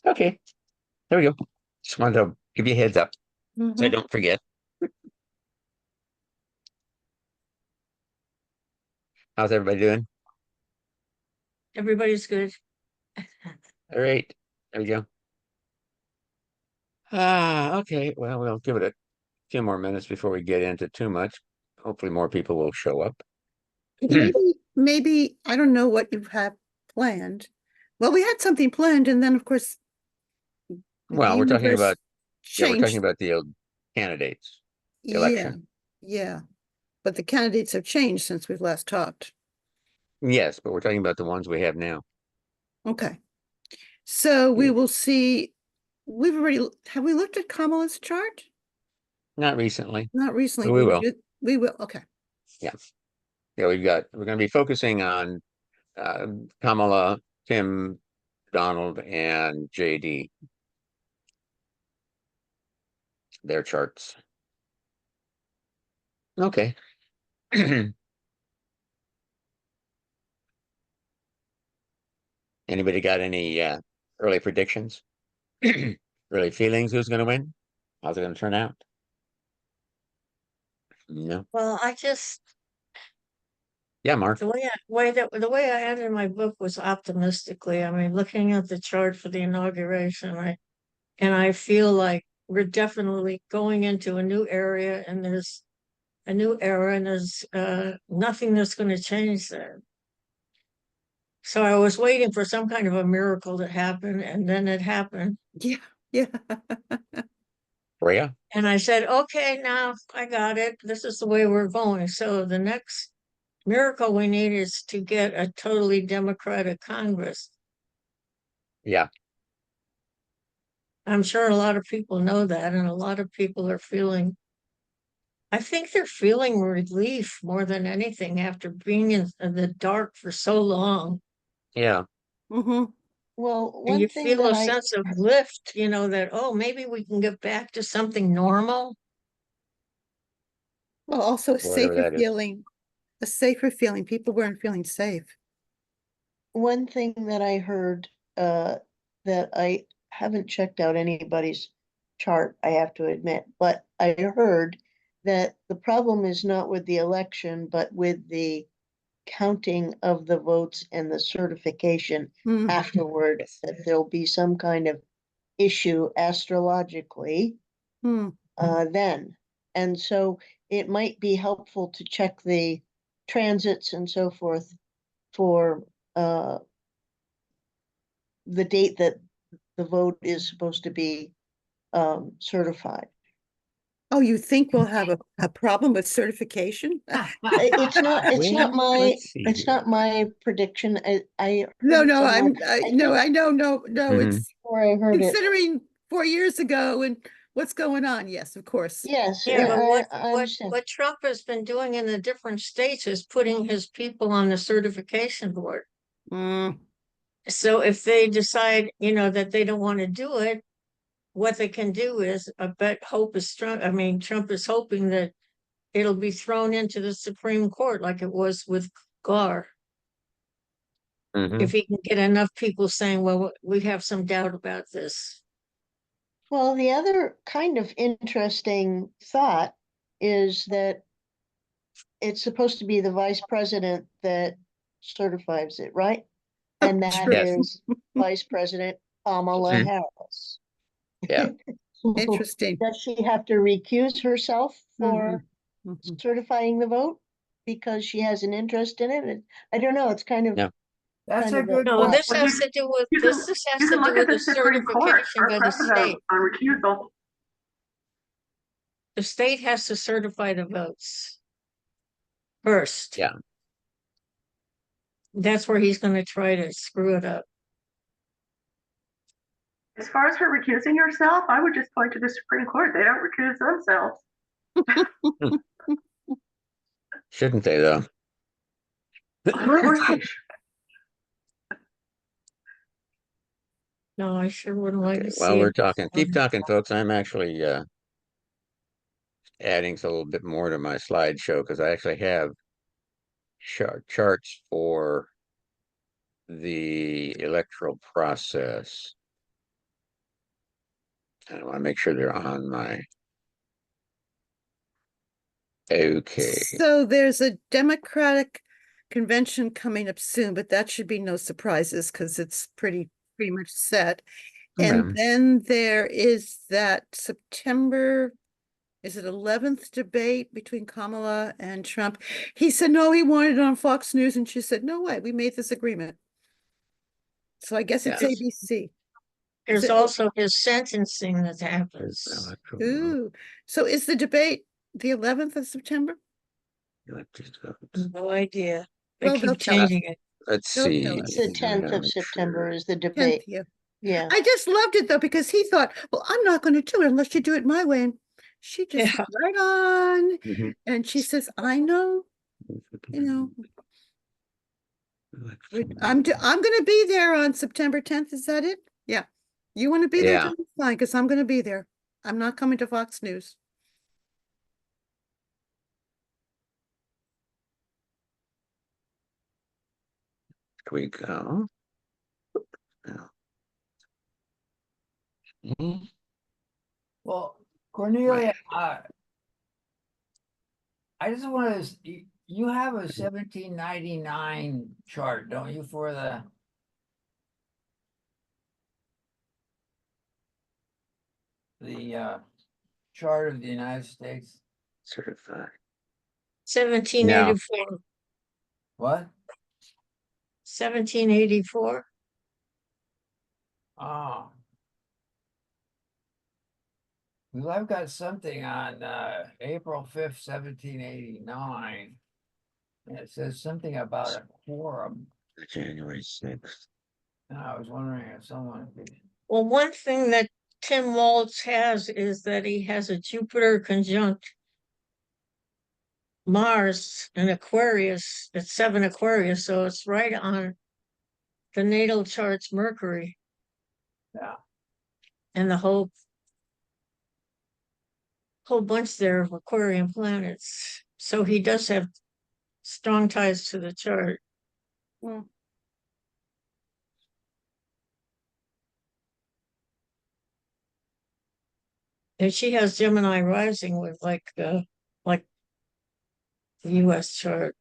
Okay, there we go. Just wanted to give you a heads up so I Mhm. don't forget. How's everybody doing? Everybody's good. All right, there we go. Okay. Well, we'll give it a few more minutes before we get into too much. Hopefully, more people will show up. Maybe I don't know what you have planned. Well, we had something planned, and then of course the Well, we're talking universe about, yeah, we're talking changed. about the candidates Yeah, election. yeah. But the candidates have changed since we've last talked. Yes, but we're talking about the ones we have now. Okay. So we Yeah. will see. We've already have we looked at Kamala's chart? Not recently, Not recently. but we will. We will. Okay. Yeah. Yeah, we're going to be focusing on Kamala, Tim, Donald, and JD, their charts. Okay. Anybody got any early predictions? Early feelings who's going to win? How's it going to turn out? No. Well, I just Yeah, Mark. the way I had in my book was optimistically. I mean, looking at the chart for the inauguration, I feel like we're definitely going into a new area, and there's a new era, and there's nothing that's going to change that. So I was waiting for some kind of a miracle to happen, and then it happened. Yeah. Yeah. Rhea? And I said, okay, now I got it. This is the way we're going. So the next miracle we need is to get a totally democratic Congress. Yeah. I'm sure a lot of people know that, and a lot of people are feeling, I think they're feeling relief more than anything after being in the dark for so long. Yeah. Mm-hmm. Well, And one you thing feel that a I, sense of lift, that, oh, maybe we can get back to something normal. Well, also Whatever that is. a safer feeling. People weren't feeling safe. one thing that I heard, that I haven't checked out anybody's chart, I have to admit, but I heard that the problem is not with the election, but with the counting of the votes and the certification Hmm. afterward, Yes. that there'll be some kind of issue astrologically, Hmm. then. And so it might be helpful to check the transits and so forth for the date that the vote is supposed to be certified. Oh, you think we'll have a problem with certification? It's not Well, my, let's see it's here. not my prediction. I No, heard it no, somewhere. I no, think I know, no, no, Hmm. it's where I heard it. considering 4 years ago and what's going on. Yes, of course. Yes, Yeah, but I understand. what Trump has been doing in the different states is putting his people on the certification board. Mm. So if they decide, that they don't want to do it, what they can do is, I bet hope is strong. I mean, Trump is hoping that it'll be thrown into the Supreme Court like it was with Gar. Hmm. If he can get enough people saying, well, we have some doubt about this. Well, the other kind of interesting thought is that it's supposed to be the vice president that certifies it, right? And that True. Yes. is Vice President Kamala Mhm. Harris. Yeah. So, Interesting. does she have to recuse herself Hmm. for Hmm. certifying the vote because she has an interest in it? I don't know. It's No. That's kind a of a good No, thought. this point. has to do with You can, this has you to can do look at with the the Supreme Court certification for by the precedent state. on recusal. The state has to certify the votes first. Yeah. That's where he's going to try to screw it up. As far as her recusing herself, I would just point to the Supreme Court. They don't recuse themselves. Hmm. Shouldn't they, though? Of course they should. No, I sure wouldn't like Okay. to While see we're it. talking, keep talking, folks. I'm actually adding a little bit more to my slideshow because I actually have charts for the electoral process. I want to make sure they're on my. Okay. So there's a Democratic convention coming up soon, but that should be no surprises because it's pretty much set. And Okay. then there is that September, is it 11th debate between Kamala and Trump? He said no, he wanted it on Fox News, and she said, no way, we made this agreement. So I guess it's Yeah. ABC. There's also his sentencing that happens. Ooh, so is the debate the 11th of September? No idea. They Well, they'll keep tell us. changing it. Let's They'll see. tell us. The 10th of September is the 10th, debate. yeah. Yeah. I just loved it though, because he thought, well, I'm not going to do it unless you do it my way. And she just Yeah. went right on. Mhm. And she says, I know, you know, I'm going to be there on September 10th. Is that it? Yeah. You want to be there? Yeah. John? Fine, because I'm going to be there. I'm not coming to Fox News. Here we go. Mhm. Well, Cornelia, I just want to, you have a 1799 chart, don't you, for the chart of the United States? Certified. 1784. What? 1784. Oh. Well, I've got something on April 5th, 1789. And it says something about a quorum. January 6th. And I was wondering if someone could. Well, one thing that Tim Walz has is that he has a Jupiter conjunct Mars in Aquarius at 7 Aquarius, so it's right on the natal chart's Mercury. Yeah. And the whole bunch there of Aquarian planets. So he does have strong ties to the chart. Well, And she has Gemini rising with like the US chart.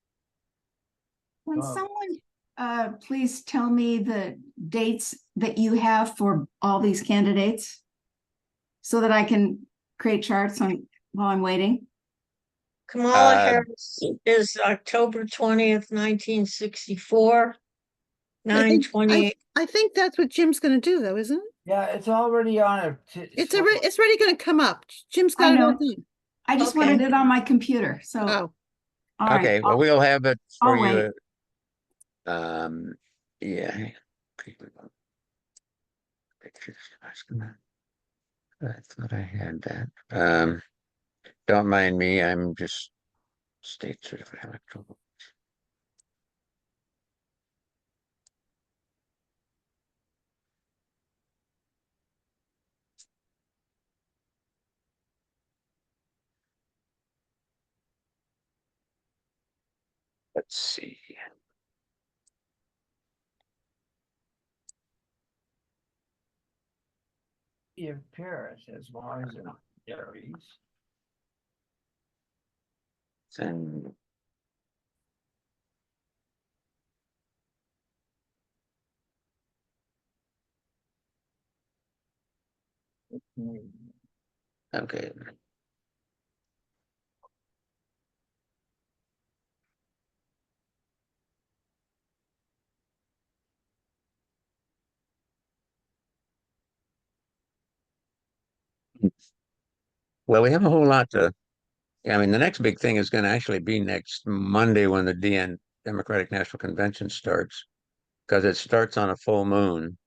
Can Oh. someone please tell me the dates that you have for all these candidates? So that I can create charts while I'm waiting? Kamala Harris is October 20th, 1964, I think, 9/28. I think that's what Jim's going to do though, isn't it? Yeah, it's already on a. It's already going to come up. Jim's I got it all know. done. I just Okay. wanted it on my computer, so. Oh, All right. Okay, well, we'll have it for I'll wait. you. Yeah. Pictures. I thought I had that. Don't mind me. I'm just state certified electoral. Let's see. If Paris has Mars and Aries. And okay. Well, we have a whole lot to. I mean, the next big thing is going to actually be next Monday when the Democratic National Convention starts, because it starts on a full moon.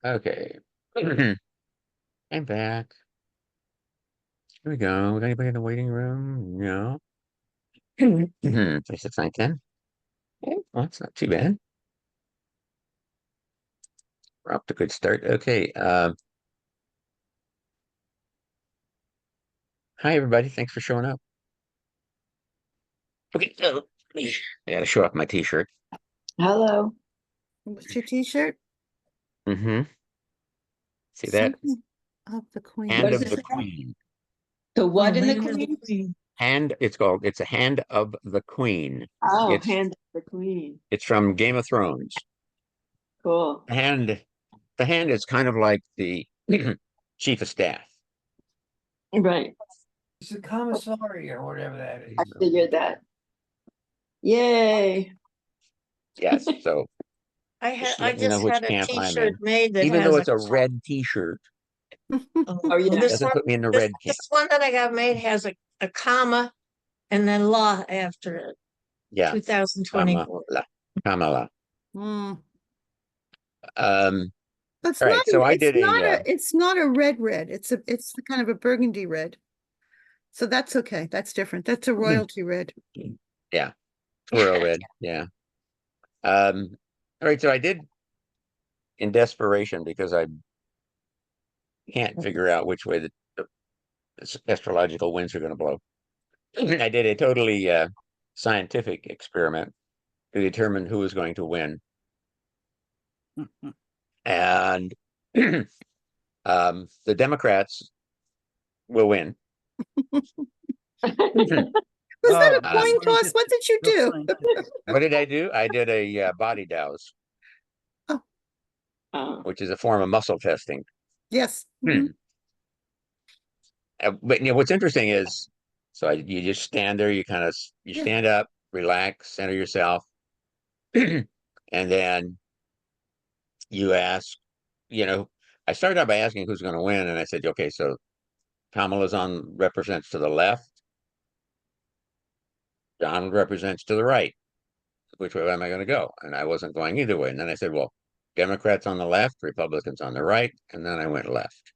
Okay. I'm back. Here we go. Anybody in the waiting room? No. Place to find 10. Okay, well, that's not too bad. We're off to a good start. Okay. Hi, everybody. Thanks for showing up. Okay, so I gotta show off my t-shirt. Hello. What's your t-shirt? Mm-hmm. See that? Something of the Queen. Hand What of does the it say? Queen. The what Oh, in the Hand of the Queen? Queen. It's a hand of the Queen. Oh, It's Hand of the Queen. it's from Game of Thrones. Cool. The hand is kind of like the chief of staff. Right. It's a commissary or whatever that I is. figured that. Yay. Yes, so just I let me know just which had a camp I'm t-shirt in. made that Even though has it's a red t-shirt, Oh, yeah. this doesn't one, put me in the red camp. this one that I got made has a comma and then law after it. Yeah, 2024. Kamala. Hmm. Um, It's all right, not, so I it's did not a a, it's not a red. It's the kind of a burgundy red. So that's okay. That's different. That's a royalty red. yeah, twirl red. Yeah. All right, so I did in desperation because I can't figure out which way the astrological winds are going to blow. I did a totally scientific experiment to determine who was going to win. And the Democrats will win. Was that a Um, coin toss? What did you do? What did I do? I did a body dowse, Oh, which is a form of muscle testing. Yes. Hmm. But what's interesting is, you just stand there, you Yeah. stand up, relax, center yourself, and then you ask, you know, I started out by asking who's going to win, and I said, okay, so Kamala's represents to the left, Donald represents to the right. Which way am I going to go? And I wasn't going either way. And then I said, well, Democrats on the left, Republicans on the right, and then I went left.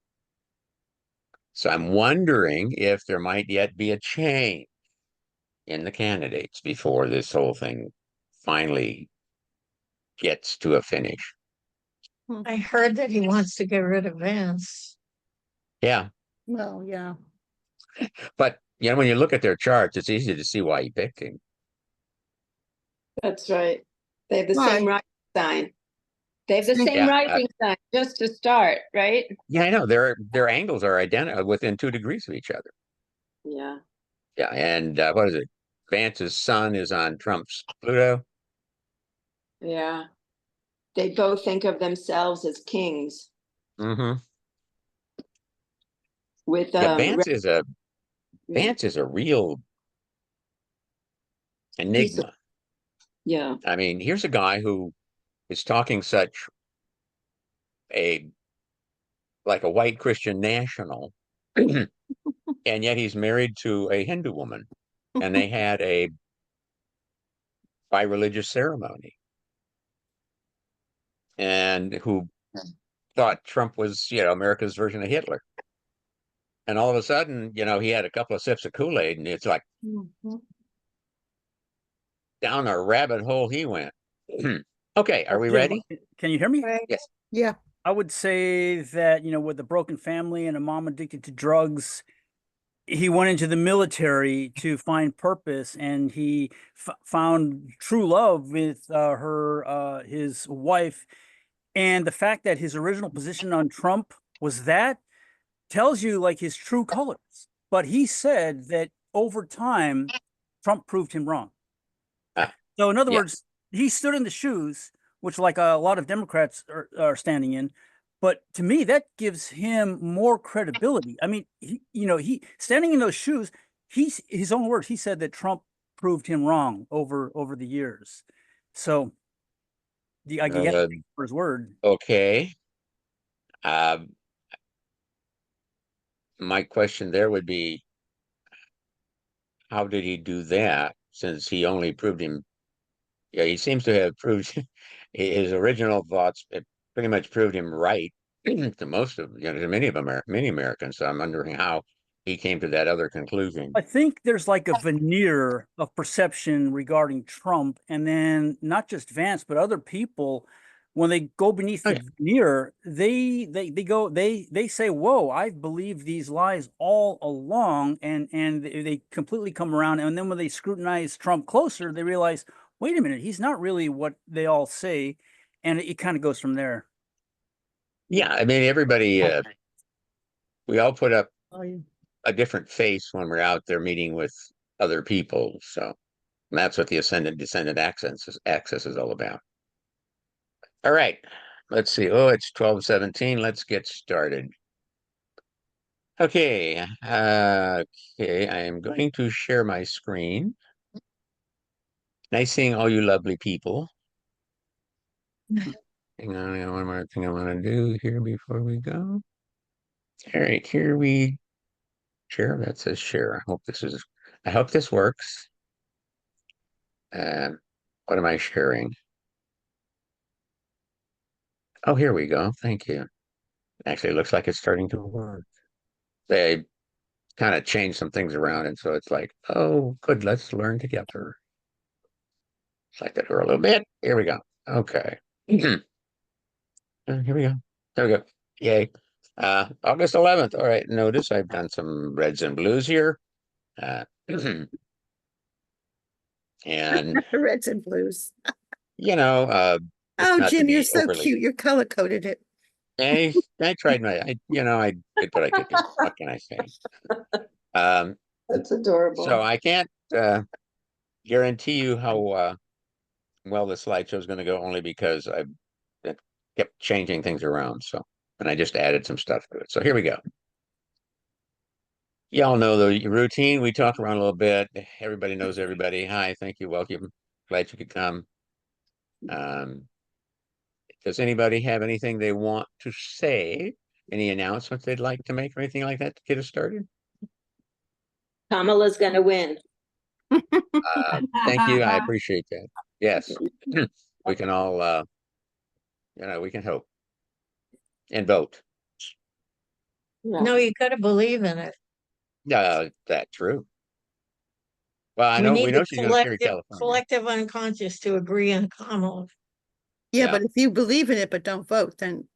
So I'm wondering if there might yet be a change in the candidates before this whole thing finally gets to a finish. I heard that he wants to get rid of Vance. Yeah. Well, yeah. But, when you look at their charts, it's easy to see why he picked him. that's right. They have the Why? same rising sign. They have the same Yeah, rising sign, just to start, right? Yeah, I know. Their angles are identical within 2 degrees of each other. Yeah. Yeah. And what is it? Vance's sun is on Trump's Pluto. Yeah. They both think of themselves as kings Mm-hmm. with Yeah, Vance is a real piece of, enigma. yeah. I mean, here's a guy who is talking such like a white Christian national, and yet he's married to a Hindu woman, and they had a bi-religious ceremony, and who thought Trump was, America's version of Hitler. And all of a sudden, he had a couple of sips of Kool-Aid, and it's like Mhm. down a rabbit hole he went. Okay, are we Jim, ready? can you hear me? Right? Yes. Yeah. I would say that, with a broken family and a mom addicted to drugs, he went into the military to find purpose, and he found true love with his wife. And the fact that his original position on Trump was that tells you like his true colors. But he said that over time, Trump proved him wrong. Ah, So in other yeah. words, he stood in the shoes, which like a lot of Democrats are standing in. But to me, that gives him more credibility. I mean, he standing in those shoes, he's his own words. He said that Trump proved him wrong over the years. So you have to take him for his word. Okay. Um, my question there would be, how did he do that? Since he only proved him, yeah, he seems to have proved his original thoughts. It pretty much proved him right to most of, to many Americans. So I'm wondering how he came to that other conclusion. I think there's like a veneer of perception regarding Trump, and then not just Vance, but other people when they go beneath Oh, the veneer, they say, "Whoa, I've believed these lies all along," and they completely come around. And then when they scrutinize Trump closer, they realize, wait a minute, he's not really what they all say, and it kind of goes from there. yeah, I mean, everybody, we all put up Oh, yeah. a different face when we're out there meeting with other people. So that's what the ascendant descendant axis is all about. All right, let's see. Oh, it's 12:17. Let's get started. Okay, okay, I am going to share my screen. Nice seeing all you lovely people. Hang on, I got one more thing I want to do here before we go. All right, here we share. That says share. I hope this works. What am I sharing? Oh, here we go. Thank you. Actually, it looks like it's starting to work. They kind of changed some things around, and so it's like, oh, good, let's learn together. Select that for a little bit. Here we go. Okay. Here we go. There we go. Yay. August 11th. All right. Notice I've done some reds and blues here. And, Reds and blues. you know, just Oh, not to Jim, you're be so overly. cute. You're color coded it. I tried I did what I could do. What can I say? That's adorable. So I can't guarantee you how well the slideshow is going to go, only because I kept changing things around. So, and I just added some stuff to it. So here we go. Y'all know the routine. We talk around a little bit. Everybody knows everybody. Hi, thank you, welcome. Glad you could come. Does anybody have anything they want to say? Any announcements they'd like to make or anything like that to get us started? Kamala's gonna win. Thank you. I appreciate that. Yes, we can all, we can hope and vote. No, you gotta believe in it. That's true. Well, We we need the know she's going to carry California. collective unconscious to agree on Kamala. Yeah, Yeah. but if you believe in it but don't vote, then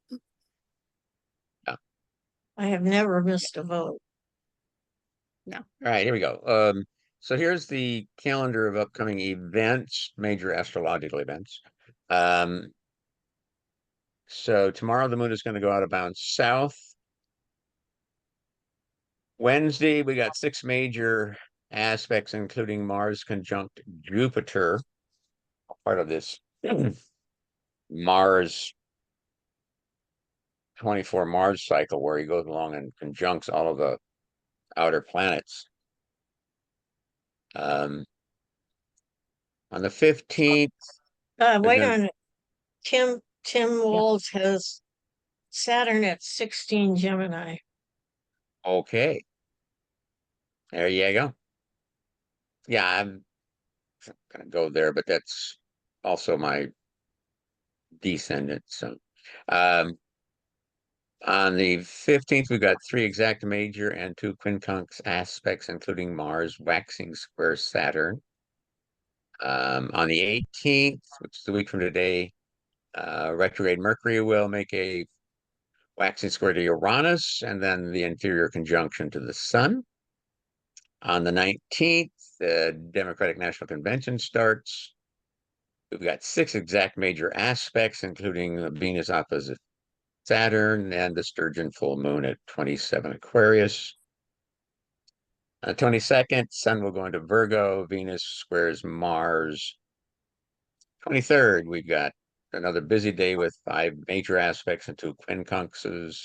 I have never missed a vote. No. All right, here we go. So here's the calendar of upcoming events, major astrological events. So tomorrow the moon is going to go out of bounds south. Wednesday, we got 6 major aspects, including Mars conjunct Jupiter, part of this Mars 24 Mars cycle where he goes along and conjuncts all of the outer planets. On the 15th, Wait a minute. Tim Walz has Saturn at 16 Gemini. okay. There you go. Yeah, I'm gonna go there, but that's also my descendant. So on the 15th, we've got 3 exact major and 2 quincunx aspects, including Mars waxing square Saturn. On the 18th, which is the week from today, retrograde Mercury will make a waxing square to Uranus and then the inferior conjunction to the Sun. On the 19th, the Democratic National Convention starts. We've got 6 exact major aspects, including the Venus opposite Saturn and the Sturgeon full moon at 27 Aquarius. On the 22nd, Sun will go into Virgo, Venus squares Mars. 23rd, we've got another busy day with 5 major aspects and 2 quincunxes.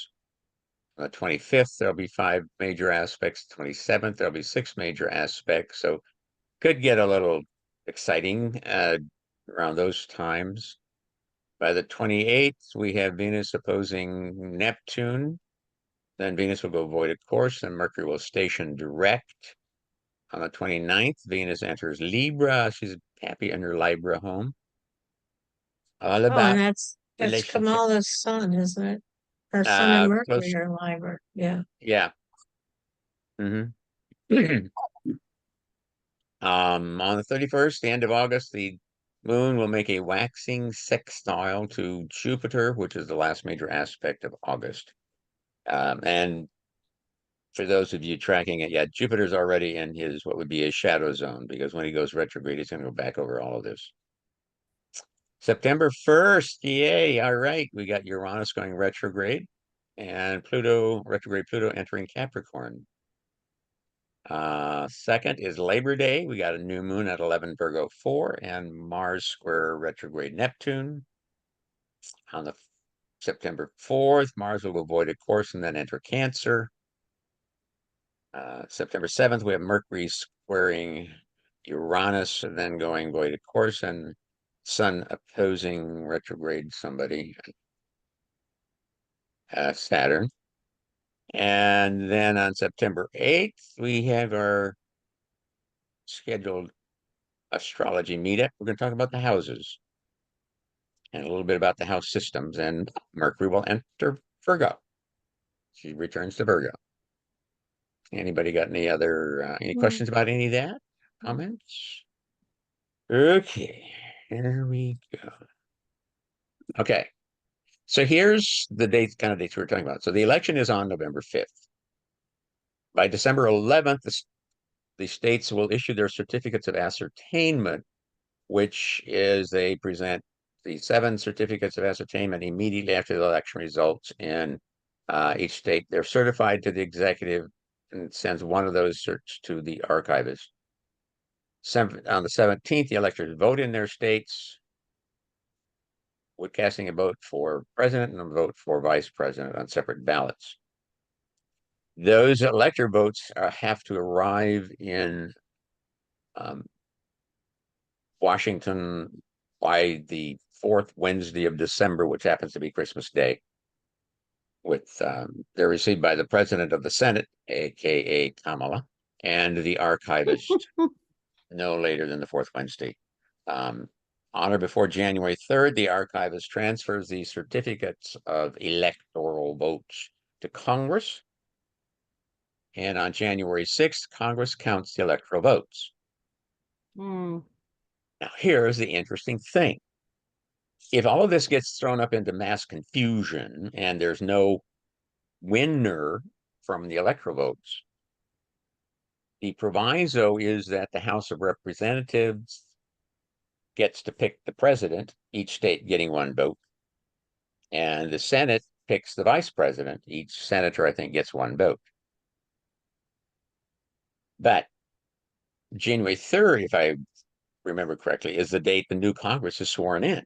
On the 25th, there'll be 5 major aspects. 27th, there'll be 6 major aspects. So could get a little exciting around those times. By the 28th, we have Venus opposing Neptune. Then Venus will go void of course, and Mercury will station direct. On the 29th, Venus enters Libra. She's happy in her Libra home. All Oh, about and that's relationship. Kamala's son, isn't it? Her son and Close. Mercury are Libra. Yeah. Yeah. Mm-hmm. On the 31st, the end of August, the moon will make a waxing sextile to Jupiter, which is the last major aspect of August. And for those of you tracking it, yeah, Jupiter's already in his what would be his shadow zone, because when he goes retrograde, he's going to go back over all of this. September 1st, yay! All right, we got Uranus going retrograde, and Pluto retrograde Pluto entering Capricorn. Second is Labor Day. We got a new moon at 11 Virgo 4 and Mars square retrograde Neptune. On the September 4th, Mars will avoid a course and then enter Cancer. September 7th, we have Mercury squaring Uranus and then going void a course, and Sun opposing retrograde somebody, Saturn. And then on September 8th, we have our scheduled astrology meetup. We're going to talk about the houses and a little bit about the house systems, and Mercury will enter Virgo. She returns to Virgo. Anybody got any other any questions about any of that? Comments? Okay, here we go. Okay, so here's the dates, kind of dates we're talking about. So the election is on November 5th. By December 11th, the states will issue their certificates of ascertainment, which is they present the 7 certificates of ascertainment immediately after the election results in each state. They're certified to the executive and sends one of those certs to the archivist. On the 17th, the electors vote in their states, with casting a vote for president and a vote for vice president on separate ballots. Those elector votes have to arrive in Washington by the 4th Wednesday of December, which happens to be Christmas Day. They're received by the president of the Senate, aka Kamala, and the archivist no later than the 4th Wednesday. On or before January 3rd, the archivist transfers the certificates of electoral votes to Congress. And on January 6th, Congress counts the electoral votes. Now, here's the interesting thing. If all of this gets thrown up into mass confusion and there's no winner from the electoral votes, the proviso is that the House of Representatives gets to pick the president, each state getting 1 vote, and the Senate picks the vice president. Each senator, I think, gets 1 vote. But January 3rd, if I remember correctly, is the date the new Congress is sworn in.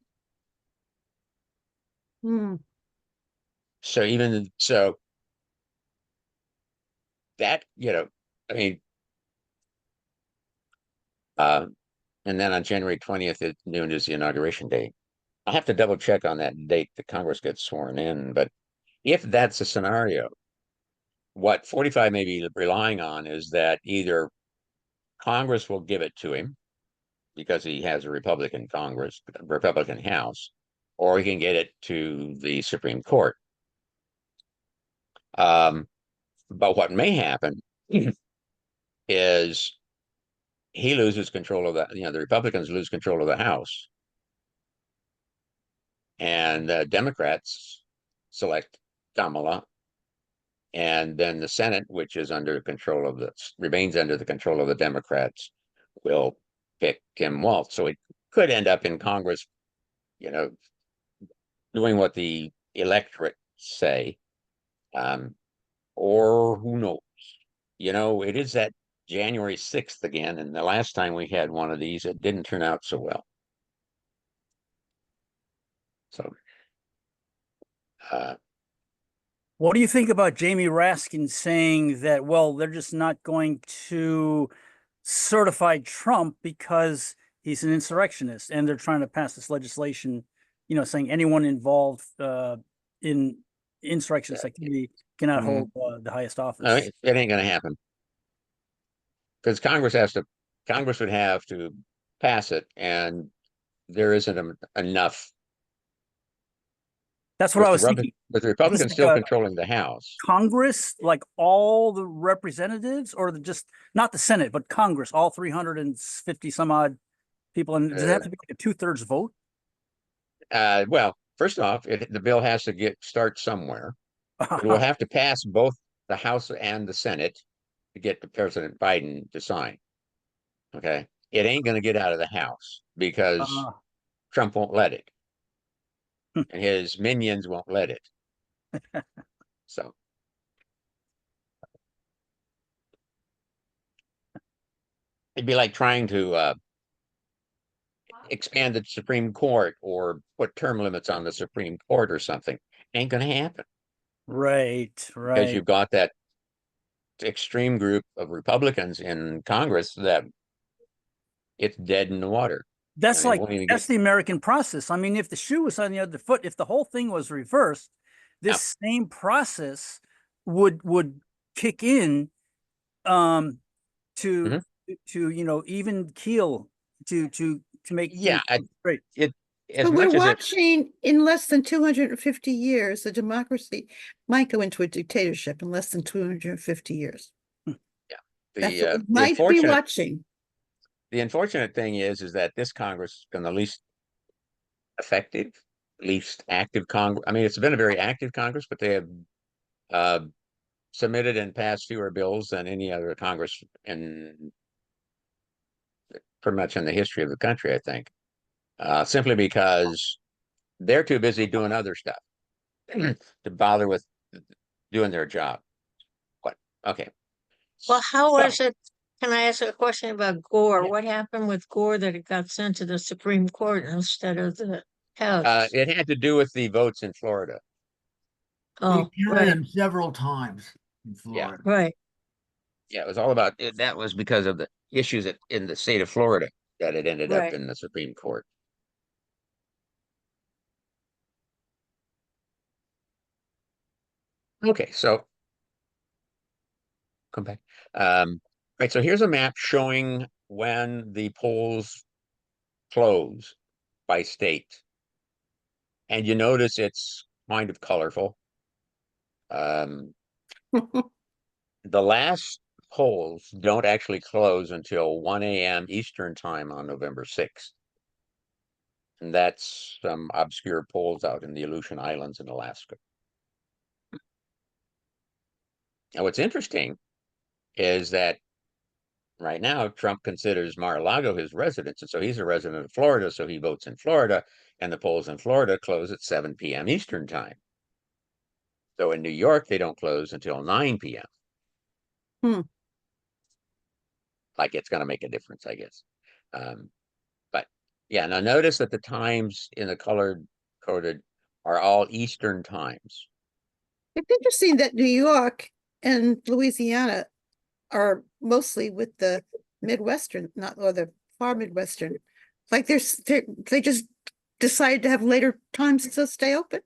So even so, that, I mean, and then on January 20th at noon is the inauguration date. I'll have to double check on that date the Congress gets sworn in, but if that's a scenario, what 45 may be relying on is that either Congress will give it to him because he has a Republican Congress, Republican House, or he can get it to the Supreme Court. But what may happen is he loses control of the Republicans lose control of the House, and Democrats select Kamala, and then the Senate, which is remains under the control of the Democrats, will pick Tim Walz. So it could end up in Congress, doing what the electorate say, or who knows? It is that January 6th again, and the last time we had one of these, it didn't turn out so well. So, what do you think about Jamie Raskin saying that, well, they're just not going to certify Trump because he's an insurrectionist, and they're trying to pass this legislation, saying anyone involved in insurrectionist activity cannot hold the highest office? It ain't going to happen, because Congress would have to pass it, and there isn't enough. That's what I was thinking. With the Republicans still controlling the House. Congress, like all the representatives, or just not the Senate, but Congress, all 350 some odd people, and does it have to be like a 2/3 vote? Well, first off, the bill has to start somewhere. It will have to pass both the House and the Senate to get to President Biden to sign. Okay. It ain't going to get out of the House because Uh, Trump won't let it. And his minions won't let it. So it'd be like trying to expand the Supreme Court or put term limits on the Supreme Court or something. Ain't going to happen right, because right. you've got that extreme group of Republicans in Congress that it's dead in the water. That's And it like won't even that's get the American process. I mean, if the shoe was on the other foot, if the whole thing was reversed, Yeah. this same process would kick in to Mhm. even keel to make Yeah, things great. as But we're much as it watching in less than 250 years, the democracy might go into a dictatorship in less than 250 years. That's what we the might be watching. unfortunate thing is that this Congress has been the least effective, least active Congress. I mean, it's been a very active Congress, but they have uh, submitted and passed fewer bills than any other Congress in pretty much in the history of the country, I think. Simply because they're too busy doing other stuff to bother with doing their job. But okay. Well, how So, was it? Can I ask a question about Gore? Yeah. What happened with Gore that it got sent to the Supreme Court instead of the House? it had to do with the votes in Florida. They Oh, counted right, them several times in Yeah. Florida. right. Yeah, it was all about it. That was because of the issues in the state of Florida that it ended up Right. in the Supreme Court. Okay, so come back. Right, so here's a map showing when the polls close by state. And you notice it's kind of colorful. Um, the last polls don't actually close until 1 a.m. Eastern time on November 6th. And that's some obscure polls out in the Aleutian Islands in Alaska. Now, what's interesting is that right now Trump considers Mar-a-Lago his residence, and so he's a resident of Florida, so he votes in Florida, and the polls in Florida close at 7 p.m. Eastern time. So in New York, they don't close until 9 p.m. Hmm. Like it's going to make a difference, I guess. But yeah, now notice that the times in the colored coded are all Eastern times. It's interesting that New York and Louisiana are mostly with the Midwestern, not or the far Midwestern. Like they just decided to have later times to stay open.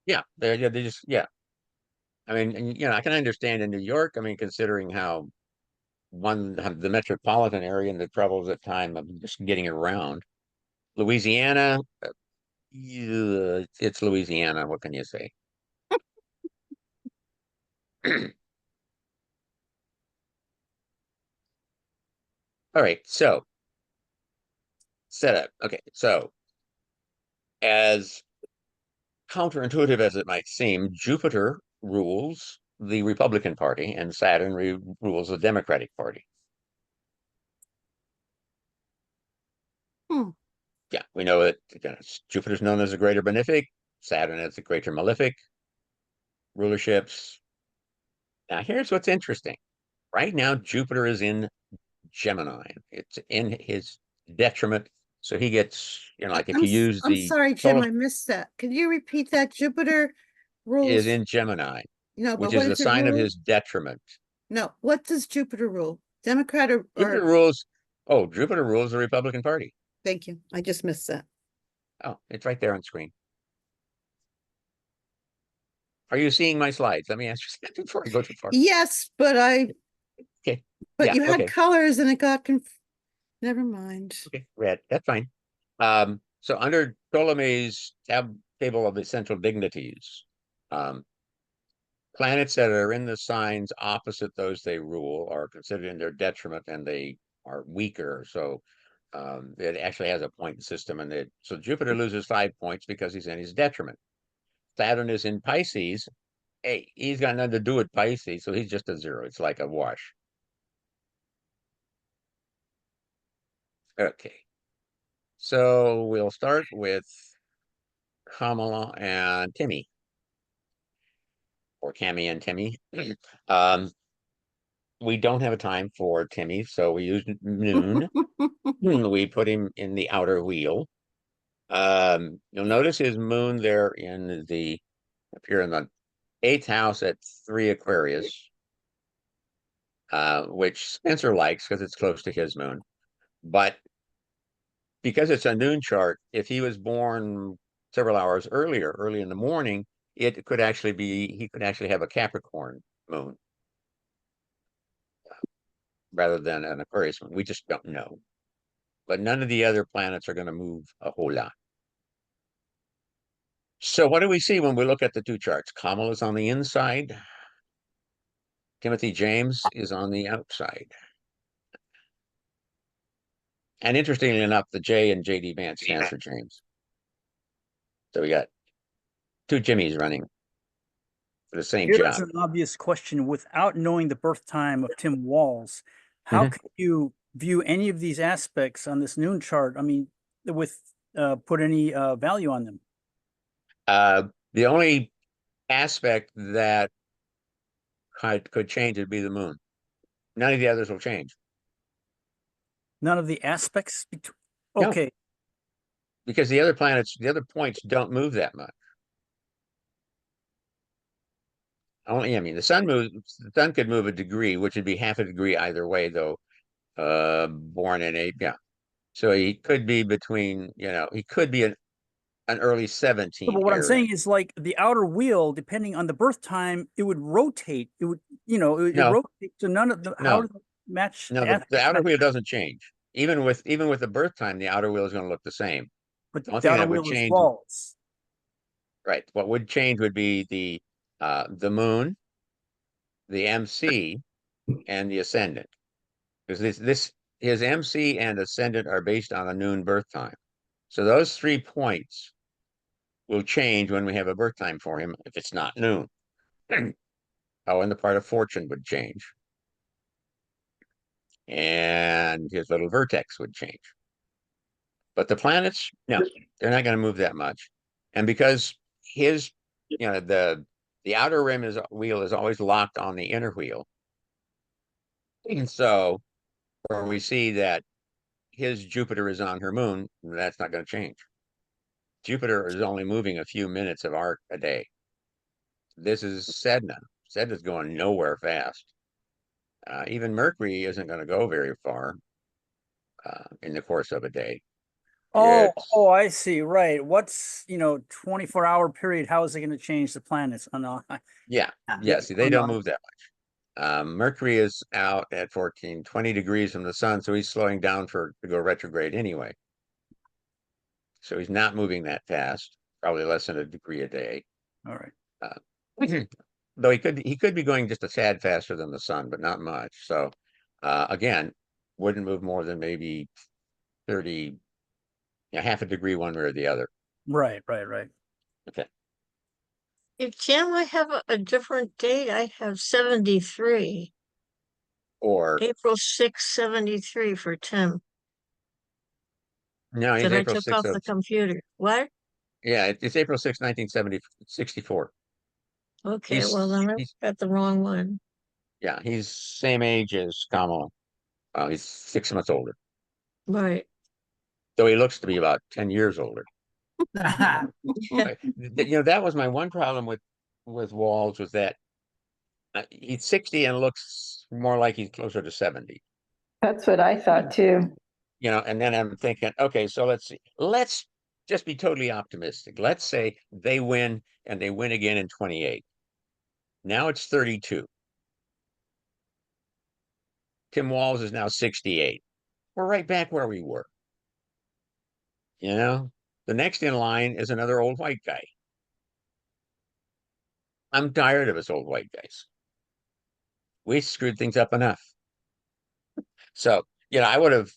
Yeah, they just yeah. I mean, and, I can understand in New York. I mean, considering how the metropolitan area and the troubles at time of just getting around. Louisiana, yeah, it's Louisiana. What can you say? All right, so setup. Okay, so as counterintuitive as it might seem, Jupiter rules the Republican Party and Saturn rules the Democratic Party. Hmm. Yeah, we know that Jupiter's known as the greater benefic, Saturn as the greater malefic rulerships. Now, here's what's interesting. Right now, Jupiter is in Gemini. It's in his detriment. So he gets, like if you use I'm the sorry, Jim, total I missed that. Could you repeat that? Jupiter is rules. in Gemini, No, which but is what the does it sign of rule? his detriment. No, what does Jupiter rule? Democrat Jupiter rules, Jupiter rules the Republican Party. thank you. I just missed that. Oh, it's right there on screen. Are you seeing my slides? Let me ask you something before I go too far. Yes, but Okay. but Yeah, you had okay. colors and it got never mind. Okay, red. That's fine. So under Ptolemy's table of essential dignities, planets that are in the signs opposite those they rule are considered in their detriment and they are weaker. So It actually has a point system, and so Jupiter loses 5 points because he's in his detriment. Saturn is in Pisces. Hey, he's got nothing to do with Pisces, so he's just a zero. It's like a wash. Okay. So we'll start with Kamala and Timmy, or Cammy and Timmy. um, we don't have a time for Timmy, so we use noon. We put him in the outer wheel. You'll notice his moon there in the up here in the 8th house at 3 Aquarius, which Spencer likes because it's close to his moon. But because it's a noon chart, if he was born several hours earlier, early in the morning, he could actually have a Capricorn moon rather than an Aquarius moon. We just don't know. But none of the other planets are going to move a whole lot. So what do we see when we look at the two charts? Kamala's on the inside. Timothy James is on the outside. And interestingly enough, the J in JD Vance stands for James. So we got two Jimmys running for the same Here's job. an obvious question. Without knowing the birth time of Tim Walz, how Mhm. can you view any of these aspects on this noon chart? I mean, with put any value on them? The only aspect that could change would be the moon. None of the others will change. None of the aspects. No. Okay, Because the other planets, the other points don't move that much. Only, I mean, the sun could move a degree, which would be half a degree either way, though. Born in yeah. So he could be between, he could be an early 17 but what I'm area. saying is like the outer wheel, depending on the birth time, it would rotate. It would, it No. rotate. So none of the how No, does it match? no, the aspects outer match? wheel doesn't change. Even with the birth time, the outer wheel is going to look the same. But The only the thing outer that would wheel is change, Walz. right? What would change would be the moon, the MC, and the ascendant. Because his MC and ascendant are based on a noon birth time. So those 3 points will change when we have a birth time for him if it's not noon. Oh, and the part of fortune would change. And his little vertex would change. But the planets, no, they're not going to move that much. And because his, the outer wheel is always locked on the inner wheel. And so where we see that his Jupiter is on her moon, that's not going to change. Jupiter is only moving a few minutes of arc a day. This is Sedna. Sedna's going nowhere fast. Even Mercury isn't going to go very far in the course of a day. Oh, I see. Right. What's 24-hour period? How is it going to change the planets? Oh no. Yeah. See, they don't move that much. Mercury is out at 20 degrees from the sun, so he's slowing down to go retrograde anyway. So he's not moving that fast, probably less than a degree a day. All right. Though he could be going just a tad faster than the sun, but not much. So again, wouldn't move more than maybe 30, half a degree one way or the other. Right. Okay. Can I have a different date? I have 73, Or April 6, 73 for Tim. no, he's Then I April took 6th off the of, computer. What? yeah, it's April 6th, 1964. Okay, well then I He's got the wrong one. yeah, he's same age as Kamala. He's 6 months older. Right. Though he looks to be about 10 years older. Yeah. That was my one problem with Walz, was that he's 60 and looks more like he's closer to 70. That's what I thought too. And then I'm thinking, okay, so let's see. Let's just be totally optimistic. Let's say they win and they win again in 28. Now it's 32. Tim Walz is now 68. We're right back where we were. The next in line is another old white guy. I'm tired of us old white guys. We screwed things up enough. So, I would have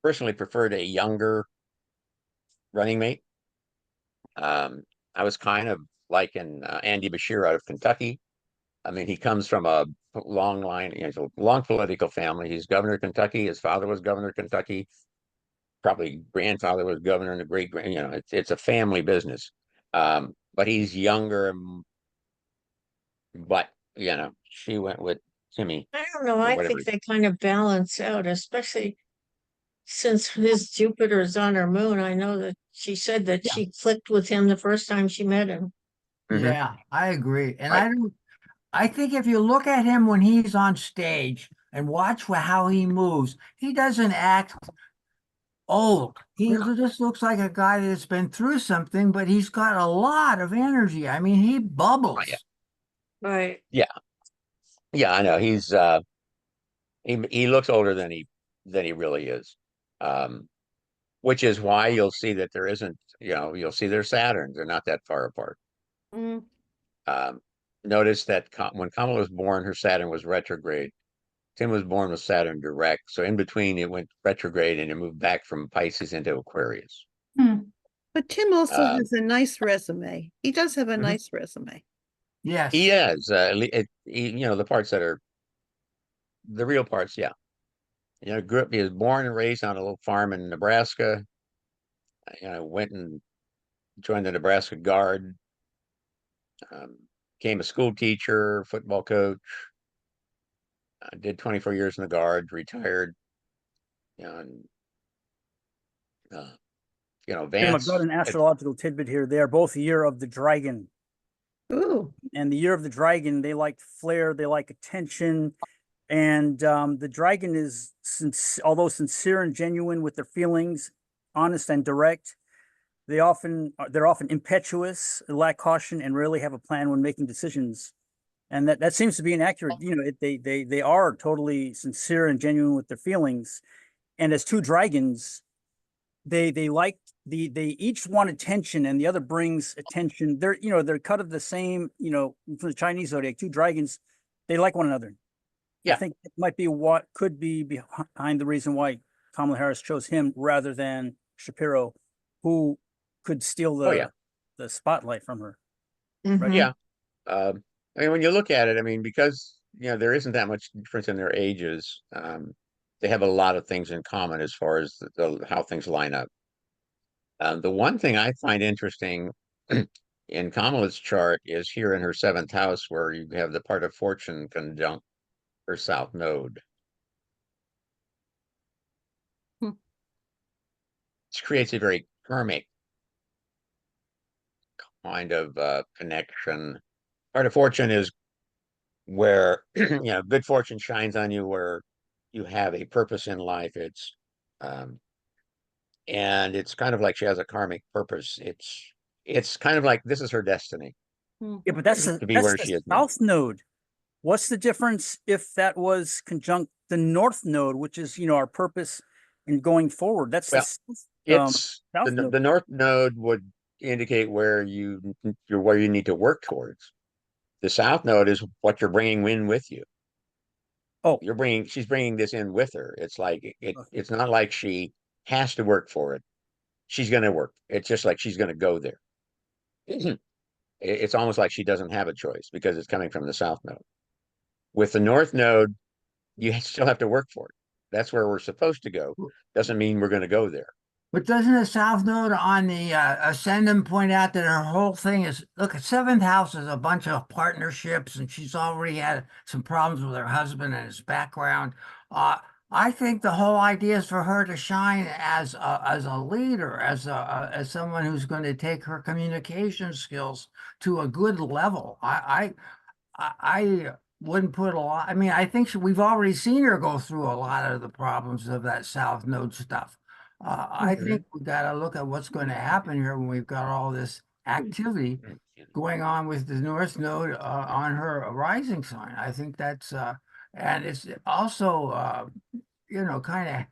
personally preferred a younger running mate. I was kind of liking Andy Bashir out of Kentucky. I mean, he comes from a long line, you know, a long political family. He's governor of Kentucky. His father was governor of Kentucky. Probably grandfather was governor and the great grand, you know, it's a family business. But he's younger, but you know, she went with Timmy I don't know, for I whatever think reason. they kind of balance out, especially since his Jupiter is on her moon. I know that she said that Yeah. she clicked with him the first time she met him. Mhm. Yeah, I agree. And Right. I think if you look at him when he's on stage and watch how he moves, he doesn't act old. He just looks like a guy that's been through something, but he's got a lot of energy. I mean, he Oh, bubbles. yeah. Right. Yeah, I know. He looks older than he really is. Um, which is why you'll see that there isn't, you know, you'll see their Saturns, they're not that far apart. Mm. Um, Notice that when Kamala was born, her Saturn was retrograde. Tim was born with Saturn direct. So in between, it went retrograde and it moved back from Pisces into Aquarius. Hmm. But Tim also Um, has a nice resume. He does have a Mhm. nice resume. he Yes. is, you know, the parts that are the real parts. Yeah. You know, he was born and raised on a little farm in Nebraska. You know, went and joined the Nebraska Guard, um, became a school teacher, football coach, did 24 years in the Guard, retired. You know, and, uh, you know, Tim, I've got Vance, an astrological tidbit here. They are both year of the dragon. Ooh. And the year of the dragon, they like flair, they like attention. And the dragon is, although sincere and genuine with their feelings, honest and direct, they're often impetuous, lack caution, and rarely have a plan when making decisions. And that seems to be inaccurate. You know, they are totally sincere and genuine with their feelings. And as two dragons, they like they each want attention, and the other brings attention. They're cut of the same. You know, from the Chinese zodiac, two dragons, they like one another. I yeah, think it might be what could be behind the reason why Kamala Harris chose him rather than Shapiro, who could steal oh yeah, the spotlight from her. Right? Mhm. yeah. I mean, when you look at it, I mean, because you know there isn't that much difference in their ages, they have a lot of things in common as far as how things line up. The one thing I find interesting in Kamala's chart is here in her seventh house, where you have the part of fortune conjunct her south node. Hmm. This creates a very karmic kind of connection. Part of fortune is where you know good fortune shines on you, where you have a purpose in life. Um, and it's kind of like she has a karmic purpose. It's kind of like this is her destiny Yeah, but that's to be that's where the she is now. south node. What's the difference if that was conjunct the north node, which is our purpose in going forward? That's Well, it's south node. the north node would indicate where you need to work towards. The south node is what you're bringing in with you. Oh, She's bringing this in with her. It's like okay. it's not like she has to work for it. She's going to work. It's just like she's going to go there. It's almost like she doesn't have a choice because it's coming from the south node. With the north node, you still have to work for it. That's where we're supposed to go. Doesn't mean we're going to go there. But doesn't the South Node on the Ascendant point out that her whole thing is, look, seventh house is a bunch of partnerships, and she's already had some problems with her husband and his background. Uh, I think the whole idea is for her to shine as a leader, as someone who's going to take her communication skills to a good level. I wouldn't put a lot. I mean, I think we've already seen her go through a lot of the problems of that South Node stuff. I think we got to look at what's going to happen here when we've got all this activity going on with the North Node on her rising sign. I think that's and it's also kind of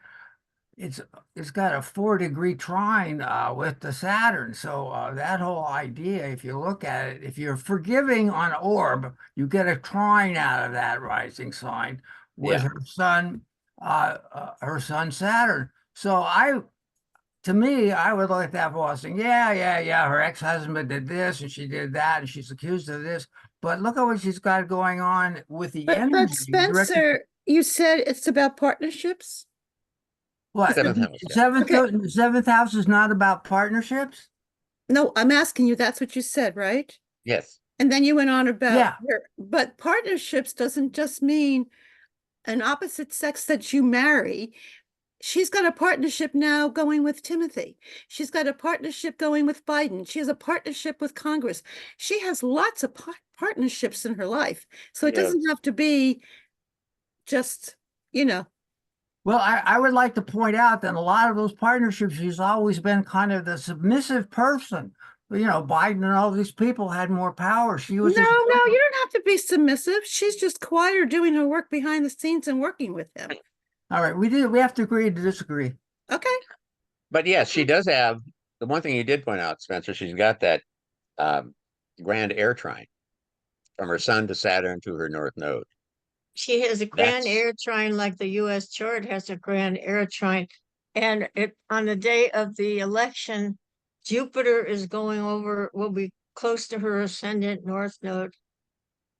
it's it's got a 4-degree trine with the Saturn. So that whole idea, if you look at it, if you're forgiving on orb, you get a trine out of that rising sign with Yeah. her sun Saturn. So to me, I would look at that boss saying, yeah, her ex-husband did this and she did that and she's accused of this. But look at what she's got going on with the But energy. Spencer, you said it's about partnerships? What? Seventh house, yeah. Seventh house is not about partnerships? No, I'm asking you, that's what you said, right? Yes. And then you went on about Yeah. but partnerships doesn't just mean an opposite sex that you marry. She's got a partnership now going with Timothy. She's got a partnership going with Biden. She has a partnership with Congress. She has lots of partnerships in her life. So it Yes. doesn't have to be just, Well, I would like to point out that a lot of those partnerships, she's always been kind of the submissive person. Biden and all these people had more power. She no, was just, you don't have to be submissive. She's just quieter doing her work behind the scenes and working with him. all right, we have to agree to disagree. Okay. But yes, she does have the one thing you did point out, Spencer, she's got that grand air trine from her sun to Saturn to her north node. She has a grand That's air trine, like the US chart has a grand air trine. And on the day of the election, Jupiter is going over, will be close to her ascendant north node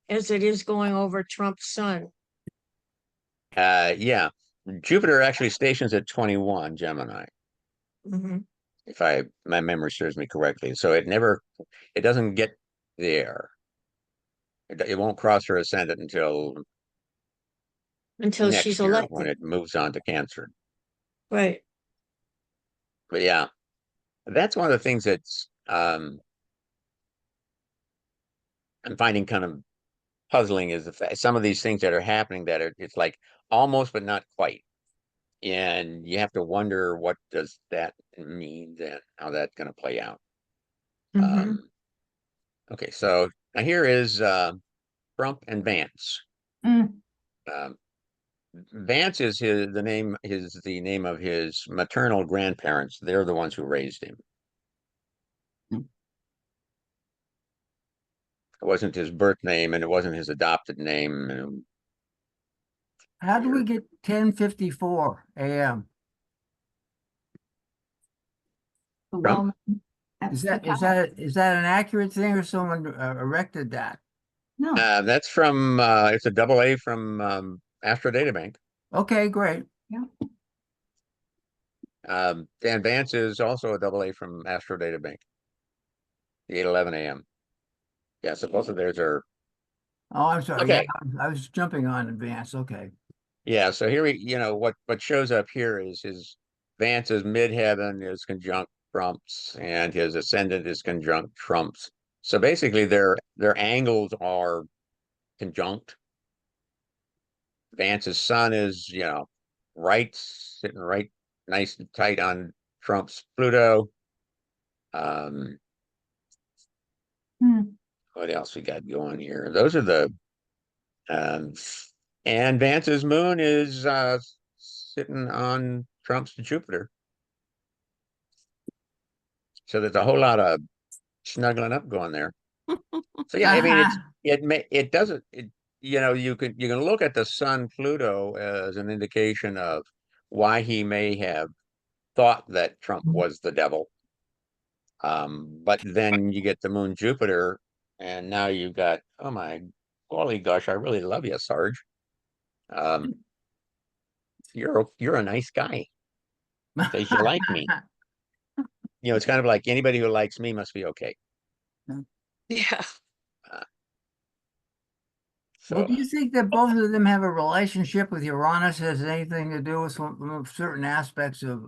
as it is going over Trump's sun. yeah. Jupiter actually stations at 21 Gemini, Mhm. if my memory serves me correctly. So it doesn't get there. It won't cross her ascendant until Until she's next year when elected. it moves on to Cancer. Right. But yeah, that's one of the things that's I'm finding kind of puzzling is the fact some of these things that are happening that it's like almost but not quite. And you have to wonder what does that mean then, how that's going to play out. Mhm. Okay, so now here is Trump and Vance. Mm. Um, Vance is the name of his maternal grandparents. They're the ones who raised him. It wasn't his birth name and it wasn't his adopted name. How do we get 10:54 a.m.? Trump? Is that an accurate thing or someone erected that? No. That's from it's a double A from Astro Databank. Okay, great. Dan Vance is also a double A from Astro Databank. The 8:11 a.m. Yeah, so both of theirs are Oh, I'm sorry. okay. Yeah, I was jumping on advance. Okay. Yeah, so here what shows up here is his Vance's midheaven is conjunct Trump's and his ascendant is conjunct Trump's. So basically their angles are conjunct. Vance's sun is, sitting right nice and tight on Trump's Pluto. What else we got going here? Those are the um and Vance's moon is sitting on Trump's Jupiter. So there's a whole lot of snuggling up going there. So yeah, I mean it doesn't you can look at the Sun Pluto as an indication of why he may have thought that Trump was the devil. But then you get the Moon Jupiter, and now you've got, oh my golly gosh, I really love you, Sarge. Um, you're a nice guy. Says you like me. It's kind of like anybody who likes me must be okay. Yeah. Well, So do you think that both of them have a relationship with Uranus? Has anything to do with certain aspects of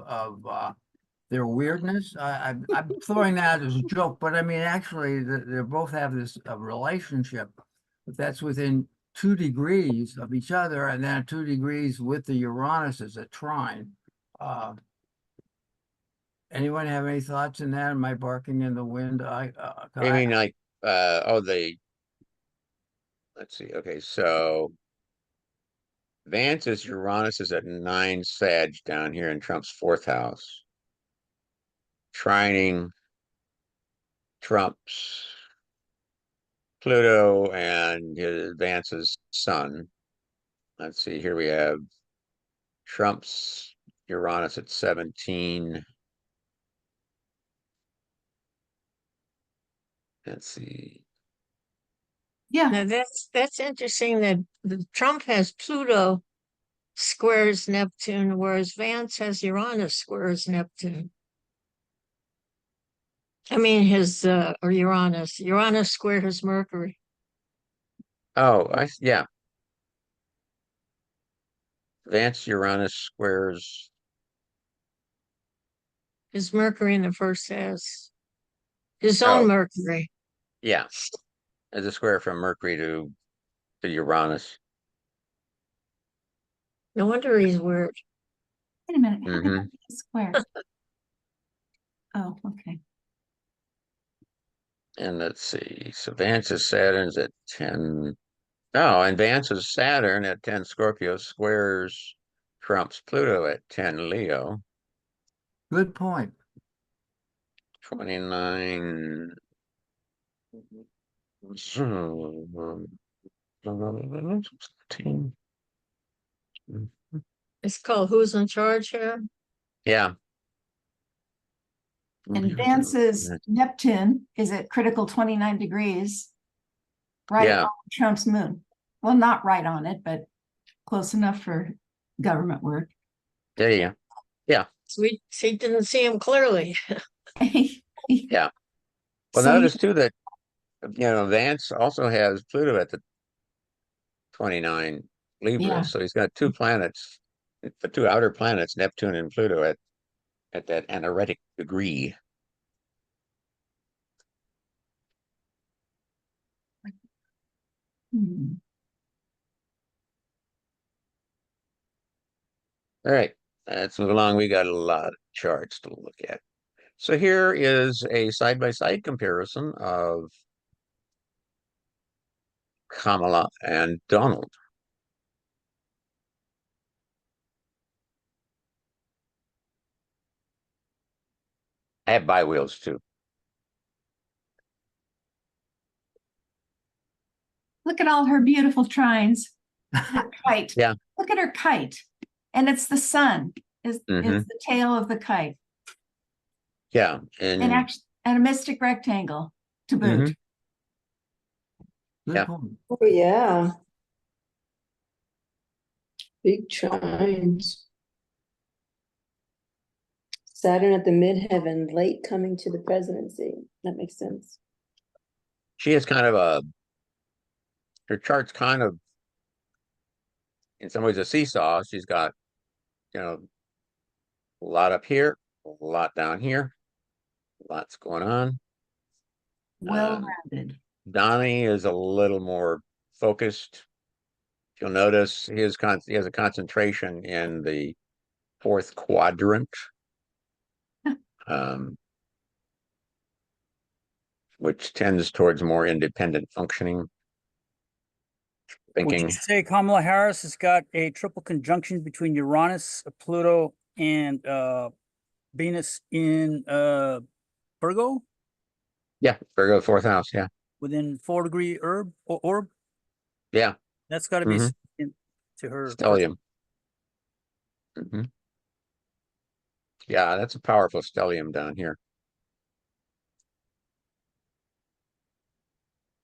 their weirdness? I'm throwing that as a joke, but I mean, actually, they both have this relationship, but that's within 2 degrees of each other, and then 2 degrees with the Uranus as a trine. Anyone have any thoughts in that? Am I barking in the wind? I mean, like, let's see. Okay, so Vance's Uranus is at 9 Sag down here in Trump's fourth house, trining Trump's Pluto and his Vance's sun. Let's see, here we have Trump's Uranus at 17. Let's see. Yeah, Now that's interesting that Trump has Pluto squares Neptune, whereas Vance has Uranus squares Neptune. I mean his or Uranus. Uranus square his Mercury. Oh, yeah. Vance Uranus squares. His Mercury in the first house. His Oh, own Mercury. yeah. As a square from Mercury to Uranus. No wonder he's weird. wait a minute. How did Mm-hmm. that be a square? Oh, okay. And let's see. So Vance's Saturn's at 10. Oh, and Vance's Saturn at 10 Scorpio squares Trump's Pluto at 10 Leo. Good point. 29. 16. It's called Who's in Charge here? Yeah. And Vance's Neptune is at critical 29 degrees, right Yeah. on Trump's moon. Well, not right on it, but close enough for government work. There you go. Yeah. We didn't see him clearly. Yeah. Well, So notice too that Vance also has Pluto at the 29 Libra, Yeah. so he's got two planets, the two outer planets, Neptune and Pluto, at that anaretic degree. Hmm. All right, let's move along. We got a lot of charts to look at. So here is a side-by-side comparison of Kamala and Donald. I have bi-wheels too. Look at all her beautiful trines. That kite. Yeah. Look at her kite. And it's the sun is Mhm. the tail of the kite. Yeah, and And a mystic rectangle to boot. Mhm. Good Yeah. point. Oh, yeah. Big trines. Saturn at the midheaven, late coming to the presidency. That makes sense. she has kind of her chart's kind of, in some ways, a seesaw. She's got, a lot up here, a lot down here, lots going on. Well-rounded. Donnie is a little more focused. You'll notice he has a concentration in the fourth quadrant, um, which tends towards more independent functioning, Would you thinking. say Kamala Harris has got a triple conjunction between Uranus, Pluto, and Venus in Virgo Yeah, Virgo, fourth house. Yeah, within 4-degree orb? yeah, That's got to be Mhm. significant to her. stellium. Mhm. Yeah, that's a powerful stellium down here.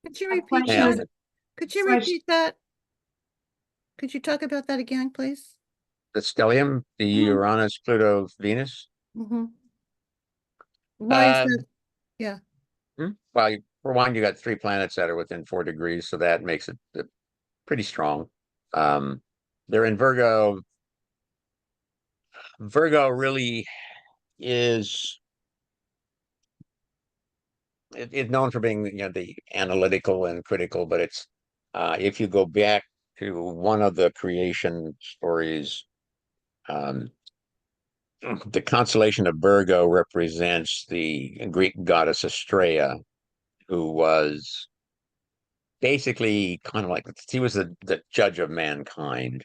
Could you My repeat question that? is- And Could you So I- repeat that? Could you talk about that again, please? the stellium, the Mhm. Uranus, Pluto, Venus. Mm-hmm. Why is Um, that? Yeah. Well, for one, you got three planets that are within 4 degrees, so that makes it pretty strong. They're in Virgo. Virgo really is it's known for being, the analytical and critical, but it's if you go back to one of the creation stories, um, the constellation of Virgo represents the Greek goddess Astraea, who was basically kind of like he was the judge of mankind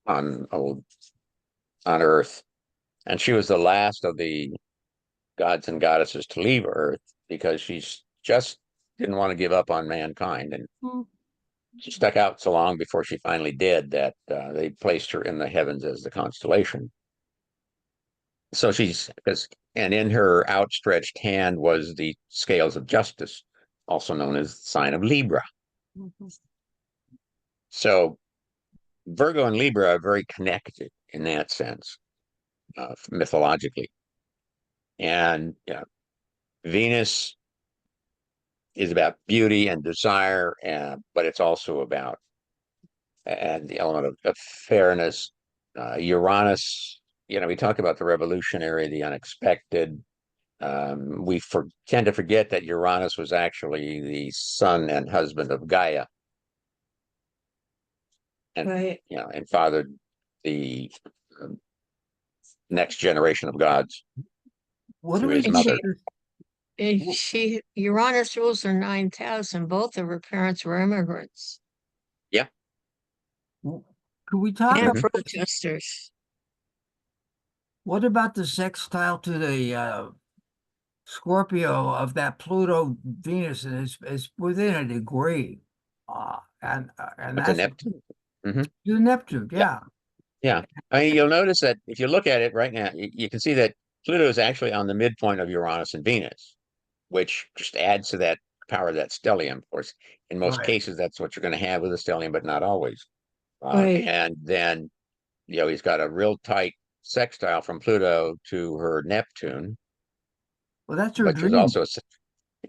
on on Earth, and she was the last of the gods and goddesses to leave Earth because she's just didn't want to give up on mankind, and Hmm. she stuck out so long before she finally did that they placed her in the heavens as the constellation. So and in her outstretched hand was the scales of justice, also known as the sign of Libra. So Virgo and Libra are very connected in that sense, mythologically. And Venus is about beauty and desire, but it's also about and the element of fairness. Uranus, we talk about the revolutionary, the unexpected. We tend to forget that Uranus was actually the son and husband of Gaia, and Right. and fathered the next generation of gods What do through we his think And mother. of this? Uranus rules her 9,000. Both of her parents were immigrants Yeah. Could we talk and about protesters. what about the sextile to the Scorpio of that Pluto Venus is within a degree, and But to that's Neptune. to Neptune, yeah. Yeah. I mean, you'll notice that if you look at it right now, you can see that Pluto is actually on the midpoint of Uranus and Venus, which just adds to that power of that stellium. Of course, in most Right. cases, that's what you're going to have with a stellium, but not always. Right. And then, he's got a real tight sextile from Pluto to her Neptune, Well, that's her but there's dream. also,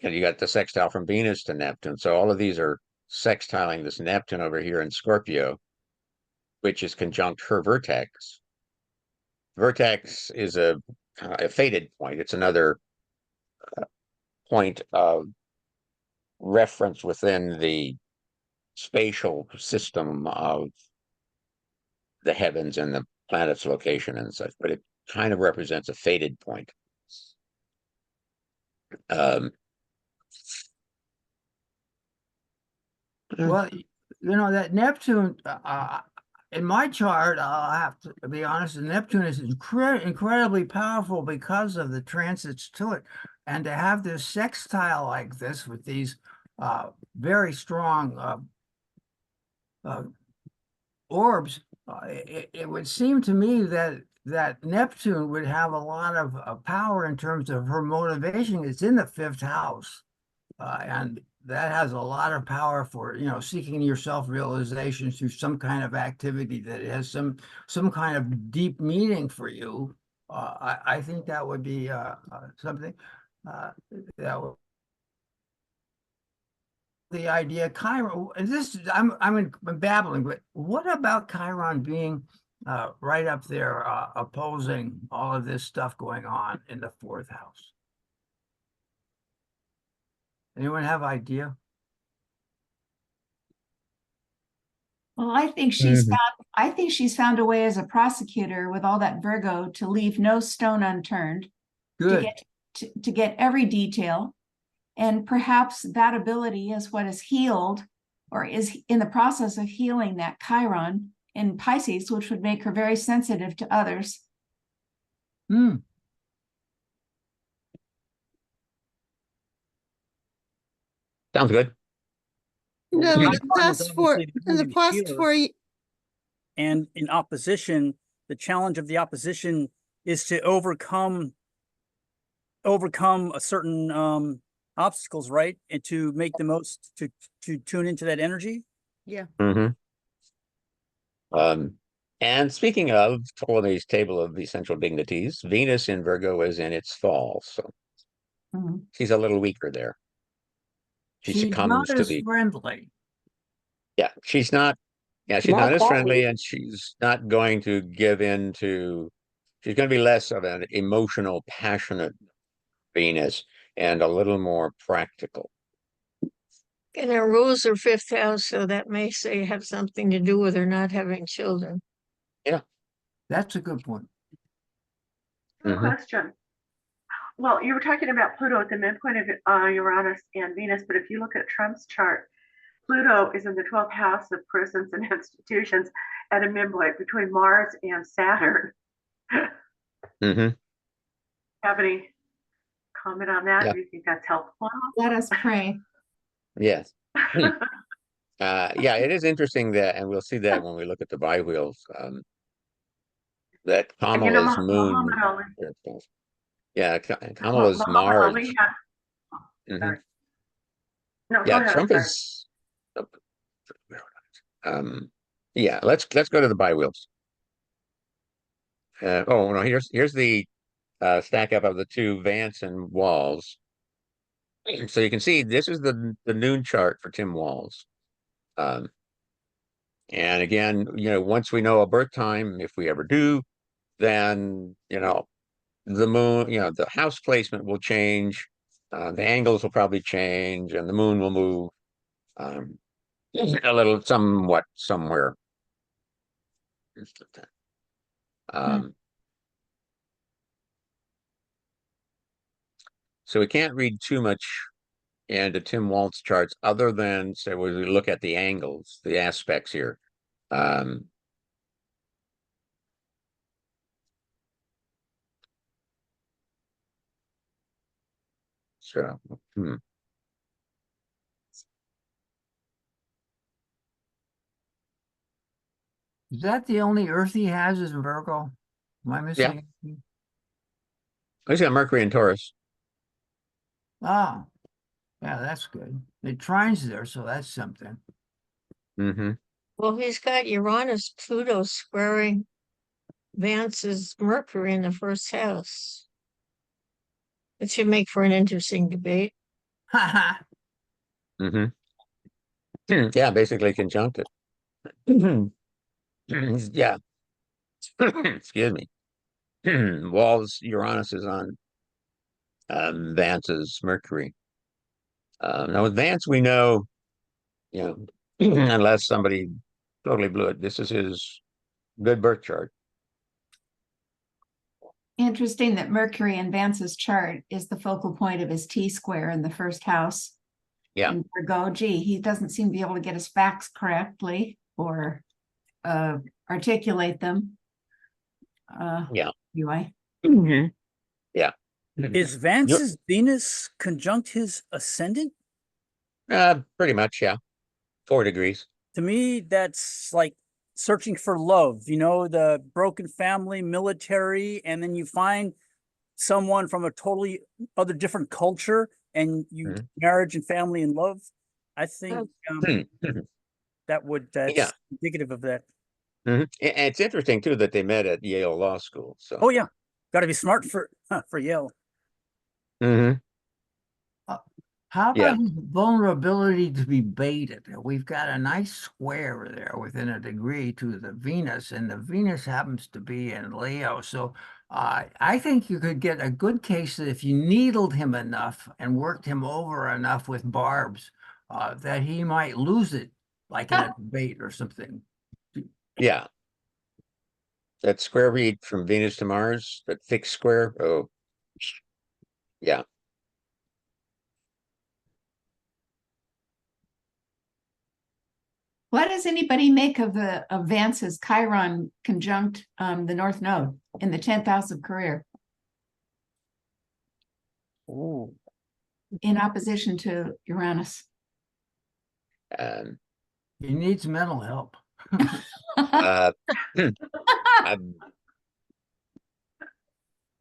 you got the sextile from Venus to Neptune. So all of these are sextiling this Neptune over here in Scorpio, which is conjunct her vertex. Vertex is a fated point. It's another point of reference within the spatial system of the heavens and the planet's location and such, but it kind of represents a fated point. Um, Well, that Neptune, in my chart, I'll have to be honest, the Neptune is incredibly powerful because of the transits to it. And to have this sextile like this with these very strong orbs, it would seem to me that Neptune would have a lot of power in terms of her motivation. It's in the fifth house. And that has a lot of power for, seeking your self-realization through some kind of activity that has some kind of deep meaning for you. I think that would be something that would the idea Chiron, and this I'm babbling, but what about Chiron being right up there opposing all of this stuff going on in the fourth house? Anyone have idea? Well, I think she's found a way as a prosecutor with all that Virgo to leave no stone unturned, to Good. get to get every detail. And perhaps that ability is what is healed or is in the process of healing that Chiron in Pisces, which would make her very sensitive to others. Hmm. Sounds good. No, Yeah, in the Chiron is past four, obviously the in the ability to past heal. 4 And in opposition, the challenge of the opposition is to overcome a certain obstacles, right? And to make the most to tune into that energy. yeah. And speaking of Ptolemy's table of essential dignities, Venus in Virgo is in its fall, so she's a little weaker there. She She's not succumbs to as the friendly. she's not as Not that friendly, weak. and she's not going to give in to she's going to be less of an emotional, passionate Venus and a little more practical. And it rules her fifth house, so that may have something to do with her not having children. Yeah. That's a good point. Question. Well, you were talking about Pluto at the midpoint of Uranus and Venus, but if you look at Trump's chart, Pluto is in the 12th house of prisons and institutions at a midpoint between Mars and Saturn. Have any comment on that? Yeah. Do you think that's helpful? Let us pray. Yes. Yeah, it is interesting that, and we'll see that when we look at the biwheels. that And you know, Kamala's moon. Muhammad Ali, Yeah, Kamala's Muhammad Mars. Ali had, Mhm. sorry. No, go Yeah, ahead, I'm Trump sorry. is. Yeah, let's go to the buy wheels. Oh no, here's the stack up of the two Vance and Walz. So you can see this is the noon chart for Tim Walz. Um, and again, once we know a birth time, if we ever do, then the moon, the house placement will change, the angles will probably change, and the moon will move um, a little, somewhat, somewhere. Um, so we can't read too much into Tim Walt's charts other than say when we look at the angles, the aspects here. Um, so, Is that the only Earth he has is in Virgo? Am I missing anything? he's got Mercury and Taurus. Oh, yeah, that's good. The trine's there, so that's something. Mm-hmm. Well, he's got Uranus, Pluto squaring Vance's Mercury in the first house. It should make for an interesting debate. Mm-hmm. Yeah, basically conjunct it. Yeah. Excuse me. Walls Uranus is on Vance's Mercury. Now with Vance, we know, unless somebody totally blew it, this is his good birth chart. Interesting that Mercury in Vance's chart is the focal point of his T-square in the first house. Yeah. In Virgo, gee, he doesn't seem to be able to get his facts correctly or articulate them. Yeah. Anyway. Mm-hmm. Yeah. Is Vance's Venus conjunct his ascendant? Pretty much, yeah. 4 degrees. To me, that's like searching for love, the broken family, military, and then you find someone from a totally other different culture and you marriage and family and love. I think that's indicative of that. And it's interesting too that they met at Yale Law School. So oh yeah, got to be smart for Yale. Mm-hmm. How about his vulnerability to be baited? We've got a nice square there within a degree to the Venus, and the Venus happens to be in Leo. So I think you could get a good case that if you needled him enough and worked him over enough with barbs, that he might lose it, like in a debate or something. Yeah. That square read from Venus to Mars, that fixed square. Oh, yeah. What does anybody make of Vance's Chiron conjunct the North Node in the 10th house of career? Ooh. In opposition to Uranus. He needs mental help.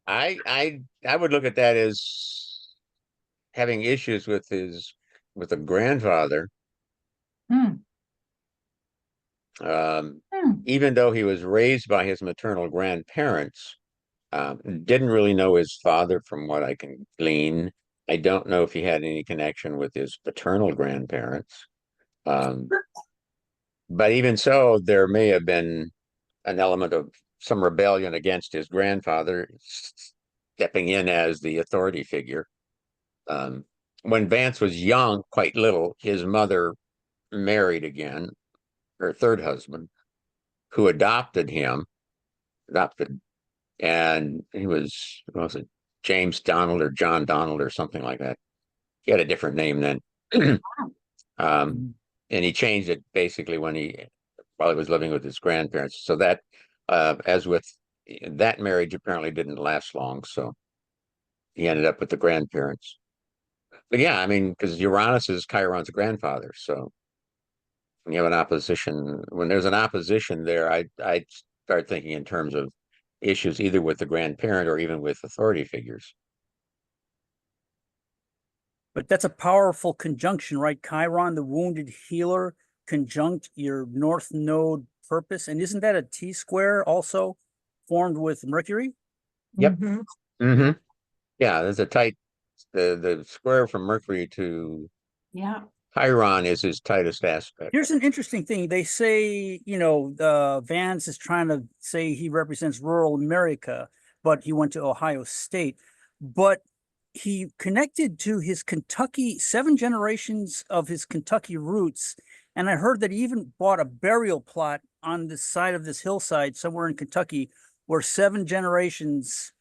I would look at that as having issues with a grandfather. Even though he was raised by his maternal grandparents, didn't really know his father from what I can glean. I don't know if he had any connection with his paternal grandparents. But even so, there may have been an element of some rebellion against his grandfather stepping in as the authority figure. When Vance was young, quite little, his mother married again, her third husband, who adopted him, and he was, what was it, James Donald or John Donald or something like that. He had a different name then. And he changed it basically while he was living with his grandparents. So that, as with that marriage, apparently didn't last long. So he ended up with the grandparents. But yeah, I mean, because Uranus is Chiron's grandfather. So when you have an opposition, when there's an opposition there, I start thinking in terms of issues either with the grandparent or even with authority figures. But that's a powerful conjunction, right? Chiron, the wounded healer, conjunct your North Node purpose. And isn't that a T square also formed with Mercury? Yep. Mhm. Mm-hmm. Yeah, there's a tight, the square from Mercury to Yeah. Chiron is his tightest aspect. Here's an interesting thing. They say, Vance is trying to say he represents rural America, but he went to Ohio State. But he connected to his Kentucky, 7 generations of his Kentucky roots. And I heard that he even bought a burial plot on the side of this hillside somewhere in Kentucky where 7 generations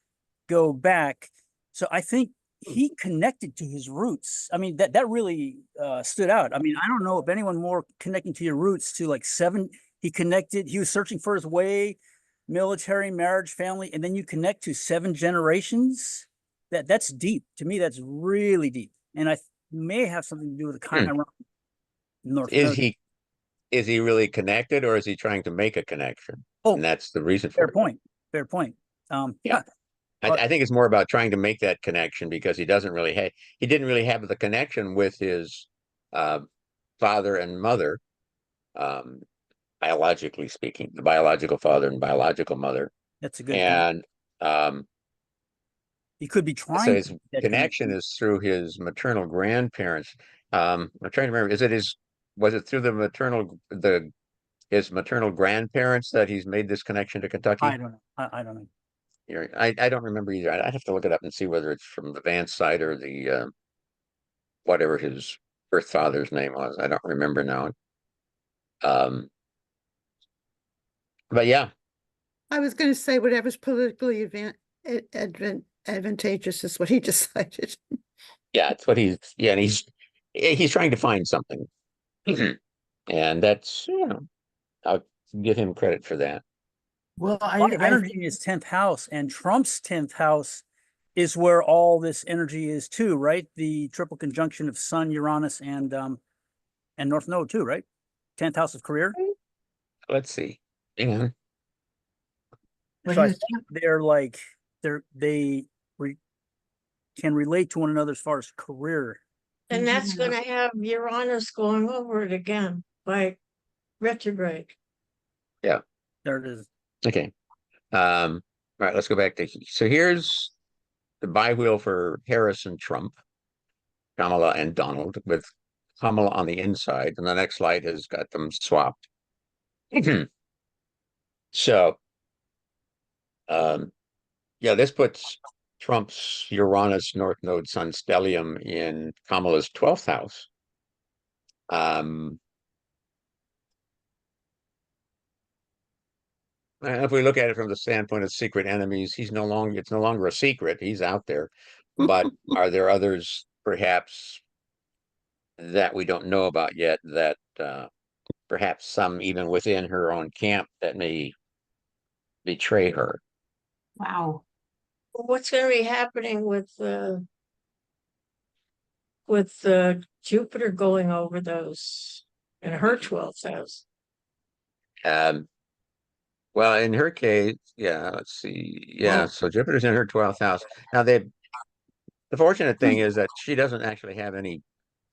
go back. So I think he connected to his roots. I mean, that really stood out. I mean, I don't know if anyone more connecting to your roots to like 7. He connected. He was searching for his way, military, marriage, family, and then you connect to 7 generations. That's deep to me. That's really deep, and I may have something to do with the Chiron North Is Node. he really connected, or is he trying to make a connection? Oh, And that's the reason fair for it. point. Fair point. Yeah. I think it's more about trying to make that connection because he didn't really have the connection with his father and mother, biologically speaking, the biological father and biological mother. That's a good point. And He could be so trying his to make that connection is through his maternal grandparents. I'm trying to remember, was it through his maternal grandparents that he's made this connection to Kentucky? I don't know. I don't know. I don't remember either. I'd have to look it up and see whether it's from the Vance side or the whatever his birth father's name was. I don't remember now. But yeah, I was going to say whatever's politically advantageous is what he decided. yeah, it's what and he's trying to find something, and that's I'll give him credit for that. Well, A lot of energy in his 10th house, and Trump's 10th house is where all this energy is too, right? The triple conjunction of Sun, Uranus, and North Node too, right? 10th house of career. Let's see. Hang on. but So I his think they can relate to one another as far as career. And that's Mhm. gonna have Uranus going over it again by retrograde. Yeah. There it is. Okay. All right, let's go back so here's the bi-wheel for Harris and Trump, Kamala and Donald, with Kamala on the inside, and the next slide has got them swapped. So, yeah, this puts Trump's Uranus North Node Sun stellium in Kamala's 12th house. If we look at it from the standpoint of secret enemies, it's no longer a secret. He's out there. But are there others perhaps that we don't know about yet that perhaps some even within her own camp that may betray her? Wow. What's gonna be happening with Jupiter going over those in her 12th house? Um, well, in her case, yeah, let's see. Yeah, so Jupiter's in her 12th house. Now, the fortunate thing is that she doesn't actually have any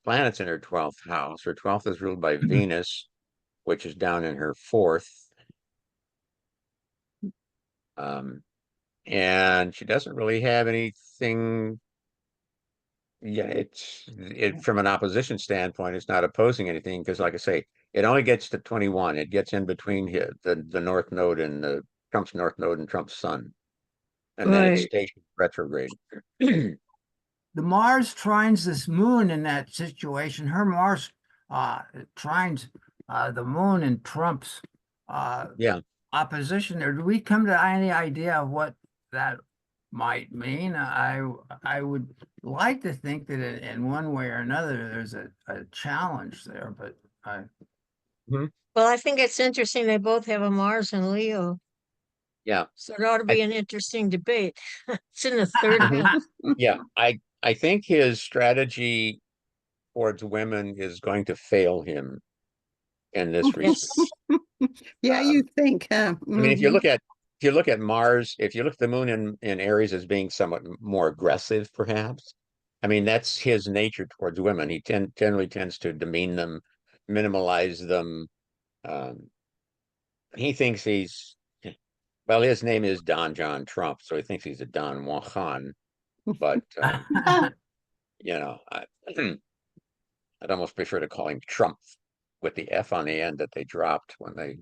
planets in her 12th house. Her 12th is ruled by Venus, which is down in her 4th. And she doesn't really have anything. Yeah, it from an opposition standpoint, it's not opposing anything because, like I say, it only gets to 21. It gets in between here, the North Node and the Trump's North Node and Trump's Sun, and then it's Right. stationed retrograde. the Mars trines this moon in that situation. Her Mars trines the moon in Trump's Yeah. opposition there. Do we come to any idea of what that might mean? I would like to think that in one way or another there's a challenge there, but Well, I think it's interesting. They both have a Mars and Leo, Yeah. so it ought to I- be an interesting debate. It's in the third house. Yeah. I think his strategy towards women is going to fail him in this respect. Yeah, you think, huh? I mean, if you Mhm. look at if you look at Mars, if you look at the moon in Aries as being somewhat more aggressive, perhaps, I mean, that's his nature towards women. He generally tends to demean them, minimalize them. Um, he thinks well, his name is Don John Trump, so he thinks he's a Don Juan. But I'd almost prefer to call him Trump with the F on the end that they dropped when they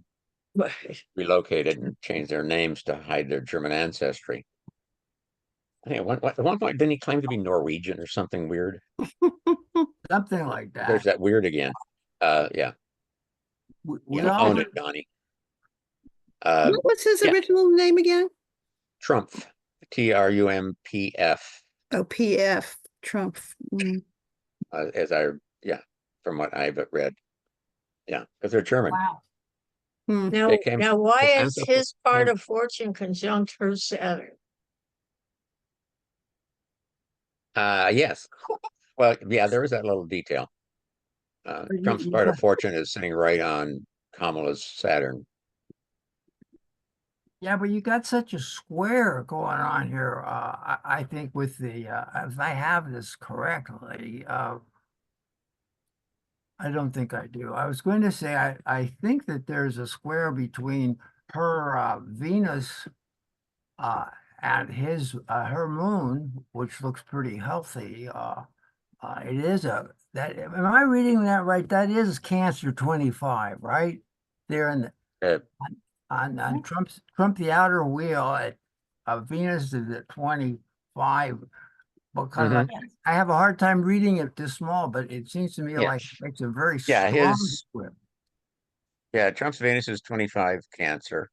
relocated and changed their names to hide their German ancestry. I think at one point, didn't he claim to be Norwegian or something weird? Something like There's that. that weird again. Yeah. We You all own it, Donnie. What was his yeah. original name again? Trump. Trumpf. Oh, PF, Trump. From what I've read. Yeah, because they're German. Wow. They came Now why the is concept his part came- of fortune conjunct her Saturn? Yes. Well, yeah, there is that little detail. Trump's part of fortune is sitting right on Kamala's Saturn. Yeah, but you got such a square going on here. I think with the if I have this correctly, I don't think I do. I was going to say I think that there's a square between her Venus and her moon, which looks pretty healthy. It is am I reading that right? That is Cancer 25, right? There in the Uh, on Trump the outer wheel at Venus is at 25 because Mhm. I have a hard time reading it this small, but it seems to me Yeah. like it's a very Yeah, strong square. Trump's Venus is 25 Cancer,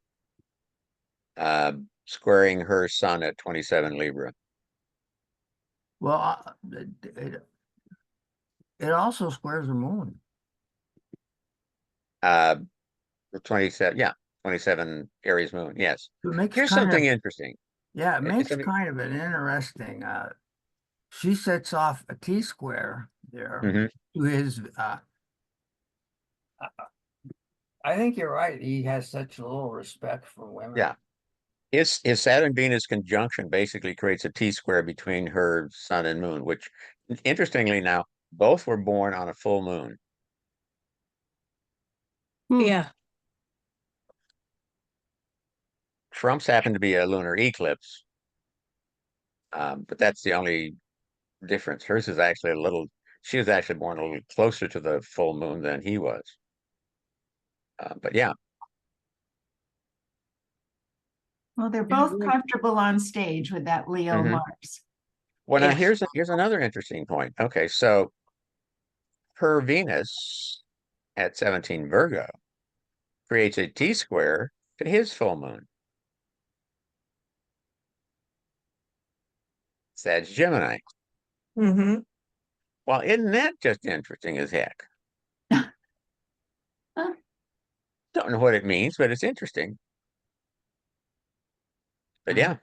squaring her sun at 27 Libra. Well, it also squares the moon. 27, 27 Aries moon. Yes. So it makes Here's kind something of, interesting. yeah, it makes Something- kind of an interesting, she sets off a T-square there Mhm. to his, I think you're right. He has such a little respect for women. Yeah. His Saturn Venus conjunction basically creates a T-square between her sun and moon, which interestingly now, both were born on a full moon. Yeah. Trump's happened to be a lunar eclipse. But that's the only difference. Hers is actually she was actually born a little closer to the full moon than he was. But yeah, Well, they're Yeah, both right. comfortable on stage with that Leo Mhm. Mars. well, now Yeah. here's another interesting point. Okay, so her Venus at 17 Virgo creates a T-square to his full moon. That's Gemini. Mm-hmm. Well, isn't that just interesting as heck? Don't know what it means, but it's interesting. But yeah.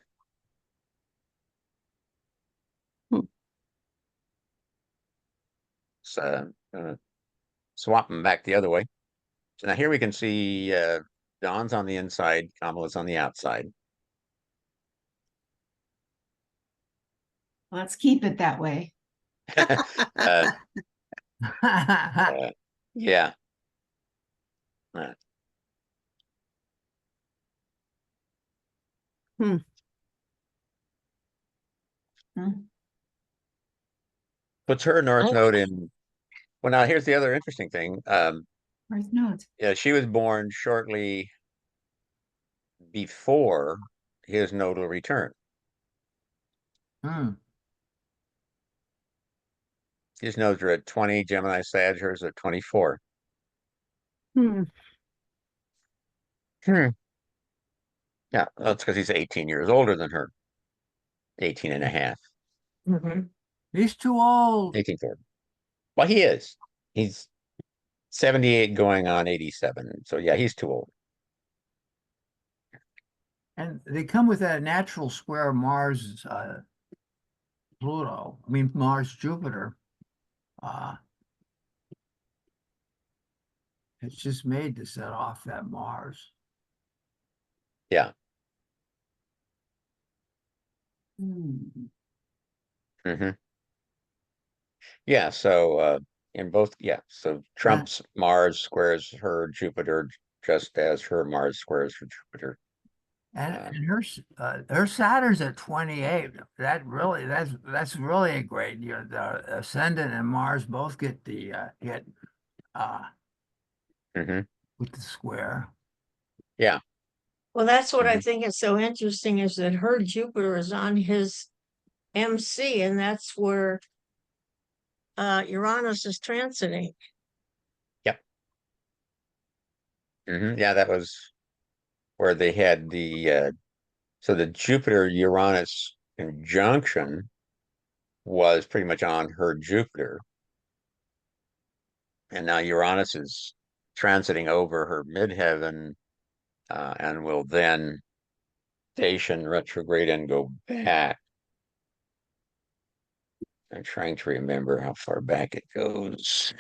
So swap them back the other way. So now here we can see Dawn's on the inside, Kamala's on the outside. Let's keep it that way. uh, yeah. Uh, puts her North Node in. Well, now here's the other interesting thing. North nodes. Yeah, she was born shortly before his nodal return. Hmm. His nodes are at 20, Gemini Sag, hers at 24. Hmm. Yeah, that's because he's 18 years older than her. 18 and a half. Mm-hmm. He's too old. 18 4. Well, he is. He's 78 going on 87. So yeah, he's too old. And they come with that natural square Mars, Pluto. I mean, Mars, Jupiter. It's just made to set off that Mars. Yeah. Hmm. Yeah, so in both, yeah, so Trump's Mars squares her Jupiter just as her Mars squares her Jupiter. And her Saturn's at 28. That's really a great. The ascendant and Mars both get the hit Hmm. with the square. Yeah. Well, that's what I Mhm. think is so interesting is that her Jupiter is on his MC, and that's where Uranus is transiting. Yep. Yeah, that was where they had so the Jupiter Uranus conjunction was pretty much on her Jupiter. And now Uranus is transiting over her midheaven and will then station retrograde and go back. I'm trying to remember how far back it goes.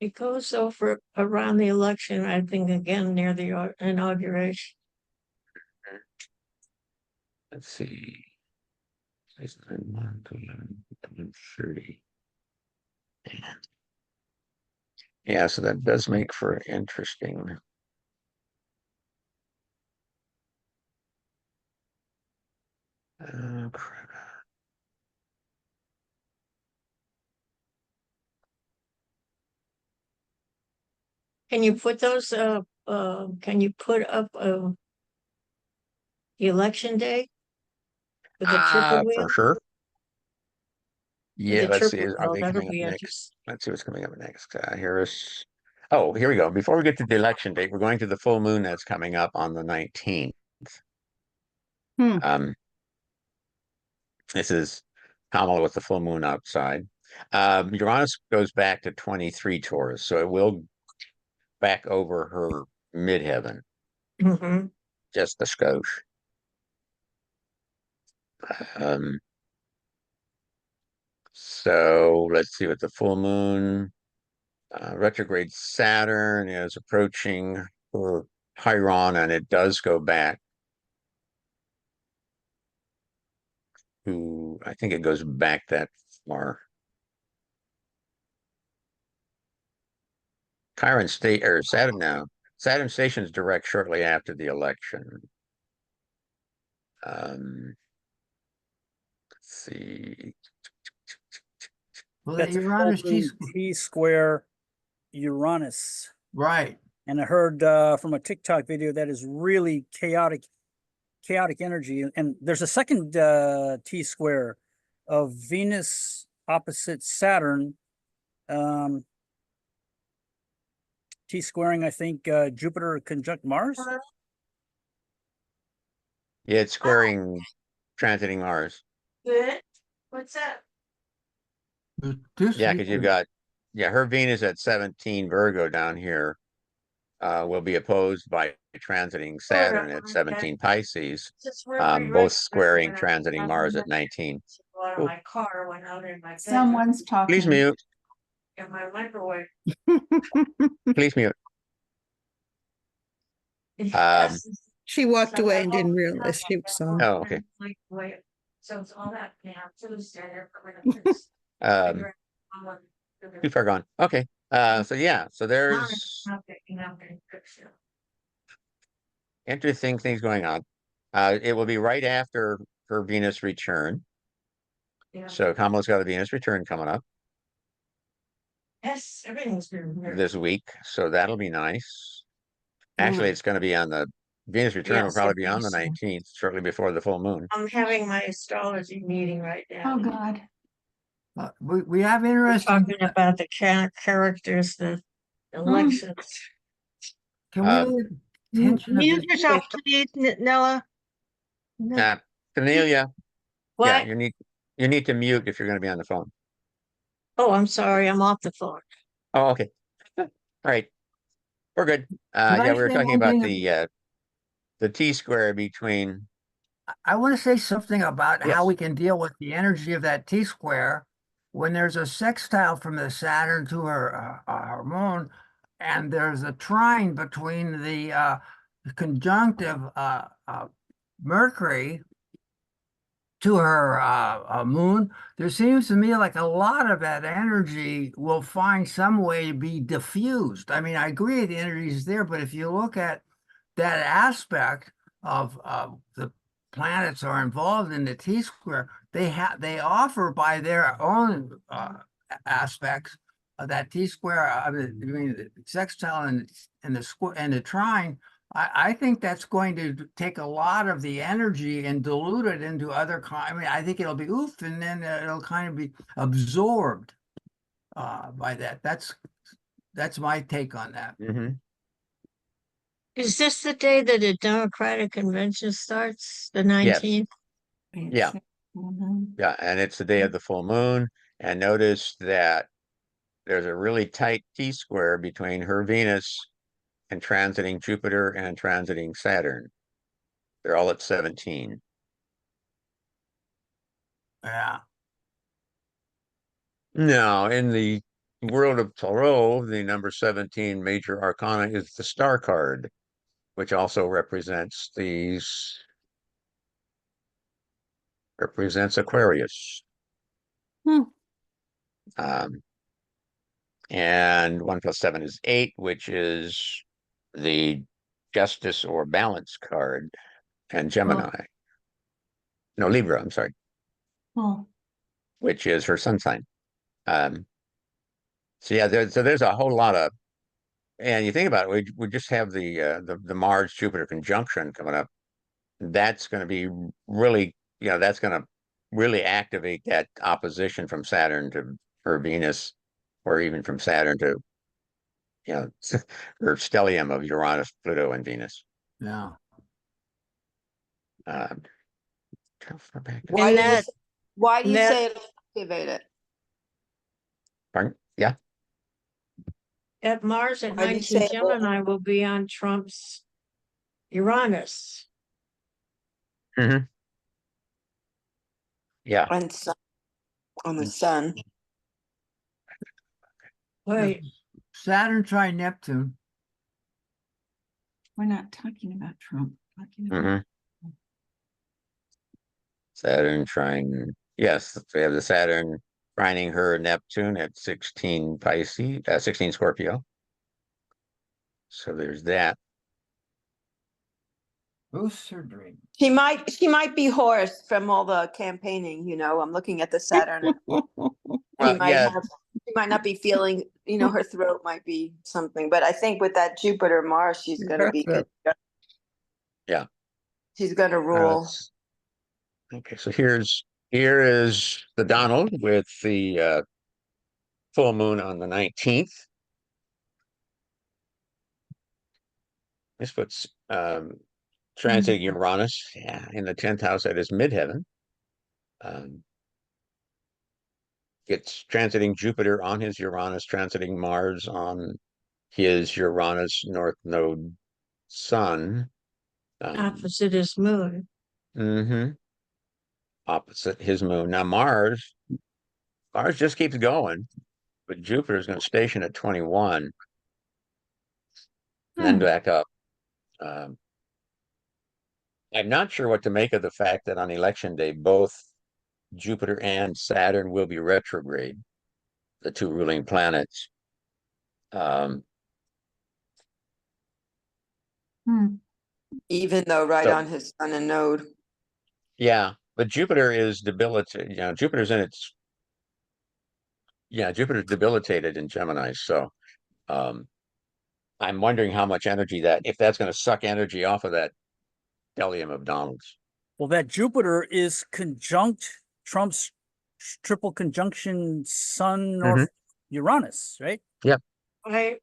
It goes over around the election, I think, again near the inauguration. Let's see. 30. Yeah, so that does make for interesting. Crap. Can you put those, can you put up the election day with the triple For wheel? sure. With Yeah, the let's see. triple Are wheel, they that'll coming up be next? interesting. Let's see what's coming up next. Oh, here we go. Before we get to the election date, we're going to the full moon that's coming up on the 19th. Hmm. This is Kamala with the full moon outside. Uranus goes back to 23 Taurus, so it will back over her midheaven, just a skosh. So let's see what the full moon, retrograde Saturn is approaching her Chiron, and it does go back to, I think it goes back that far. Chiron state or Saturn now. Saturn stations direct shortly after the election. Let's see. Well, That's a full Uranus moon T square Uranus. right. And I heard from a TikTok video that is really chaotic energy. And there's a second T square of Venus opposite Saturn. T squaring, I think, Jupiter conjunct Mars. Yeah, it's squaring transiting Mars. Good. What's that? Yeah, because you've got, her Venus at 17 Virgo down here will be opposed by transiting Saturn at 17 Pisces, both squaring transiting Mars at 19. Out of my car, went out in my bedroom. Someone's Please talking. mute. In my microwave. Please mute. She walked away and didn't realize she was on. Oh, okay. So it's all that Tuesday. Too far gone. Okay. So yeah, so there's interesting things going on. It will be right after her Venus return. So Kamala's got a Venus return coming up Yes, everything's been this week, so that'll be nice. Actually, it's going to be on the Venus return will probably be on the 19th, shortly before the full moon. I'm having my astrology meeting right now. Oh, God. We have We're interesting. talking about the characters, the elections. Can we attention of Mute this? yourself, please, Nella. Cornelia, What? yeah, you need to mute if you're going to be on the phone. Oh, I'm sorry, I'm off the phone. Oh, okay. All right. We're good. Can I Yeah, we were say talking one about thing? the T-square between. I want to say something about Yes. how we can deal with the energy of that T square when there's a sextile from the Saturn to her moon. and there's a trine between the conjunctive Mercury to her moon, there seems to me like a lot of that energy will find some way to be diffused. I mean, I agree the energy is there, but if you look at that aspect of the planets are involved in the T-square, they offer by their own aspects that T-square, I mean, the sextile and the square and the trine. I think that's going to take a lot of the energy and dilute it into other I mean, I think it'll be oof, and then it'll kind of be absorbed by that. That's my take on that. Mm-hmm. Is this the day that the Democratic convention starts, the Yes. 19th? Yeah. Mhm. Yeah, and it's the day of the full moon. And notice that there's a really tight T-square between her Venus and transiting Jupiter and transiting Saturn. They're all at 17. Yeah. Now, in the world of Tarot, the number 17 major arcana is the star card, which also represents Aquarius. Hmm. And 1 + 7 is 8, which is the justice or balance card, and Gemini. No, Libra, I'm sorry, Well, which is her sun sign. So yeah, there's a whole lot of, and you think about it, we just have the Mars Jupiter conjunction coming up. That's going to be really, that's going to really activate that opposition from Saturn to her Venus, or even from Saturn to, her stellium of Uranus, Pluto, and Venus. Yeah. Um, how far back? Why And do you, that, why do you that, say it activated? Pardon? Yeah. at Mars at Why do you 19 say it will Gemini will be on Trump's Uranus. Mm-hmm. Yeah. on the sun? Wait, Saturn trine Neptune. we're not talking about Trump. We're talking about Mm-hmm. Saturn trine. Yes, we have the Saturn trining her Neptune at 16 Pisces, 16 Scorpio. So there's that. Lucid dream. She might be hoarse from all the campaigning, I'm looking at the Saturn. Well, yeah, She might not be feeling, her throat might be something, but I think with that Jupiter Mars, she's gonna be good. yeah. She's gonna rule. Okay, so here is the Donald with the full moon on the 19th. This puts transit Uranus, in the 10th house at his midheaven. It's transiting Jupiter on his Uranus, transiting Mars on his Uranus North Node Sun. opposite his moon. Mm-hmm. Opposite his moon. Now Mars just keeps going, but Jupiter is going to station at 21 and then back up. Um, I'm not sure what to make of the fact that on election day, both Jupiter and Saturn will be retrograde, the two ruling planets. Even though right So- on his sun and node. Yeah, but Jupiter is debilitated. Jupiter's debilitated in Gemini. So I'm wondering how much energy if that's going to suck energy off of that stellium of Donald's. Well, that Jupiter is conjunct Trump's triple conjunction Sun North Uranus, right? Yep. Right?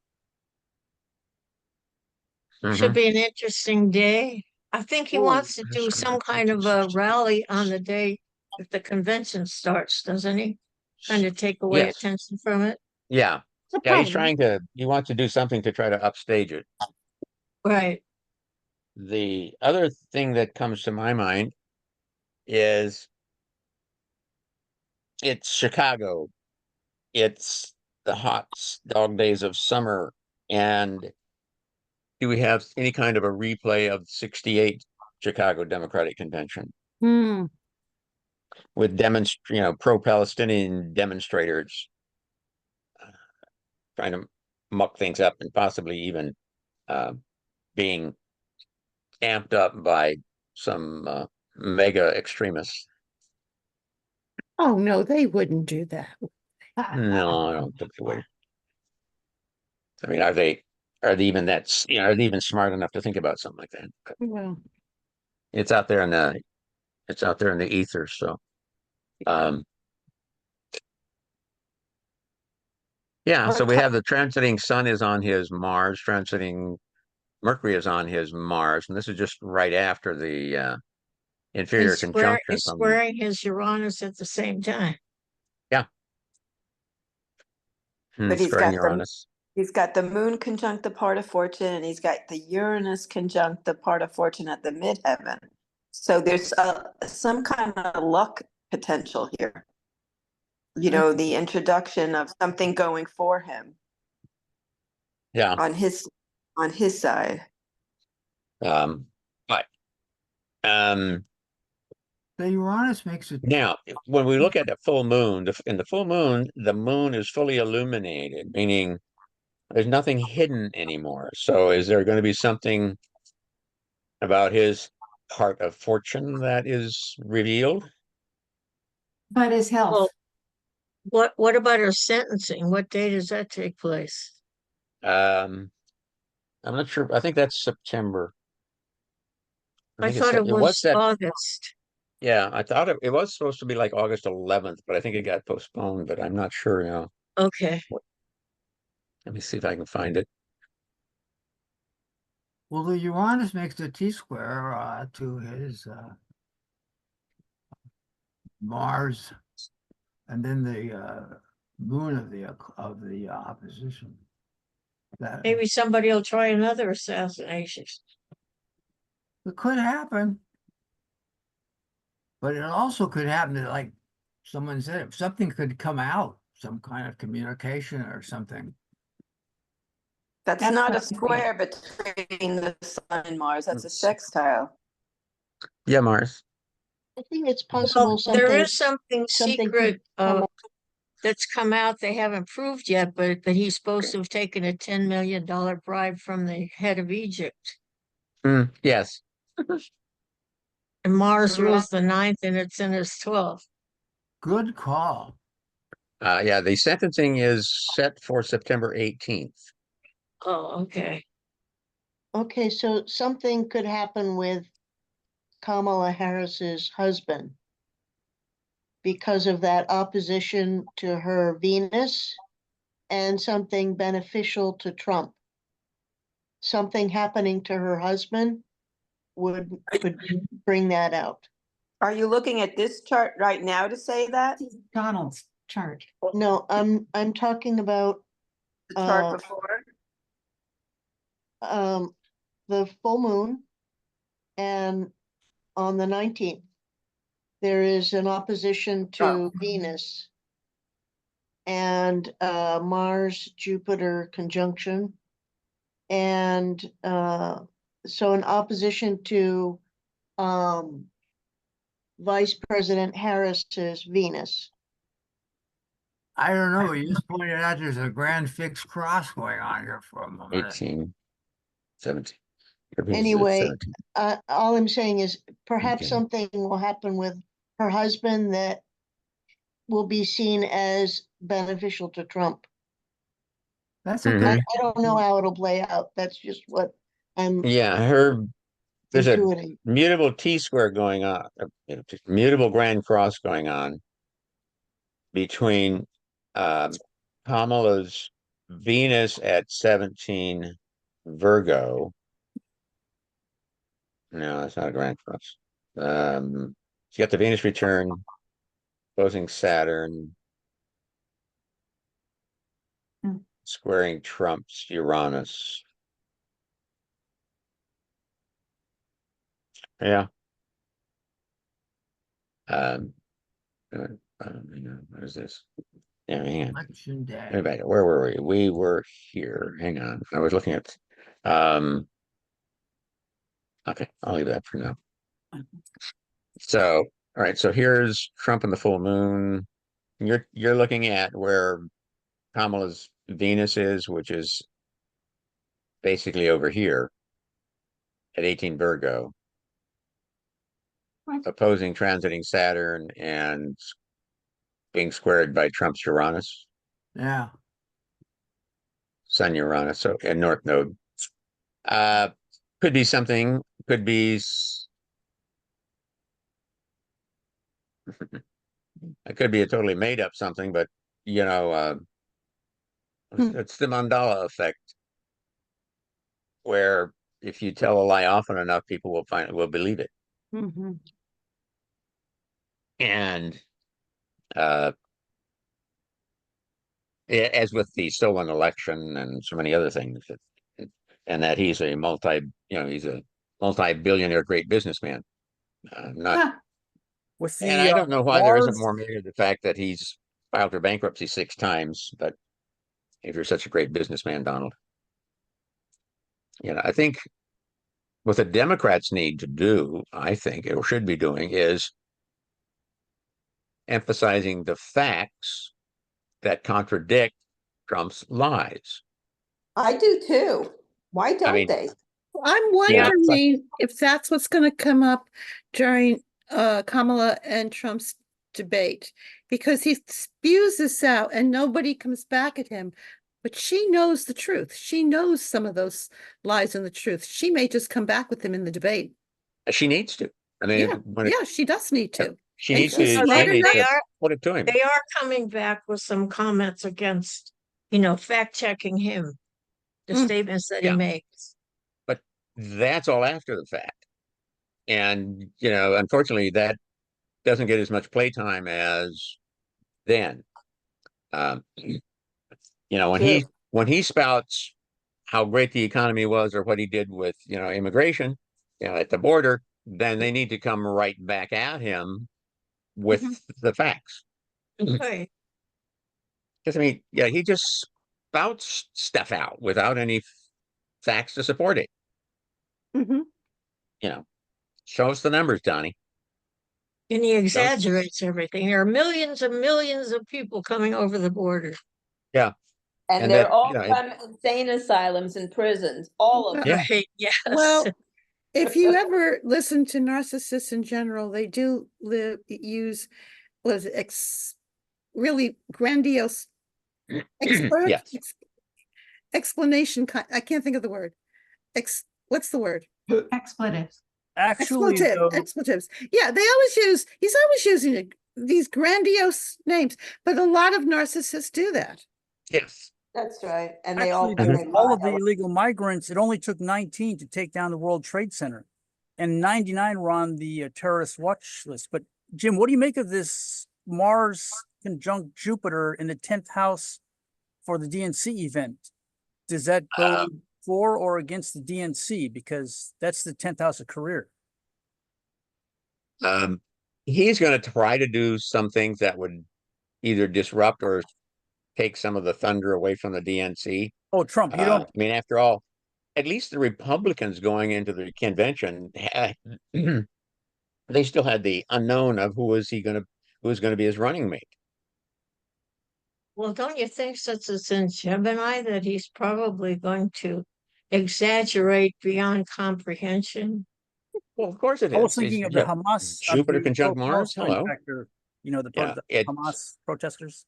Mhm. Should be an interesting day. I think he wants to do some kind of a rally on the day that the convention starts, doesn't he? Kind of take away Yes. attention from it. Yeah. The Yeah, problem- he wants to do something to try to upstage it. Right. The other thing that comes to my mind is it's Chicago. It's the hot dog days of summer And do we have any kind of a replay of '68 Chicago Democratic Convention Hmm. with pro-Palestinian demonstrators trying to muck things up and possibly even uh, being amped up by some mega extremists? Oh, no, they wouldn't do that. No, I don't think they would. I mean, are they even are they even smart enough to think about something like that? But Well, it's out there in the ether. So, um, yeah. So we have the transiting sun is on his Mars, transiting Mercury is on his Mars, and this is just right after the inferior conjunction It's from, squaring his Uranus at the same time. yeah, But squaring Uranus. he's got the moon conjunct the part of fortune, and he's got the Uranus conjunct the part of fortune at the midheaven. So there's some kind of luck potential here. You know, the introduction of something going for him Yeah. on his side. But The Uranus makes it. now, when we look at the full moon, in the full moon, the moon is fully illuminated, meaning there's nothing hidden anymore. So, is there going to be something about his part of fortune that is revealed? But his health. Well, what about her sentencing? What day does that take place? I'm not sure. I think that's September. I think it's thought it it was was that. August. Yeah, I thought it was supposed to be like August 11th, but I think it got postponed. But I'm not sure now. Okay. Let me see if I can find it. Well, the Uranus makes the T-square to his Mars, and then the moon of the opposition. That Maybe somebody will try another assassination. it could happen, but it also could happen that, like someone said, if something could come out, some kind of communication or something. That's That's not a what I'm thinking. square between the sun and Mars. That's a sextile. Yeah, Mars. I think it's Well, possible there something, is something something secret could come up. that's come out. They haven't proved yet, but he's supposed to have taken a $10 million bribe from the head of Egypt. Yes. And Mars rules the ninth, and it's in his 12th. Good call. Yeah, the sentencing is set for September 18th. Oh, okay. Okay, so something could happen with Kamala Harris's husband because of that opposition to her Venus and something beneficial to Trump. Something happening to her husband could bring that out. Are you looking at this chart right now to say that? Donald's chart. No, I'm talking about The chart before? the full moon, and on the 19th there is an opposition to Venus and Mars Jupiter conjunction, and so an opposition to Vice President Harris's Venus. I don't know. You just pointed out there's a grand fixed cross going on here for a moment. 18, 17. Her Venus is at Anyway, 17. all I'm saying is perhaps Okay. something will happen with her husband that will be seen as beneficial to Trump. That's a Mhm. good. I don't know how it'll play out. That's just what I'm Yeah, there's a intuiting. mutable T-square going on, mutable grand cross going on between Kamala's Venus at 17 Virgo. No, that's not a grand cross. She got the Venus return, opposing Saturn, Hmm. squaring Trump's Uranus. Yeah. Um, what is this? Yeah, hang on. Election Let day. me back. Where were we? We were here. Hang on. I was looking at. Okay, I'll leave that for now. So, all right. So here's Trump and the full moon. You're looking at where Kamala's Venus is, which is basically over here at 18 Virgo, Right. opposing transiting Saturn and being squared by Trump's Uranus, Yeah. Sun Uranus, so and North Node. Uh, could be something. Could be. It could be a totally made up something, but you know, Hmm. it's the mandala effect, where if you tell a lie often enough, people will believe it. Mhm. And uh, as with the stolen election and so many other things, and that he's a he's a multi-billionaire great businessman. Not, Huh. With and the I don't know why there isn't Mars, more made of the fact that he's filed for bankruptcy 6 times. But if you're such a great businessman, Donald, I think what the Democrats need to do, I think, or should be doing, is emphasizing the facts that contradict Trump's lies. I do too. Why I don't mean, they? I'm Yeah. wondering if that's what's going to come up during Kamala and Trump's debate, because he spews this out and nobody comes back at him. But she knows the truth. She knows some of those lies and the truth. She may just come back with him in the debate. she needs to. I mean, Yeah, she does need to. she And needs she's to. No, She smart needs they to enough. are put it to him. they are coming back with some comments against, fact checking him, the Mm. statements that he Yeah. makes. But that's all after the fact. And, unfortunately, that doesn't get as much playtime as then. True. When he spouts how great the economy was or what he did with, immigration, at the border, then they need to come right back at him with Mhm. the facts. Right. Because, I mean, yeah, he just spouts stuff out without any facts to support it. Mhm. Show us the numbers, Donnie. And he Show us- exaggerates everything. There are millions and millions of people coming over the border. Yeah. And that, they're all from insane asylums and prisons, all of Yeah. them. Right. Yes. Well, if you ever listen to narcissists in general, they do use really grandiose Yes. explanation. I can't think of the word. What's the word? Expletives. actually, though, Expletives. Yeah, he's always using these grandiose names, but a lot of narcissists do that. Yes. That's right. And they actually, all though, they with all lie. of the illegal migrants, it only took 19 to take down the World Trade Center, and 99 were on the terrorist watch list. But Jim, what do you make of this Mars conjunct Jupiter in the 10th house for the DNC event? Does that go for or against the DNC? Because that's the 10th house of career. He's going to try to do some things that would either disrupt or take some of the thunder away from the DNC. Oh, Trump, you don't. I mean, after all, at least the Republicans going into the convention, they still had the unknown of who was going to be his running mate. Well, don't you think, since it's in Gemini, that he's probably going to exaggerate beyond comprehension? Well, of course it I was is. thinking of the Hamas, of Jupiter the conjunct Mars. Palestine Hello. factor. Yeah, The Hamas protesters.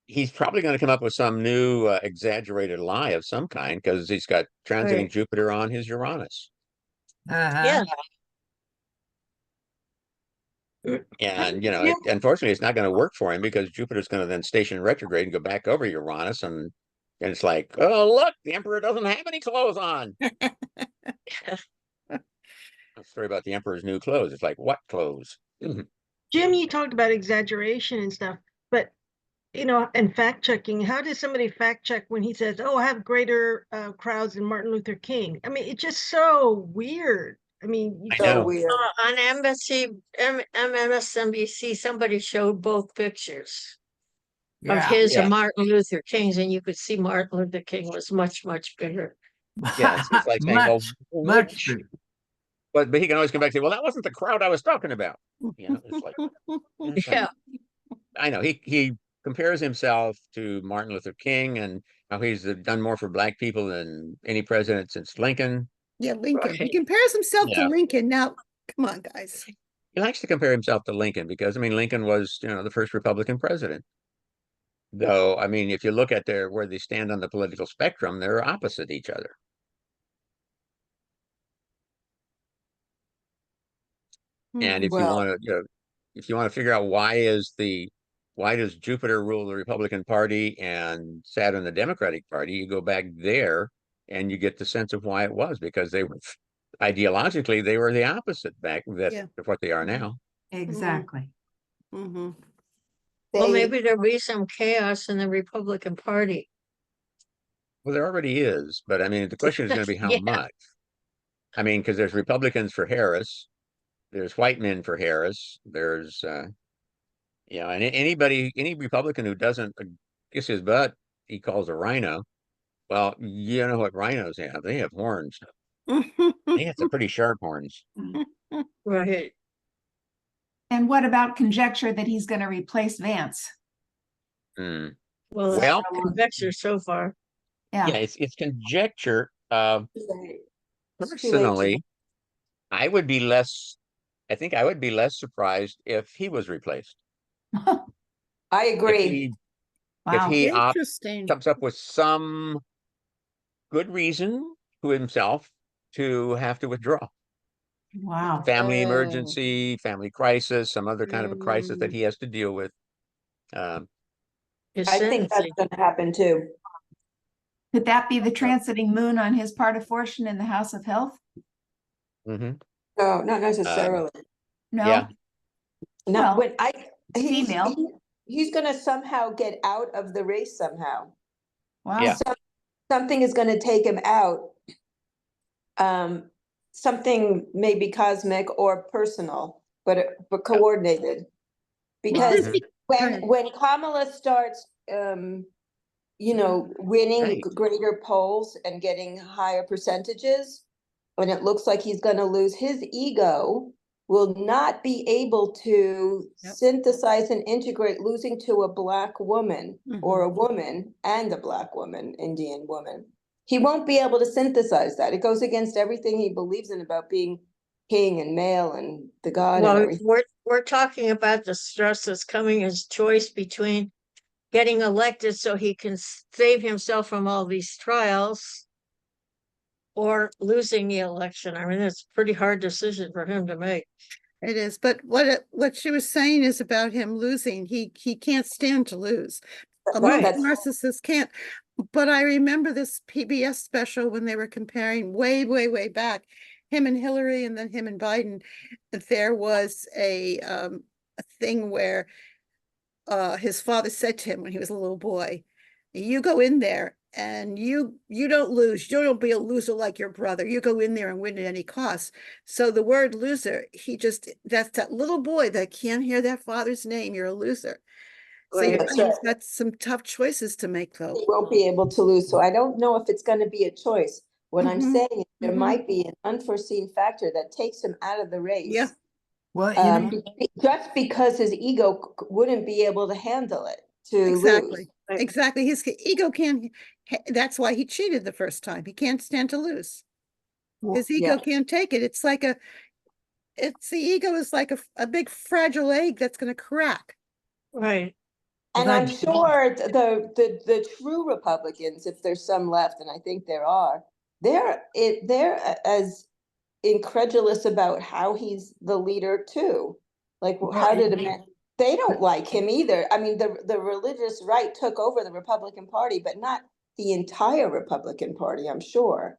he's probably going to come up with some new exaggerated lie of some kind because he's got transiting Right. Jupiter on his Uranus. Yeah. And, unfortunately, it's not going to work for him because Jupiter's going to then station retrograde and go back over Uranus. And it's like, oh, look, the emperor doesn't have any clothes on. Story about the emperor's new clothes. It's like, what clothes? Jim, you talked about exaggeration and stuff, but and fact checking. How does somebody fact check when he says, "Oh, I have greater crowds than Martin Luther King"? I mean, it's just so weird. I mean, I So know. weird. On MSNBC, somebody showed both pictures. Yeah. his Yeah. and Martin Luther King's, and you could see Martin Luther King was much, much bigger. Yeah, it's like saying, well, much which, bigger. but he can always come back and say, well, that wasn't the crowd I was talking about. You know, it's like, it's like Yeah, I know he compares himself to Martin Luther King and how he's done more for black people than any president since Lincoln. Yeah, Lincoln. He right. compares himself to Yeah. Lincoln. Now, come on, guys. He likes to compare himself to Lincoln because, I mean, Lincoln was, the first Republican president. Though, I mean, if you look at where they stand on the political spectrum, they're opposite each other. And if you Well, want to, if you want to figure out why does Jupiter rule the Republican Party and Saturn the Democratic Party, you go back there and you get the sense of why it was, because they were ideologically they were the opposite Yeah. of what they are now. Exactly. Mm-hmm. Well, they, maybe there'll be some chaos in the Republican Party. Well, there already is, but I mean, the question is going to be how Yeah. much. I mean, because there's Republicans for Harris, there's white men for Harris, there's and any Republican who doesn't kiss his butt, he calls a rhino. Well, you know what rhinos have? They have horns. They have some pretty sharp horns. Right. And what about conjecture that he's going to replace Vance? Hmm. Well, Well, conjecture so far. Yeah. yeah, it's conjecture. it's too late to- Personally, I would be less. I think I would be less surprised if he was replaced. I If agree. he Wow. Interesting. comes up with some good reason to himself to have to withdraw. Wow. Family Oh. emergency, family crisis, some other kind of a crisis that he has to deal with. His I think that's sentencing. going to happen too. Could that be the transiting moon on his part of fortune in the house of health? Mhm. No, not necessarily. No. Yeah. No, Well, when he's female. he's going to somehow get out of the race somehow. Wow. Yeah. Something is going to take him out. Something maybe cosmic or personal, but coordinated. Because Mhm. when Kamala starts, winning Right. greater polls and getting higher percentages, when it looks like he's going to lose, his ego will not be able to Yep. synthesize and integrate losing to a black woman or Mhm. a woman and a black woman, Indian woman. He won't be able to synthesize that. It goes against everything he believes in about being king and male and the god and Well, everything. we're talking about the stress that's coming as choice between getting elected so he can save himself from all these trials or losing the election. I mean, it's a pretty hard decision for him to make. It is, but what she was saying is about him losing. He can't stand to lose. Right. Most narcissists can't. But I remember this PBS special when they were comparing way back, him and Hillary and then him and Biden. There was a thing where his father said to him when he was a little boy, "You go in there and you don't lose. You don't be a loser like your brother. You go in there and win at any cost." So the word loser, that's that little boy that can't hear that father's name. You're a loser. So Right. That's he's right. got some tough choices to make, though. He won't be able to lose. So I don't know if it's going to be a choice. What I'm Mhm, saying is there mhm. might be an unforeseen factor that takes him out of the race. Yeah. Well, Just because his ego wouldn't be able to handle it to Exactly. lose. Exactly. His ego can't. That's why he cheated the first time. He can't stand to lose. His ego can't take it. It's like the ego is like a big fragile egg that's going to crack. Right. And Well, I'm sure the true Republicans, if there's some left, and I think there are, they're as incredulous about how he's the leader too. Like, how did they don't like him either. I mean, the religious right took over the Republican Party, but not the entire Republican Party, I'm sure.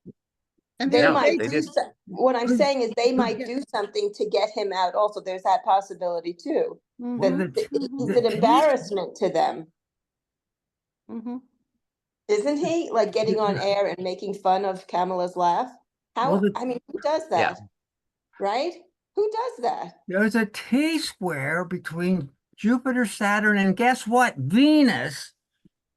And They they're might they do did. what I'm saying is they might Yeah. do something to get him out also. There's that possibility too. Mhm, He's an embarrassment to them. mhm. Isn't he? Like getting on air and making fun of Kamala's laugh? I mean, who does Yeah. that? Right? Who does that? there's a T-square between Jupiter, Saturn, and guess what? Venus.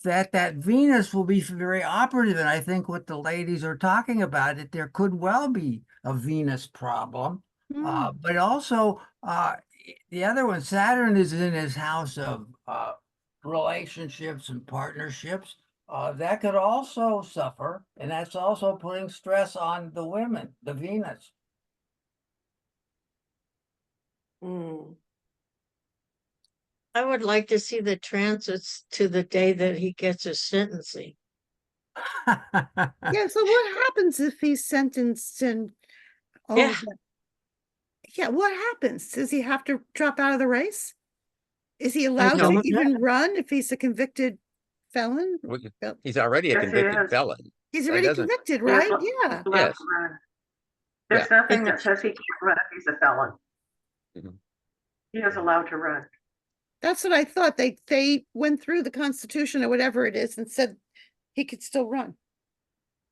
That Venus will be very operative, and I think what the ladies are talking about, that there could well be a Venus problem. But also the other one, Saturn is in his house of relationships and partnerships. That could also suffer, and that's also putting stress on the women, the Venus. Mm. I would like to see the transits to the day that he gets his sentencing. Yeah, so what happens if he's sentenced and all Yeah. of that? Yeah, what happens? Does he have to drop out of the race? Is he allowed to don't know. even run if he's a convicted felon? Well, Well, he's already a Yes, he convicted is. felon. he's So he already doesn't. convicted, He is right? al- Yeah. allowed Yes. to run. There's Yeah. nothing that says he can't run if he's a felon. Mhm. He is allowed to run. That's what I thought. They went through the Constitution or whatever it is and said he could still run.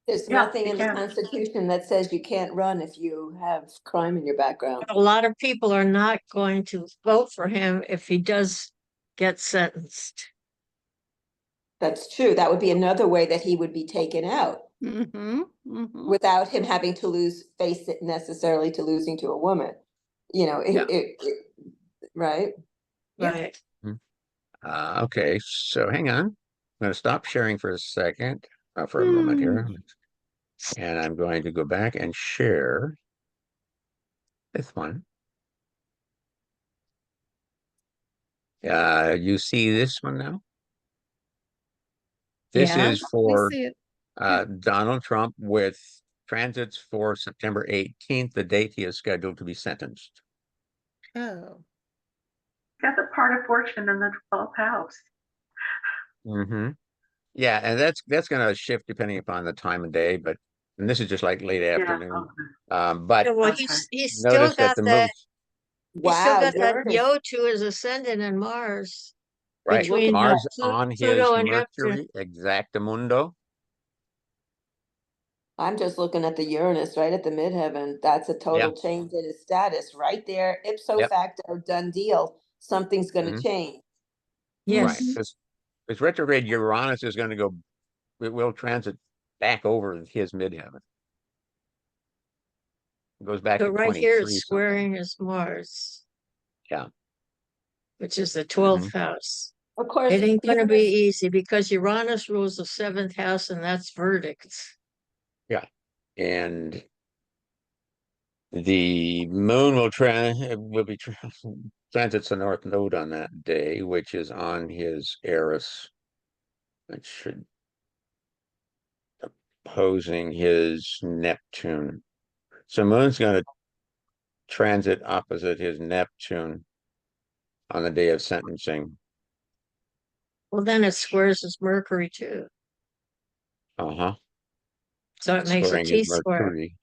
There's Yeah, nothing he in the can. Constitution that says you can't run if you have crime in your background. A lot of people are not going to vote for him if he does get sentenced. That's true. That would be another way that he would be taken out Mm-hmm. Mm-hmm. without him having to face it necessarily to losing to a woman. You know, Yeah. right? Yeah. Right. Okay, so hang on. I'm going to stop sharing for a second, for a moment Hmm. here. And I'm going to go back and share this one. You see this one now? This Yeah. is I for see it. Yeah. Donald Trump with transits for September 18th, the date he is scheduled to be sentenced. Oh. Got the part of fortune in the 12th house. Mm-hmm. Yeah, and that's going to shift depending upon the time of day, but and this is just like late Yeah. afternoon. Okay. But Yeah, well, Okay. he's still notice that got the that. moves, He's still Wow, got that Uranus. Yo to his ascendant in Mars right? Look at between Mars that. on his Pluto and Neptune. Mercury, exactamundo. I'm just looking at the Uranus right at the midheaven. That's a total change in his status right there. Ipso Yep. facto, done deal. Something's going to Mhm. change. Right. Yes. This retrograde Uranus is going to go, it will transit back over his midheaven. It goes back So to right here 23 it's something. squaring his Mars. Yeah. Which is the 12th house. Of course, It ain't going to be Uranus, easy because Uranus rules the 7th house, and that's verdicts. Yeah. And the moon will be transits the North Node on that day, which is on his Eris. That should opposing his Neptune. So moon's going to transit opposite his Neptune on the day of sentencing. Well, then it squares his Mercury too. Uh-huh. So it makes a Squaring his T-square. Mercury.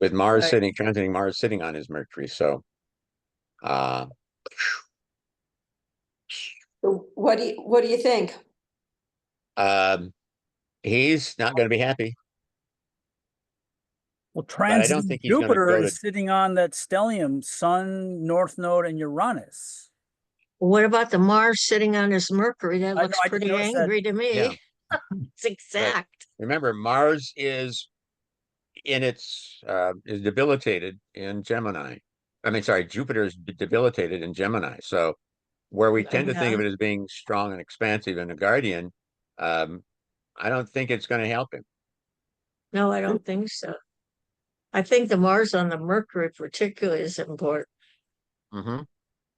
With Mars Right. transiting Mars sitting on his Mercury. So what do you think? he's not going to be happy. Well, But I don't transiting think he's going to Jupiter go to. is sitting on that stellium, Sun, North Node, and Uranus. What about the Mars sitting on his Mercury? That I know, looks I just pretty noticed that. angry to me. Yeah. It's exact. Remember, Mars is is debilitated in Gemini. I mean, sorry, Jupiter is debilitated in Gemini. So where we tend to think of it as being strong and expansive and a guardian, I don't think it's going to help him. No, I don't think so. I think the Mars on the Mercury particularly is important Mm-hmm.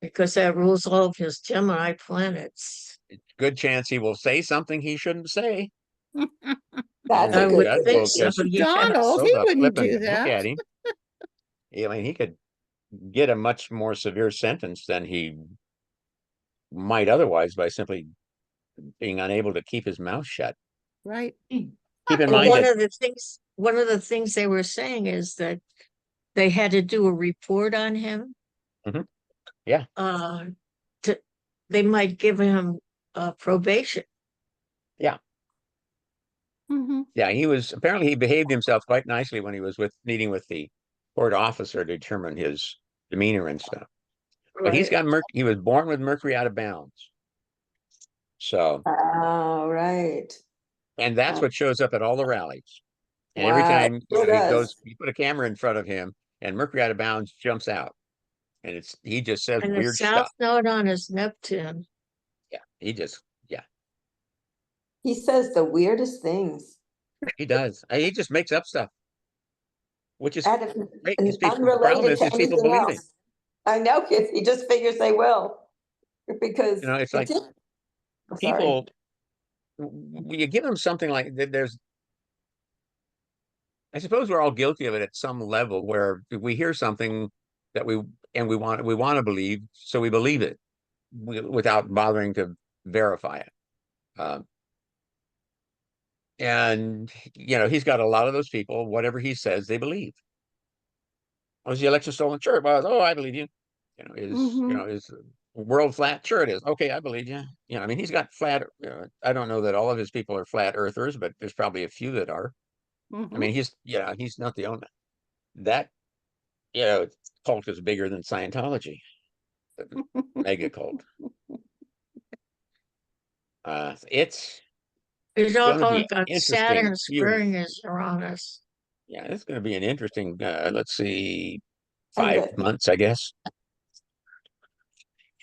because that rules all of his Gemini planets. Good chance he will say something he shouldn't say. That's I a And would good judge think will so. just Yes. Donald, throw he the wouldn't flippant do book at that. him. I mean, he could get a much more severe sentence than he might otherwise by simply being unable to keep his mouth shut. Right. Keep in And mind one that of the things they were saying is that they had to do a report on him. Yeah. They might give him probation. Yeah. Mm-hmm. Yeah, he behaved himself quite nicely when he was meeting with the court officer to determine his demeanor and stuff. But he's Right. got he was born with Mercury out of bounds. So, Oh, right. and that's Uh, what shows up at all the rallies. And every Wow, it time, sure he goes, does. you put a camera in front of him, and Mercury out of bounds jumps out, and he just says And the weird south stuff. node on his Neptune. Yeah, yeah, He says the weirdest things he does. He just makes up stuff, which is out of great because and people. The problem unrelated is to people anything believe it. else. I know, he just figures they will because It's he like did. Sorry. people. You give them something like there's. I suppose we're all guilty of it at some level, where we hear something that we want to believe, so we believe it without bothering to verify it. Um, and he's got a lot of those people. Whatever he says, they believe. Was the election stolen? Sure it was. Oh, I believe you. Is world flat? Sure it is. Okay, I believe you. I mean, he's got flat. I don't know that all of his people are flat earthers, but there's probably a few that are. I mean, he's not the only that. Cult is bigger than Scientology, the mega cult. It's He's going to also be an got interesting Saturn few. squaring his Uranus. Yeah, it's going to be an interesting. Let's see, And 5 months, I guess.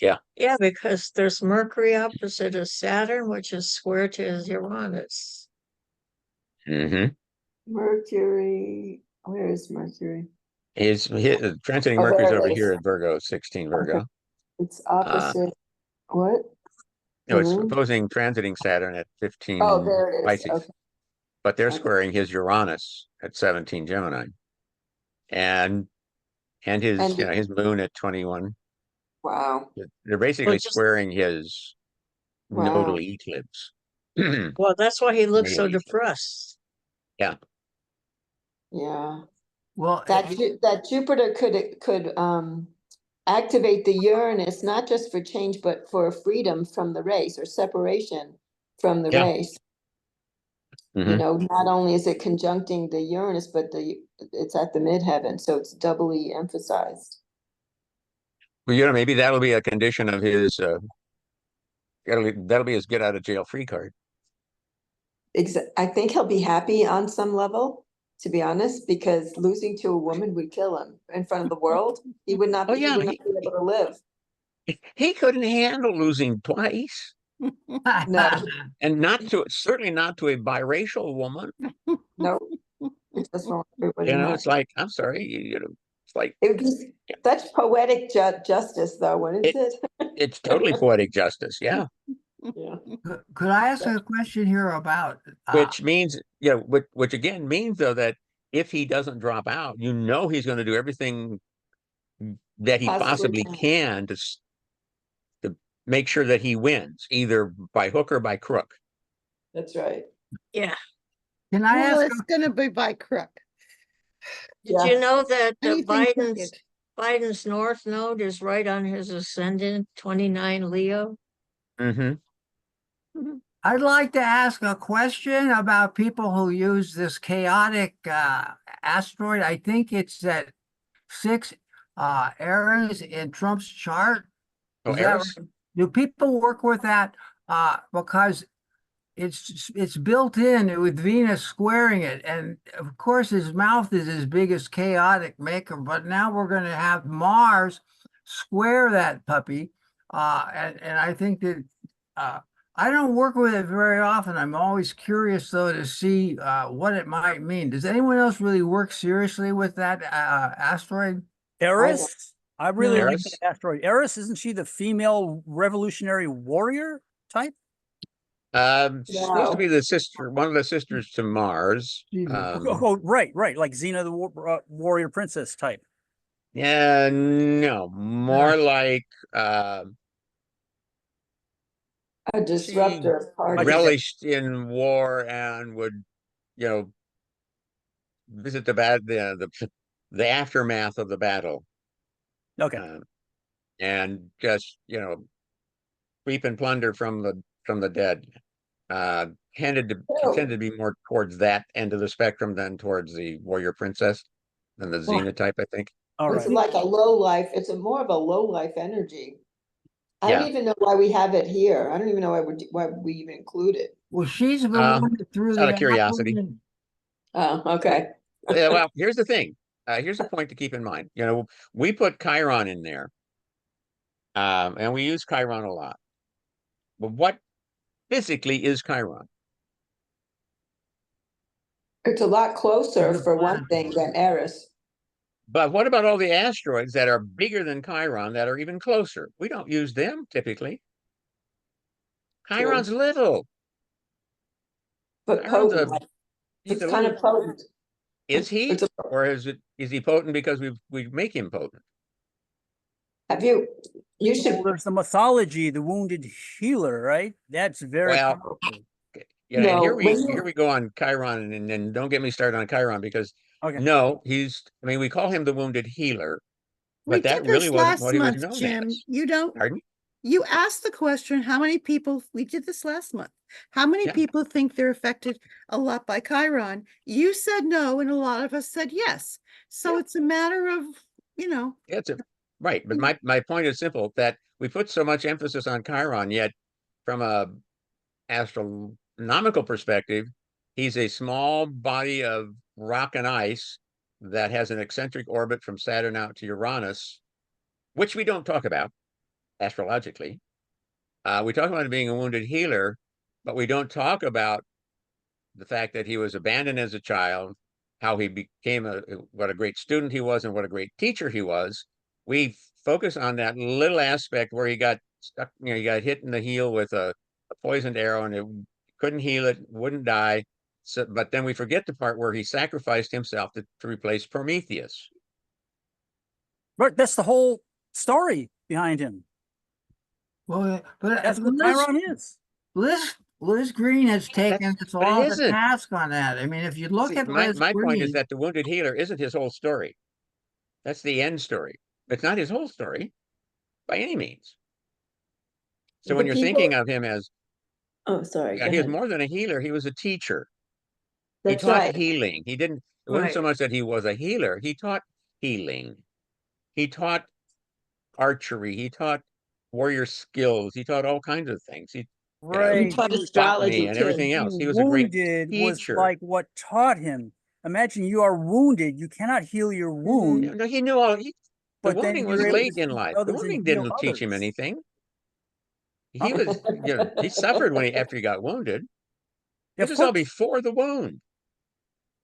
Yeah. Yeah, because there's Mercury opposite his Saturn, which is square to his Uranus. Mm-hmm. Mercury, where is Mercury? His transiting Oh, Mercury's there over it here is. at Virgo, 16 Virgo. Okay. It's Uh, opposite. What? no, it's Mhm. opposing transiting Saturn at Oh, 15 there it is. Pisces, Okay. but they're Okay. squaring his Uranus at 17 Gemini, and his And his moon at 21. wow. They're basically Well, just squaring his nodal Wow. eclipse. well, that's why he looks Natal so eclipse. depressed. Yeah. Yeah. Well, That Jupiter could activate the Uranus, not just for change, but for freedom from the race or separation from the Yeah. race. Hmm. Not only is it conjuncting the Uranus, but it's at the midheaven, so it's doubly emphasized. Well, maybe that'll be a condition of his. That'll be his get out of jail free card. I think he'll be happy on some level, to be honest, because losing to a woman would kill him in front of the world. He would not Oh be, he yeah, would not be able to live. he couldn't handle losing twice, No, and certainly not to a biracial woman. no, it just won't, it wouldn't It's happen. like, I'm sorry, it's like It would be such poetic justice, though, wouldn't it. it? It's totally poetic justice, yeah. Yeah. could I ask a question here about Which means, which again means though that if he doesn't drop out, he's going to do everything that he Possibly possibly can. can to make sure that he wins, either by hook or by crook. That's right. Yeah. can I Well, ask it's gonna be by crook. Did Yeah. you know that Anything Biden's crooked. Biden's North Node is right on his ascendant, 29 Leo? Mm-hmm. I'd like to ask a question about people who use this chaotic asteroid. I think it's at 6 Aries in Trump's chart. Oh, Is that Eris? right? Do people work with that? Because it's built in with Venus squaring it, and of course his mouth is his biggest chaotic maker. But now we're going to have Mars square that puppy, and I think that I don't work with it very often. I'm always curious though to see what it might mean. Does anyone else really work seriously with that asteroid? Eris, I really like Eris? that asteroid. Eris, isn't she the female revolutionary warrior type? Supposed to No. be one of the sisters to Mars. Oh, right, like Xena the warrior princess type. Yeah, no, more like A she disruptor party. Like a relished in war and would, you know, visit the aftermath of the battle, okay. and just reap and plunder from the dead. She Oh, tended to be more towards that end of the spectrum than towards the warrior princess than the Well, Xena type, I think. All It's right. like like a low life, it's a more of a low life energy. I Yeah. don't even know why we have it here. I don't even know why we even include it. Well, she's the Uh, one that threw out the of apple curiosity. in. Oh, okay. Yeah, well, here's the thing. Here's a point to keep in mind. You know, we put Chiron in there, and we use Chiron a lot. But what physically is Chiron? It's a lot closer It's a for one planet. thing than Eris. But what about all the asteroids that are bigger than Chiron that are even closer? We don't use them typically. Chiron's True. little. But Chiron's potent, like, he's it's a kind little. of potent. Is he, It's a, or is he potent because we make him potent? have you, you Well, should, there's the mythology, the wounded healer, right? That's very Well, powerful. you know, and no, when here you, we go on Chiron, and then don't get me started on Chiron because Okay. no, I mean, we call him the wounded healer, We but did that really this wasn't last what he was month, known Jim. as. You don't, Pardon? you asked the question, how many people, we did this last month. How many Yeah. people think they're affected a lot by Chiron? You said no, and a lot of us said yes. So Yeah. it's a matter of, you know, It's a right, but my point is simple that we put so much emphasis on Chiron, yet from a astronomical perspective, he's a small body of rock and ice that has an eccentric orbit from Saturn out to Uranus, which we don't talk about astrologically. We talk about him being a wounded healer, but we don't talk about the fact that he was abandoned as a child, how he became what a great student he was, and what a great teacher he was. We focus on that little aspect where he got stuck, you know, he got hit in the heel with a poisoned arrow and it couldn't heal it, wouldn't die. So, but then we forget the part where he sacrificed himself to replace Prometheus. Right, that's the whole story behind him. Well, but That's what Chiron is. Liz Green has taken this But it all to isn't. task on that. I mean, if you look See, at my Liz point is Green, that the wounded healer isn't his whole story. That's the end story. It's not his whole story by any means. So when the you're people, thinking of him as, oh, sorry, yeah, go he was ahead. more than a healer, he was a teacher. He That's taught right. healing. It wasn't so Right. much that he was a healer, he taught healing. He taught archery, he taught warrior skills, he taught all kinds of things. He, you know, He Right. taught botany astrology and too. everything else. He Being was a great wounded was teacher. like what taught him. Imagine you are wounded, you cannot heal your wound, No, he knew all. The but then wounding you're was able to late in teach life. The others and wounding heal didn't teach him others. anything. He Okay. was, you know, he suffered after he got wounded. Yeah, This of was all course. before the wound.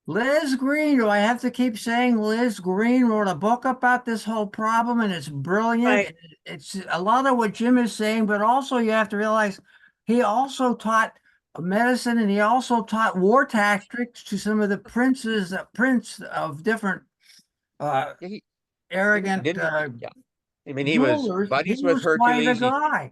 Liz Green, do I have to keep saying Liz Green wrote a book about this whole problem and it's brilliant. Right. It's a lot of what Jim is saying, but also you have to realize he also taught medicine and he also taught war tactics to some of the prince of different uh, He arrogant didn't. Yeah, I mean, he was rulers. He buddies with was quite a Hercules. guy.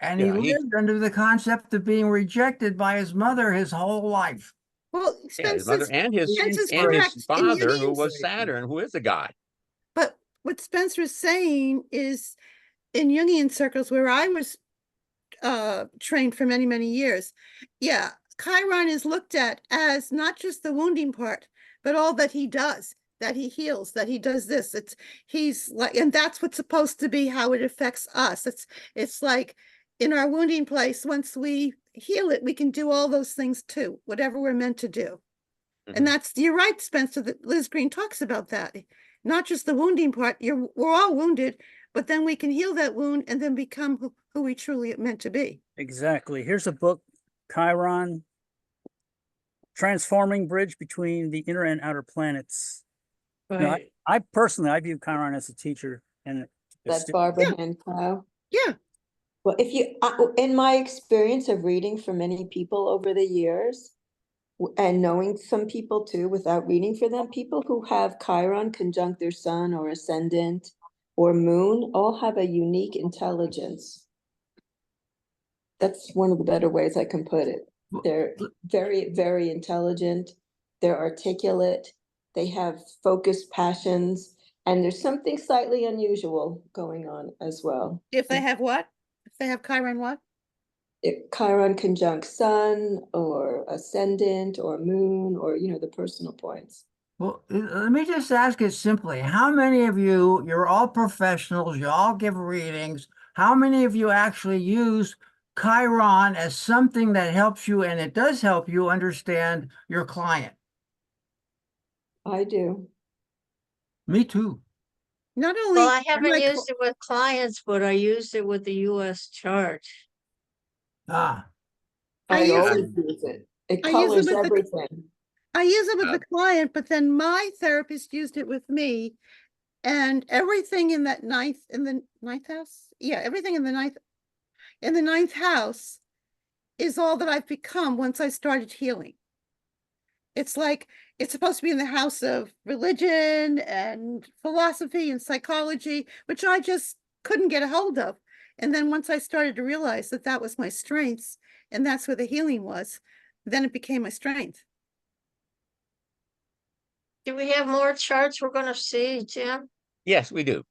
And he Yeah, he, lived under the concept of being rejected by his mother his whole life. well, yeah, his mother The Spencer's and his correct in inspiration. father, who Jungian's, was Saturn, who is a god. but what Spencer's saying is in Jungian circles where I was trained for many, many years. Yeah, Chiron is looked at as not just the wounding part, but all that he does, that he heals, that he does this. He's like, and that's what's supposed to be how it affects us. It's like in our wounding place, once we heal it, we can do all those things too, whatever we're meant to do. And that's, you're right, Spencer, that Liz Green talks about that. Not just the wounding part, we're all wounded, but then we can heal that wound and then become who we truly meant to be. Exactly. Here's a book, Chiron, Transforming Bridge Between the Inner and Outer Planets. Now, Right. I personally, I view Chiron as a teacher and That's stu- Barbara Yeah. Hancock. Yeah. Well, if you, in my experience of reading for many people over the years, and knowing some people too, without reading for them, people who have Chiron conjunct their sun or ascendant or moon all have a unique intelligence. That's one of the better ways I can put it. They're very, very intelligent. They're articulate. They have focused passions. And there's something slightly unusual going on as well. If they have what? If they have Chiron what? Chiron conjunct sun or ascendant or moon or, the personal points. Well, let me just ask it simply. How many of you, you're all professionals, you all give readings. How many of you actually use Chiron as something that helps you, and it does help you understand your client? I do. Me too. Not Well, only I am haven't I used it with clients, but I used it with the US chart. Ah, I I use always it, use it. It I use it colors with the everything. I use it with Uh, the client, but then my therapist used it with me. And everything in that ninth house? Yeah, everything in the ninth house is all that I've become once I started healing. It's like it's supposed to be in the house of religion and philosophy and psychology, which I just couldn't get a hold of. And then once I started to realize that that was my strengths and that's where the healing was, then it became my strength. Do we have more charts we're gonna see, Jim? yes, we do.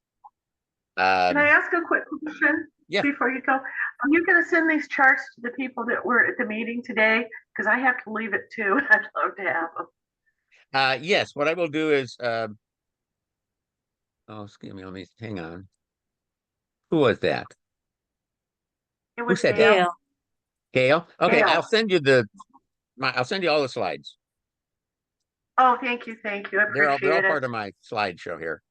Can I ask a quick question Yeah. before you go? Are you going to send these charts to the people that were at the meeting today? Because I have to leave it too. I'd love to have them. Yes, what I will do is, oh, excuse me, let me, hang on. Who was that? It Who was said Gail. that? Gail. Gail? Okay, Gail. I'll send you all the slides. Oh, thank you. Thank you. I They're all appreciate it. part of my slideshow here.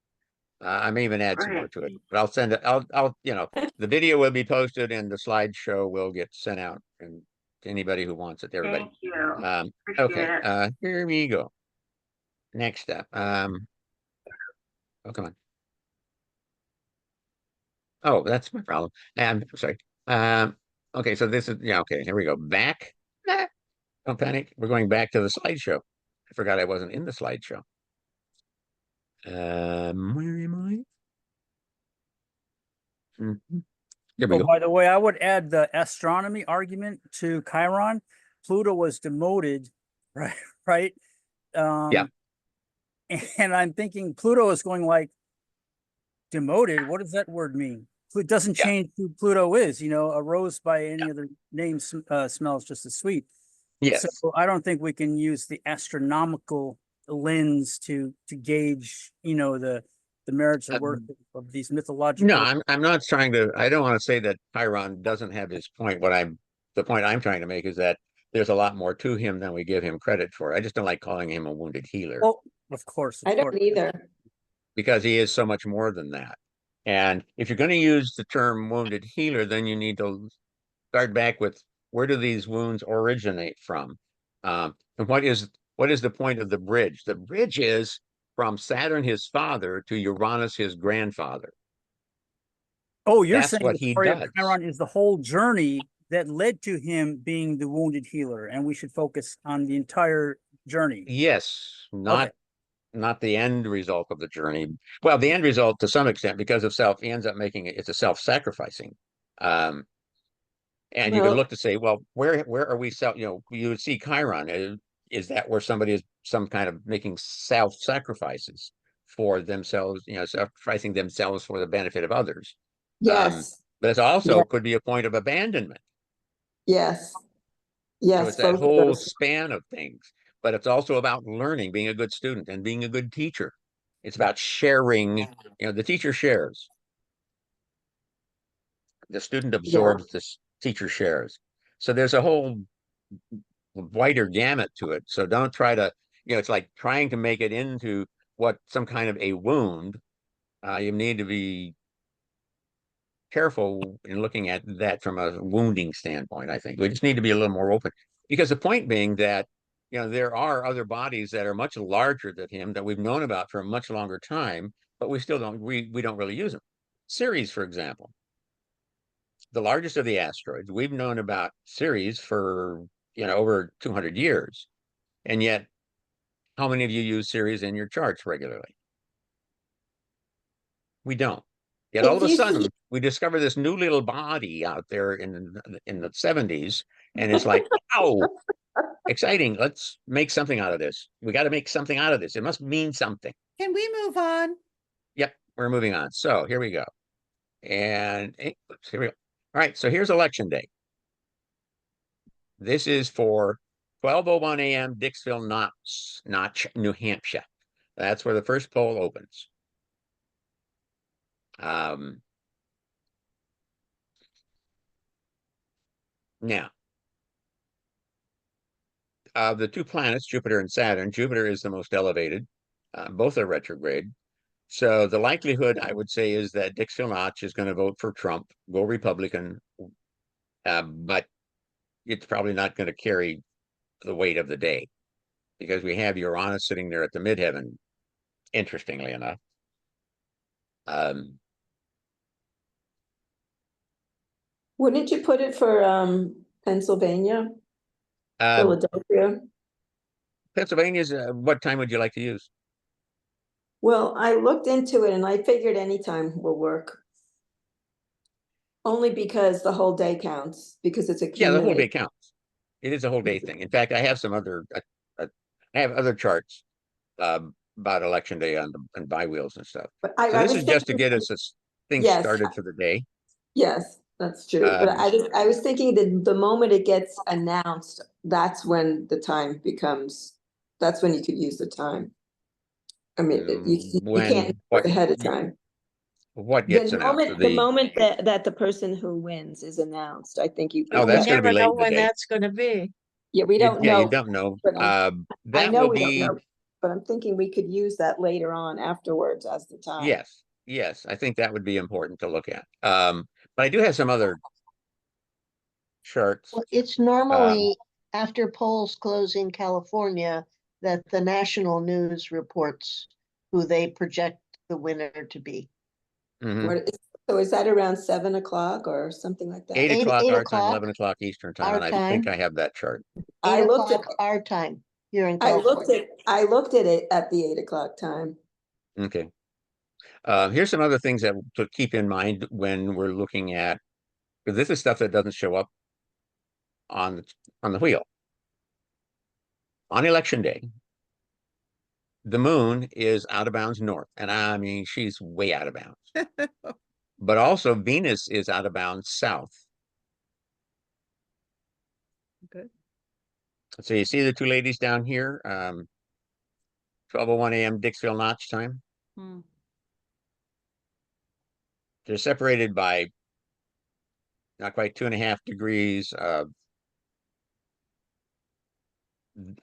I may even add some more Great. to it, but I'll send it. The video will be posted and the slideshow will get sent out and to anybody who wants it, to everybody. Thank you. Okay, Appreciate it. here we go. Next up. Oh, come on. Oh, that's my problem. I'm sorry. Okay, so this is, yeah, okay, here we go. Back. Don't panic. We're going back to the slideshow. I forgot I wasn't in the slideshow. Where am I? Here we Oh, go. by the way, I would add the astronomy argument to Chiron. Pluto was demoted, right? Right. Yeah. And I'm thinking Pluto is going like demoted. What does that word mean? It doesn't Yeah. change who Pluto is. A rose by any other name smells just as sweet. Yes. So I don't think we can use the astronomical lens to gauge, the merits or worth of these No, mythological. I'm not trying to. I don't want to say that Chiron doesn't have his point. The point I'm trying to make is that there's a lot more to him than we give him credit for. I just don't like calling him a wounded healer Oh, of course, I of course. don't either. because he is so much more than that. And if you're going to use the term wounded healer, then you need to start back with where do these wounds originate from? And what is the point of the bridge? The bridge is from Saturn, his father, to Uranus, his grandfather. Oh, you're That's saying what the he story of does. Chiron is the whole journey that led to him being the wounded healer, and we should focus on the entire journey. Yes, Okay. not the end result of the journey. Well, the end result to some extent, because of self, he ends up making it's a self-sacrificing. Um, and you can Well, look to say, well, where are we you would see Chiron. Is that where somebody is some kind of making self-sacrifices for themselves, sacrificing themselves for the benefit of others? yes, But it yeah, also could be a point of abandonment. yes, So yes, it's that both of whole those. span of things. But it's also about learning, being a good student and being a good teacher. It's about sharing, the teacher shares, the student Yeah, absorbs, this teacher shares. So there's a whole wider gamut to it. So don't try to, it's like trying to make it into what some kind of a wound. You need to be careful in looking at that from a wounding standpoint. I think we just need to be a little more open because the point being that there are other bodies that are much larger than him that we've known about for a much longer time, but we don't really use them. Ceres, for example, the largest of the asteroids. We've known about Ceres for over 200 years, and yet how many of you use Ceres in your charts regularly? We don't. Yet all if of a you see, sudden, we discover this new little body out there in the 70s, and it's like, wow, exciting. Let's make something out of this. We got to make something out of this. It must mean something. Can we move on? Yep, we're moving on. So here we go. And oops, here we go. All right, so here's election day. This is for 12:01 a.m. Dixville Notch, New Hampshire. That's where the first poll opens. Now, of the two planets, Jupiter and Saturn, Jupiter is the most elevated. Both are retrograde. So the likelihood, I would say, is that Dick Notch is going to vote for Trump, go Republican, but it's probably not going to carry the weight of the day because we have Uranus sitting there at the midheaven, interestingly enough. Wouldn't you put it for Pennsylvania, Philadelphia? Pennsylvania's, what time would you like to use? Well, I looked into it and I figured any time will work. Only because the whole day counts, because it's Yeah, the whole day accumulated. counts. It is a whole day thing. In fact, I have some other, I have other charts about election day on bi-wheels and stuff. But So I this was is just to thinking, get us things yes, started for the day. yes, that's true. But Um, I was thinking that the moment it gets announced, that's when the time becomes, that's when you could use the time. I mean, you can't when do it ahead of time. what gets announced? The moment that the person who wins is announced, I think you Oh, could We that's get, going to be never late know in the when day. that's gonna be. yeah, we don't Yeah, you know, don't know. but I That know will we don't be, know, but I'm thinking we could use that later on afterwards as the time. yes, I think that would be important to look at. But I do have some other charts. Well, it's Um, normally after polls close in California that the national news reports who they project the winner to be. mhm. So is that around 7 o'clock or something like that? 8 o'clock Eight our time, o'clock 11 o'clock Eastern time, our and I think time, I have that chart. I looked at, our time here in California. I looked at it at the 8 o'clock time. Okay. Here's some other things that to keep in mind when we're looking at, because this is stuff that doesn't show up on the wheel. On election day, the moon is out of bounds north, and I mean she's way out of bounds. But also Venus is out of bounds south. Good. So you see the two ladies down here, 12:01 a.m. Dixville Notch time. Hmm. They're separated by not quite 2.5 degrees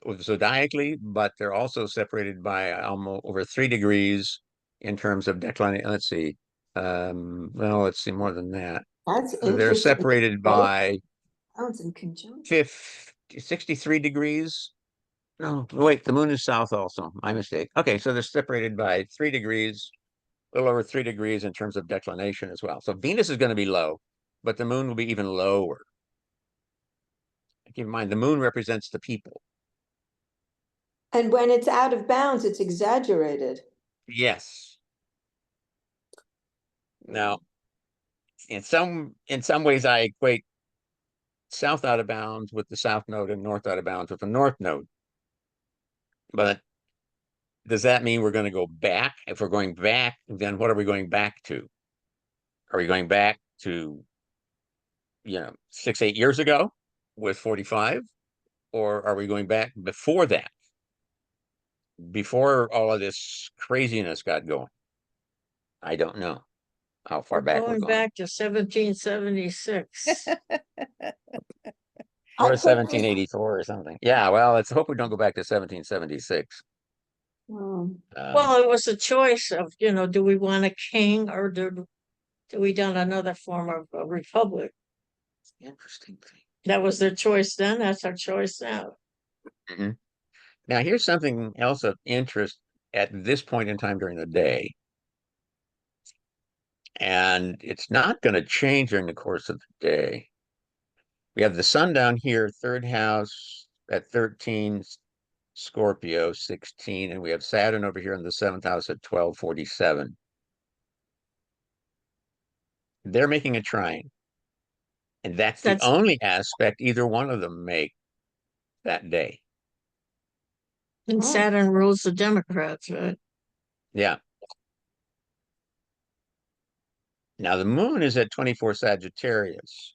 zodiacally, but they're also separated by almost over 3 degrees in terms of declination. Let's see. Well, let's see more than that. That's They're interesting. separated Both by sounds in conjunction. 63 degrees. No, wait, the moon is south also. My mistake. Okay, so they're separated by 3 degrees, a little over 3 degrees in terms of declination as well. So Venus is going to be low, but the moon will be even lower. Keep in mind, the moon represents the people. And when it's out of bounds, it's exaggerated. Yes. Now, in some ways, I equate south out of bounds with the south node and north out of bounds with the north node. But does that mean we're going to go back? If we're going back, then what are we going back to? Are we going back to, 6, 8 years ago with 45? Or are we going back before that? Before all of this craziness got going? I don't know how far We're back we're going going. back to 1776. I Or put 1784 or something. Yeah, well, let's hope we don't go back to 1776. Well, it was a choice of, do we want a king or do we want another form of a republic? Interesting thing. That was their choice then. That's our choice now. Mhm. Now, here's something else of interest at this point in time during the day. And it's not going to change during the course of the day. We have the sun down here, third house at 13, Scorpio 16, and we have Saturn over here in the seventh house at 1247. They're making a trine. And that's the That's only aspect either one of them make that day. and Saturn rules the Democrats, right? Yeah. Now the moon is at 24 Sagittarius,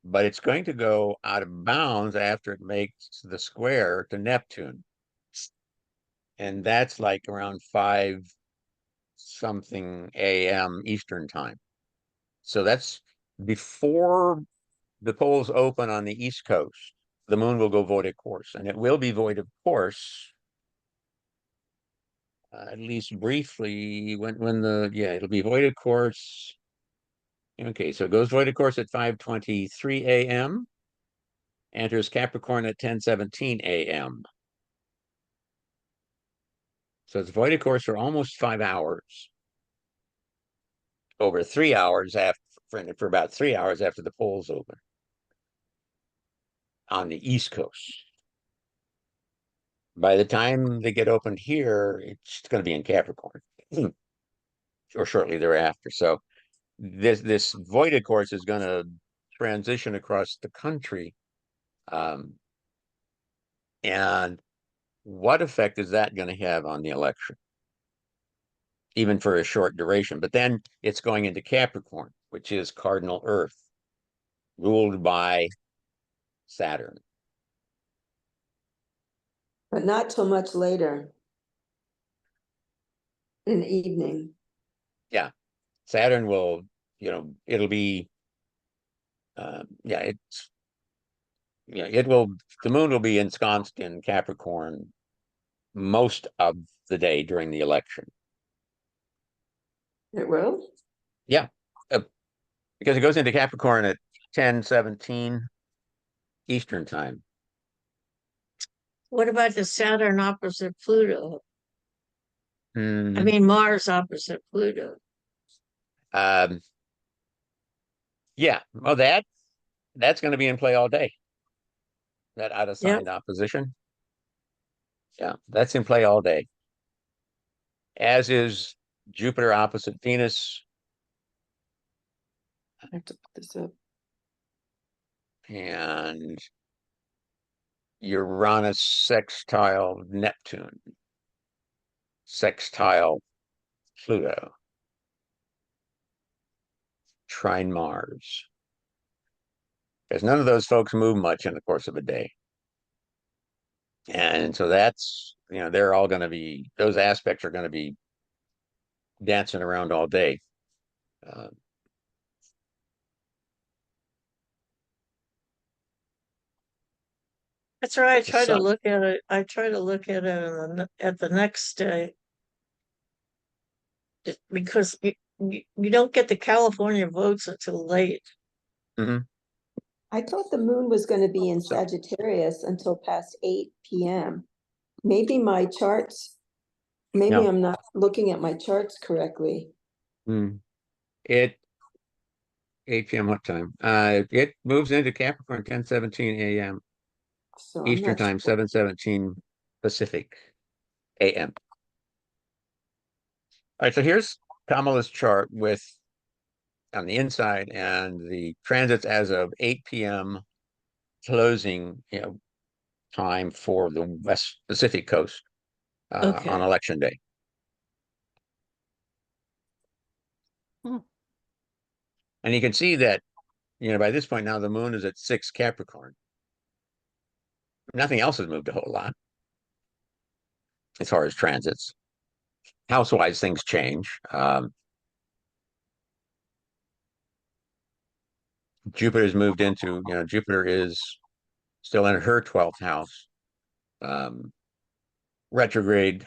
but it's going to go out of bounds after it makes the square to Neptune. And that's like around 5 something AM Eastern time. So that's before the polls open on the East Coast. The moon will go void of course, and it will be void of course, at least briefly, when it'll be void of course. Okay, so it goes void of course at 5:23 AM, enters Capricorn at 10:17 AM. So it's void of course for almost 5 hours, over 3 hours after, for about 3 hours after the polls open on the East Coast. By the time they get opened here, it's going to be in Capricorn or shortly thereafter. So this void of course is going to transition across the country. And what effect is that going to have on the election? Even for a short duration. But then it's going into Capricorn, which is cardinal Earth, ruled by Saturn. But not till much later in the evening. Yeah, Saturn will, it'll be, it will, the moon will be ensconced in Capricorn most of the day during the election. It will? Yeah, because it goes into Capricorn at 10:17 Eastern time. What about the Saturn opposite Pluto? I Hmm. mean, Mars opposite Pluto. Yeah, well, that's going to be in play all day. That out of Yep. signed opposition. Yeah, that's in play all day. As is Jupiter opposite Venus I have to put this up. and Uranus sextile Neptune, sextile Pluto, trine Mars. Because none of those folks move much in the course of a day. And so that's, they're all going to be, those aspects are going to be dancing around all day. That's why I The try to sun. look at it. I try to look at it at the next day. Because you don't get the California votes until late. Mhm. I thought the moon was going to be in So- Sagittarius until past 8 p.m. Maybe my charts, maybe No. I'm not looking at my charts correctly. It 8 p.m. what time? It moves into Capricorn 10:17 a.m. So I'm Eastern not time, sure. 7:17 Pacific a.m. All right, so here's Kamala's chart with on the inside and the transits as of 8 p.m. closing, time for the West Pacific coast Okay. on election day. And you can see that, by this point now the moon is at 6 Capricorn. Nothing else has moved a whole lot as far as transits. House-wise, things change. Jupiter's moved into, Jupiter is still in her 12th house. Retrograde.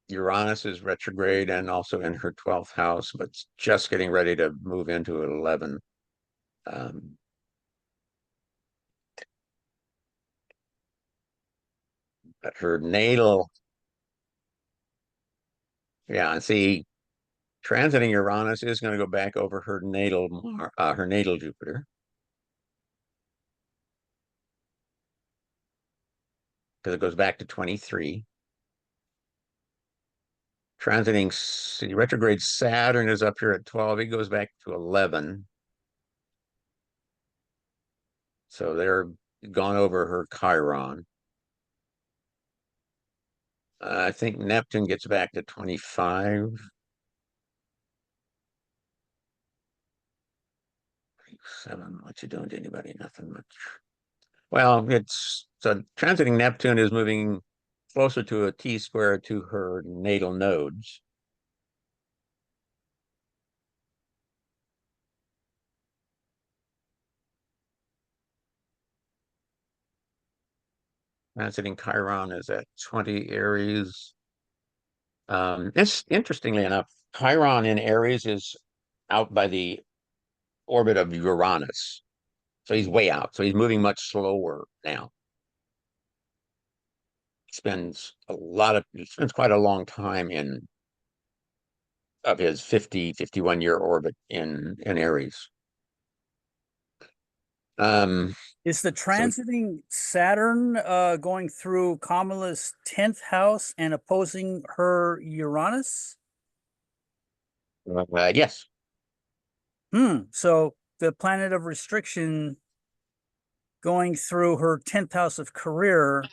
Uranus is retrograde and also in her 12th house, but just getting ready to move into 11. But her natal, and see, transiting Uranus is going to go back over her natal Jupiter. Because it goes back to 23. Transiting retrograde Saturn is up here at 12. It goes back to 11. So they're gone over her Chiron. I think Neptune gets back to 25. 7, what you doing to anybody? Nothing much. Well, it's so transiting Neptune is moving closer to a T-square to her natal nodes. Transiting Chiron is at 20 Aries. It's interestingly enough, Chiron in Aries is out by the orbit of Uranus. So he's way out. So he's moving much slower now. He spends quite a long time in of his 51 year orbit in Aries. Is the So transiting Saturn going through Kamala's 10th house and opposing her Uranus? yes. So the planet of restriction going through her 10th house of career,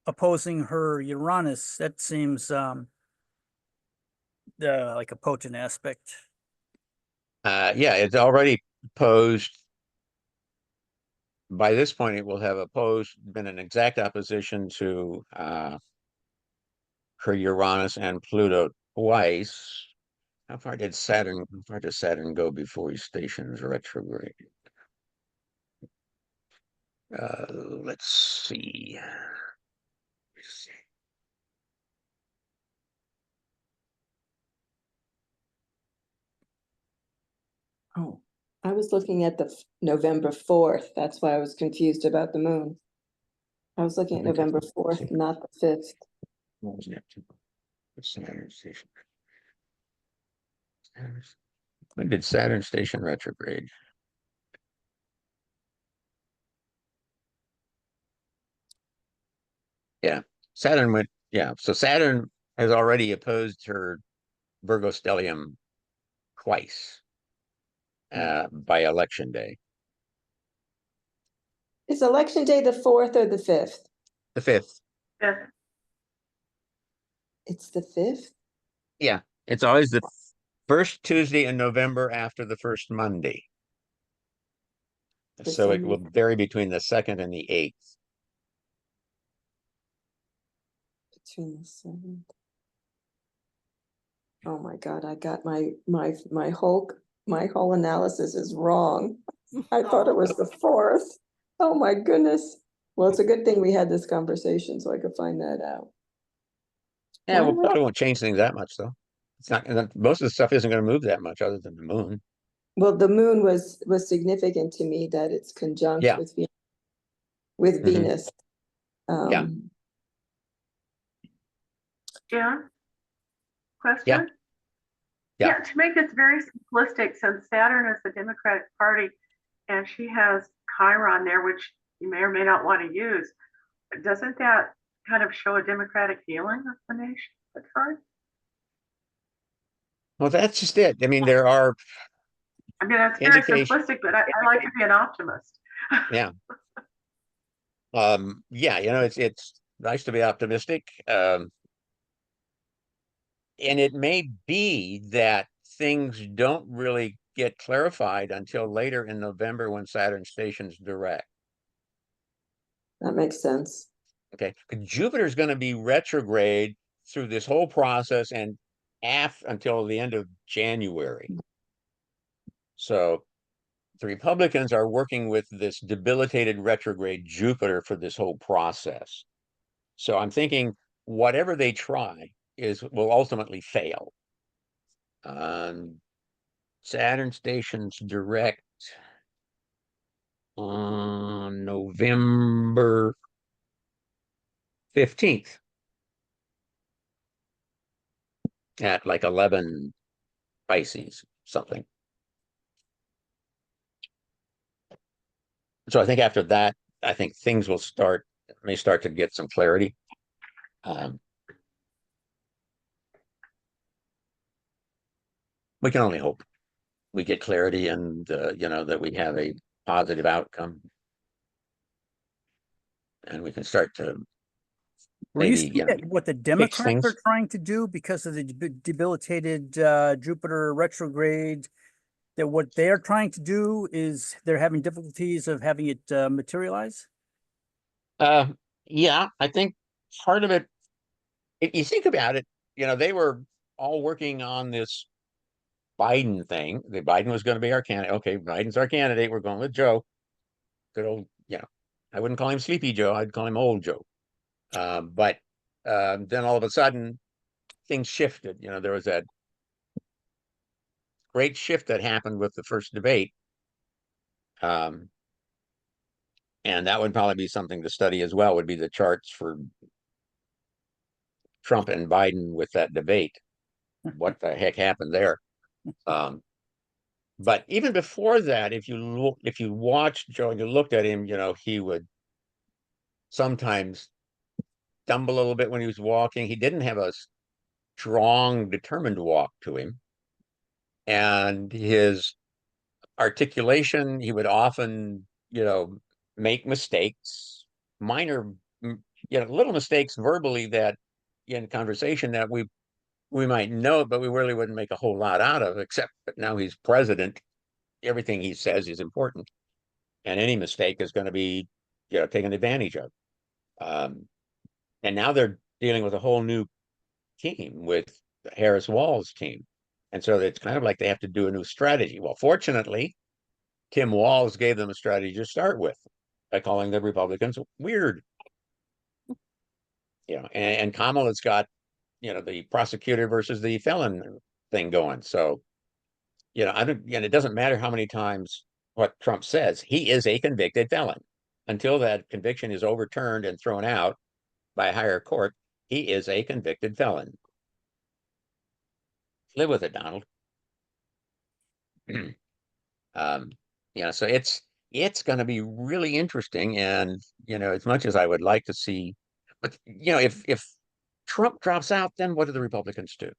opposing her Uranus, that seems like a potent aspect. Yeah, it's already posed. By this point, it will have been an exact opposition to her Uranus and Pluto twice. How far does Saturn go before he stations retrograde? Let's see. Oh, I was looking at the November 4th. That's why I was confused about the moon. I was looking at November 4th, not the 5th. What was Neptune? Saturn station. When did Saturn station retrograde? Yeah, Saturn went. Yeah, so Saturn has already opposed her Virgo stellium twice by election day. Is election day the 4th or the 5th? The 5th. Yeah. It's the 5th? Yeah, it's always the first Tuesday in November after the first Monday. For So it some will vary between the 2nd and the 8th. Between the 7th. Oh my God, I got my whole analysis is wrong. I thought it was the 4th. Oh my goodness. Well, it's a good thing we had this conversation so I could find that out. Yeah, Why well, am I- probably won't change things that much though. It's not. Most of the stuff isn't going to move that much, other than the moon. Well, the moon was significant to me that it's conjunct Yeah. with Mhm. Venus. Yeah. Yeah. Question? Yeah. Yeah. Yeah, to make this very simplistic, since Saturn is the Democratic Party and she has Chiron there, which you may or may not want to use, doesn't that kind of show a democratic healing of the nation? That's right. Well, that's just it. I mean, there are I mean, that's very indications. simplistic, but I like to be an optimist. Yeah. Yeah, it's nice to be optimistic. And it may be that things don't really get clarified until later in November when Saturn stations direct. That makes sense. Okay. Jupiter's going to be retrograde through this whole process and until the end of January. So the Republicans are working with this debilitated retrograde Jupiter for this whole process. So I'm thinking whatever they try will ultimately fail. Saturn stations direct on November 15th at like 11 Pisces, something. So I think after that, I think things may start to get some clarity. We can only hope we get clarity and, that we have a positive outcome. And we can start to Were you maybe, seeing that what the fix Democrats are things. trying to do because of the debilitated Jupiter retrograde? That what they're trying to do is they're having difficulties of having it materialize? Uh, yeah, I think part of it, if you think about it, they were all working on this Biden thing. The Biden was going to be our candidate. Okay, Biden's our candidate. We're going with Joe. Good old, I wouldn't call him Sleepy Joe. I'd call him Old Joe. But then all of a sudden, things shifted. There was that great shift that happened with the first debate. Um, and that would probably be something to study as well, would be the charts for Trump and Biden with that debate. What the heck happened there? Um, but even before that, if you watched Joe and you looked at him, he would sometimes stumble a little bit when he was walking. He didn't have a strong, determined walk to him. And his articulation, he would often, make mistakes, minor, little mistakes verbally that in conversation that we might know, but we really wouldn't make a whole lot out of, except that now he's president. Everything he says is important. And any mistake is going to be, taken advantage of. And now they're dealing with a whole new team with Harris Walz team. And so it's kind of like they have to do a new strategy. Well, fortunately, Tim Walz gave them a strategy to start with by calling the Republicans weird. And Kamala's got, the prosecutor versus the felon thing going. So, I don't, it doesn't matter how many times what Trump says, he is a convicted felon. Until that conviction is overturned and thrown out by a higher court, he is a convicted felon. Live with it, Donald. um, so it's going to be really interesting. And as much as I would like to see, but if Trump drops out, then what do the Republicans do?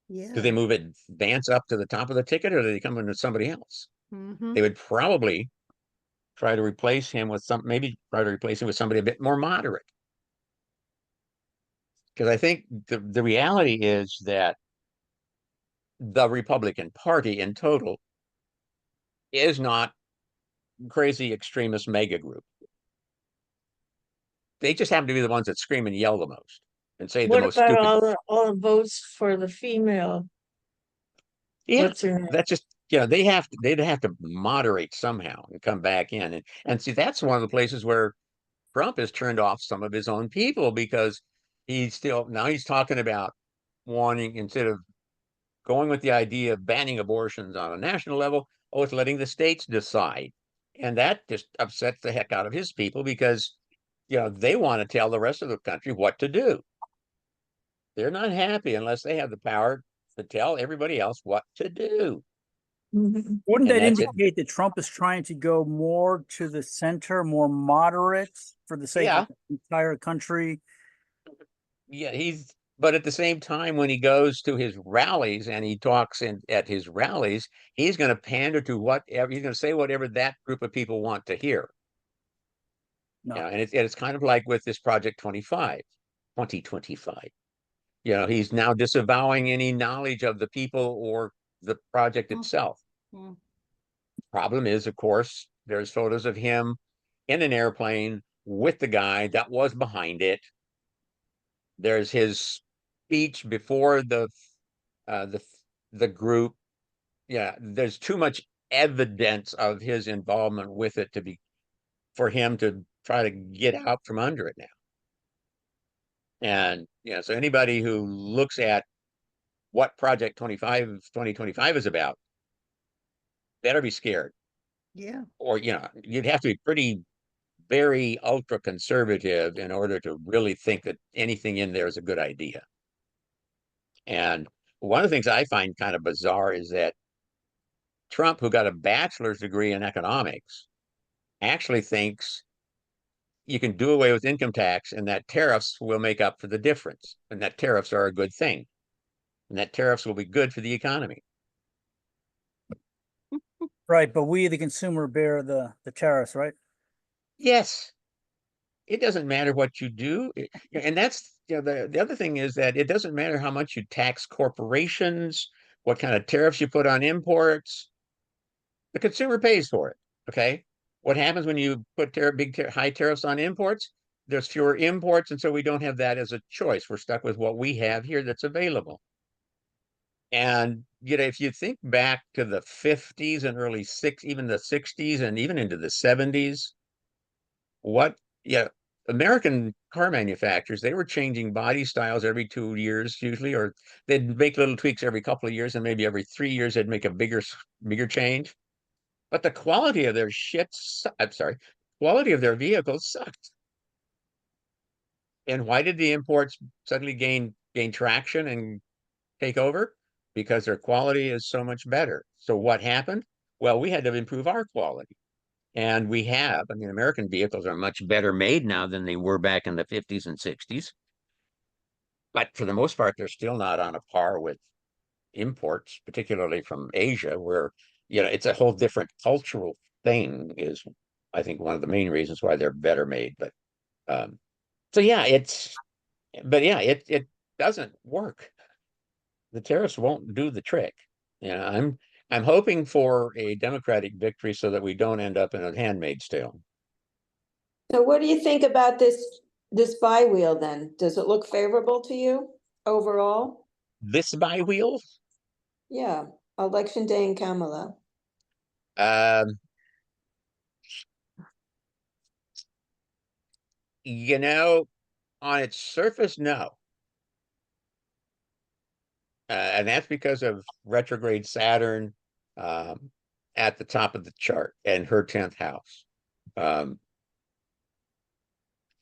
Do they Yeah. move it Vance up to the top of the ticket, or do they come in with somebody else? Mm-hmm. They would probably try to replace him with maybe try to replace him with somebody a bit more moderate. Because I think the reality is that the Republican Party in total is not crazy extremist mega group. They just happen to be the ones that scream and yell the most and say the What most about stupid. all the votes for the female? Yeah, What's her name? that's just they'd have to moderate somehow and come back in. And see, that's one of the places where Trump has turned off some of his own people, because he's talking about wanting, instead of going with the idea of banning abortions on a national level, oh, it's letting the states decide. And that just upsets the heck out of his people, because they want to tell the rest of the country what to do. They're not happy unless they have the power to tell everybody else what to do. Mhm. Wouldn't And that that's it. indicate that Trump is trying to go more to the center, more moderate for the sake Yeah. of the entire country? Yeah, but at the same time, when he goes to his rallies and he talks at his rallies, he's going to pander to whatever, he's going to say whatever that group of people want to hear. No. And it's kind of like with this Project 2025. He's now disavowing any knowledge of the people or the project itself. Mm. Problem is, of course, there's photos of him in an airplane with the guy that was behind it. There's his speech before uh, the the group. Yeah, there's too much evidence of his involvement with it for him to try to get out from under it now. And so anybody who looks at what Project 2025 is about better be scared. Yeah. Or you'd have to be very ultra conservative in order to really think that anything in there is a good idea. And one of the things I find kind of bizarre is that Trump, who got a bachelor's degree in economics, actually thinks you can do away with income tax and that tariffs will make up for the difference, and that tariffs are a good thing, and that tariffs will be good for the economy. Right, but we, the consumer, bear the tariffs, right? Yes, it doesn't matter what you do. And that's, the other thing is that it doesn't matter how much you tax corporations, what kind of tariffs you put on imports, the consumer pays for it. Okay. What happens when you put high tariffs on imports? There's fewer imports, and so we don't have that as a choice. We're stuck with what we have here that's available. And if you think back to the 50s and even the 60s and even into the 70s, what yeah, American car manufacturers, they were changing body styles every 2 years usually, or they'd make little tweaks every couple of years, and maybe every 3 years they'd make a bigger change. But the quality of their quality of their vehicles sucked. And why did the imports suddenly gain traction and take over? Because their quality is so much better. So what happened? Well, we had to improve our quality. And we have. I mean, American vehicles are much better made now than they were back in the 50s and 60s. But for the most part, they're still not on a par with imports, particularly from Asia, where, it's a whole different cultural thing, is I think one of the main reasons why they're better made. But so yeah, it doesn't work. The tariffs won't do the trick. I'm hoping for a Democratic victory so that we don't end up in a handmaid's tale. So what do you think about this bi-wheel then? Does it look favorable to you overall? This bi-wheel, Yeah, election day in Kamala. um, on its surface, no. And that's because of retrograde Saturn um, at the top of the chart and her 10th house.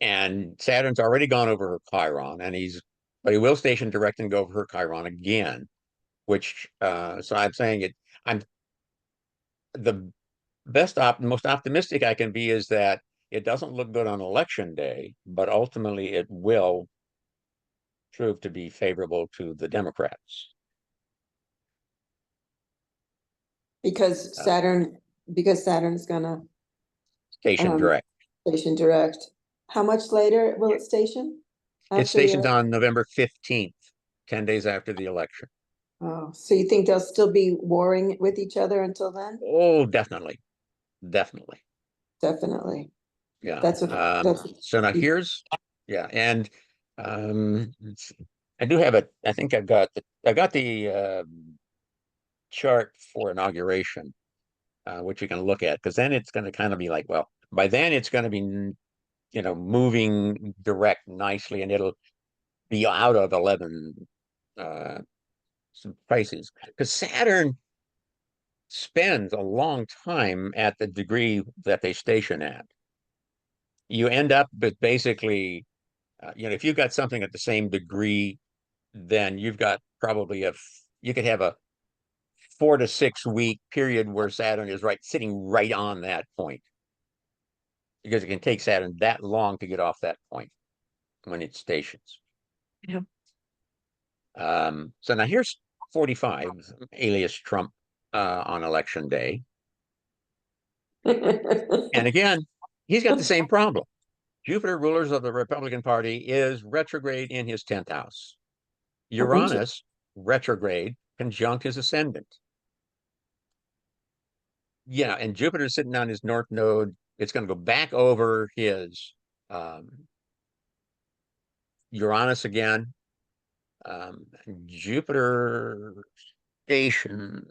And Saturn's already gone over her Chiron, but he will station direct and go over her Chiron again, so I'm saying I'm the most optimistic I can be is that it doesn't look good on election day, but ultimately it will prove to be favorable to the Democrats. Because Saturn's gonna Station direct. station direct. How much later will it station? It stations on November 15th, 10 days after the election. Oh, so you think they'll still be warring with each other until then? Oh, definitely. Definitely. Definitely. Yeah. That's So now and I do have I think I got the chart for inauguration, which you can look at, because then it's going to kind of be like, well, by then it's going to be, moving direct nicely, and it'll be out of 11 some crises, because Saturn spends a long time at the degree that they station at. You end up with basically, if you've got something at the same degree, then you've got probably you could have a 4 to 6 week period where Saturn is sitting right on that point, because it can take Saturn that long to get off that point when it stations. Yeah. So now here's 45, alias Trump, on election day. And again, he's got the same problem. Jupiter, rulers of the Republican Party, is retrograde in his 10th house. Uranus, retrograde, conjunct his ascendant. Yeah, and Jupiter's sitting on his north node. It's going to go back over his Uranus again. Jupiter station,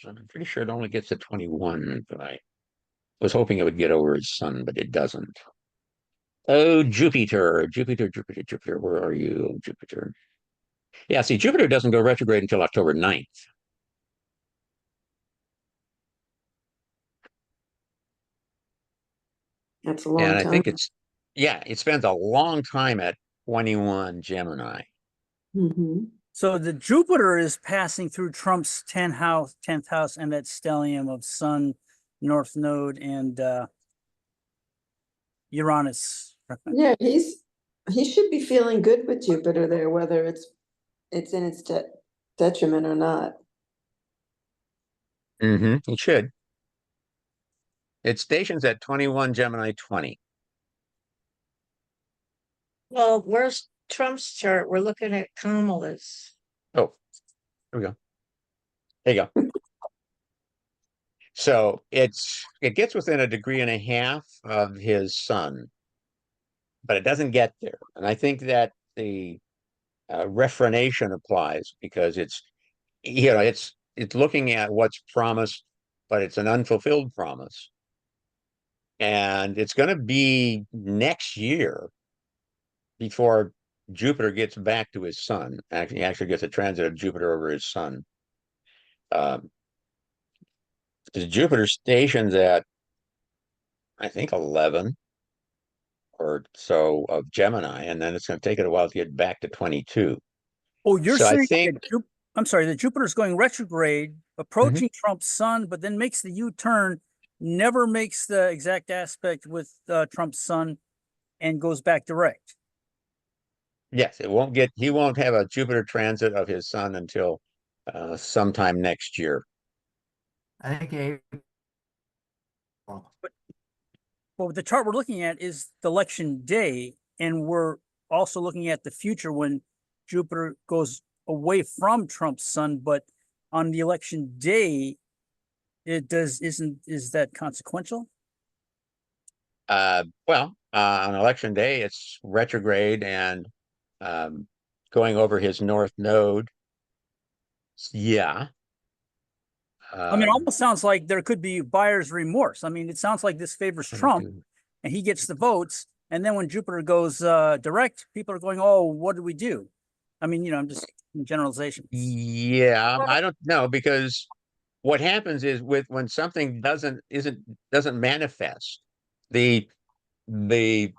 I'm pretty sure it only gets to 21, but I was hoping it would get over his sun, but it doesn't. Oh, Jupiter, where are you, Jupiter? Yeah, see, Jupiter doesn't go retrograde until October 9th. That's a long And I time. think it spends a long time at 21 Gemini. Mhm. So the Jupiter is passing through Trump's 10th house, and that stellium of Sun, North Node, and Uranus. Yeah, he should be feeling good with Jupiter there, whether it's in its detriment or not. It should. It stations at 21 Gemini 20. Well, where's Trump's chart? We're looking at Kamala's. Oh, here we go. There you go. So it gets within a degree and a half of his sun, but it doesn't get there. And I think that the refrenation applies because it's looking at what's promised, but it's an unfulfilled promise. And it's going to be next year before Jupiter gets back to his sun. Actually, he actually gets a transit of Jupiter over his sun. Um, because Jupiter stations at, I think, 11 or so of Gemini, and then it's going to take it a while to get back to 22. Oh, you're So I saying think, that I'm sorry, that Jupiter's going retrograde, approaching Trump's sun, but then makes the U-turn, never makes the exact aspect with Trump's sun, and goes back direct. yes, he won't have a Jupiter transit of his sun until sometime next year. I think April. Well, the chart we're looking at is the election day, and we're also looking at the future when Jupiter goes away from Trump's sun, but on the election day, is that consequential? On election day, it's retrograde and um, going over his north node. Yeah. I mean, it almost sounds like there could be buyer's remorse. I mean, it sounds like this favors Trump and he gets the votes. And then when Jupiter goes direct, people are going, oh, what did we do? I mean, I'm just generalizations. Yeah, I don't know because what happens is when something doesn't manifest, the the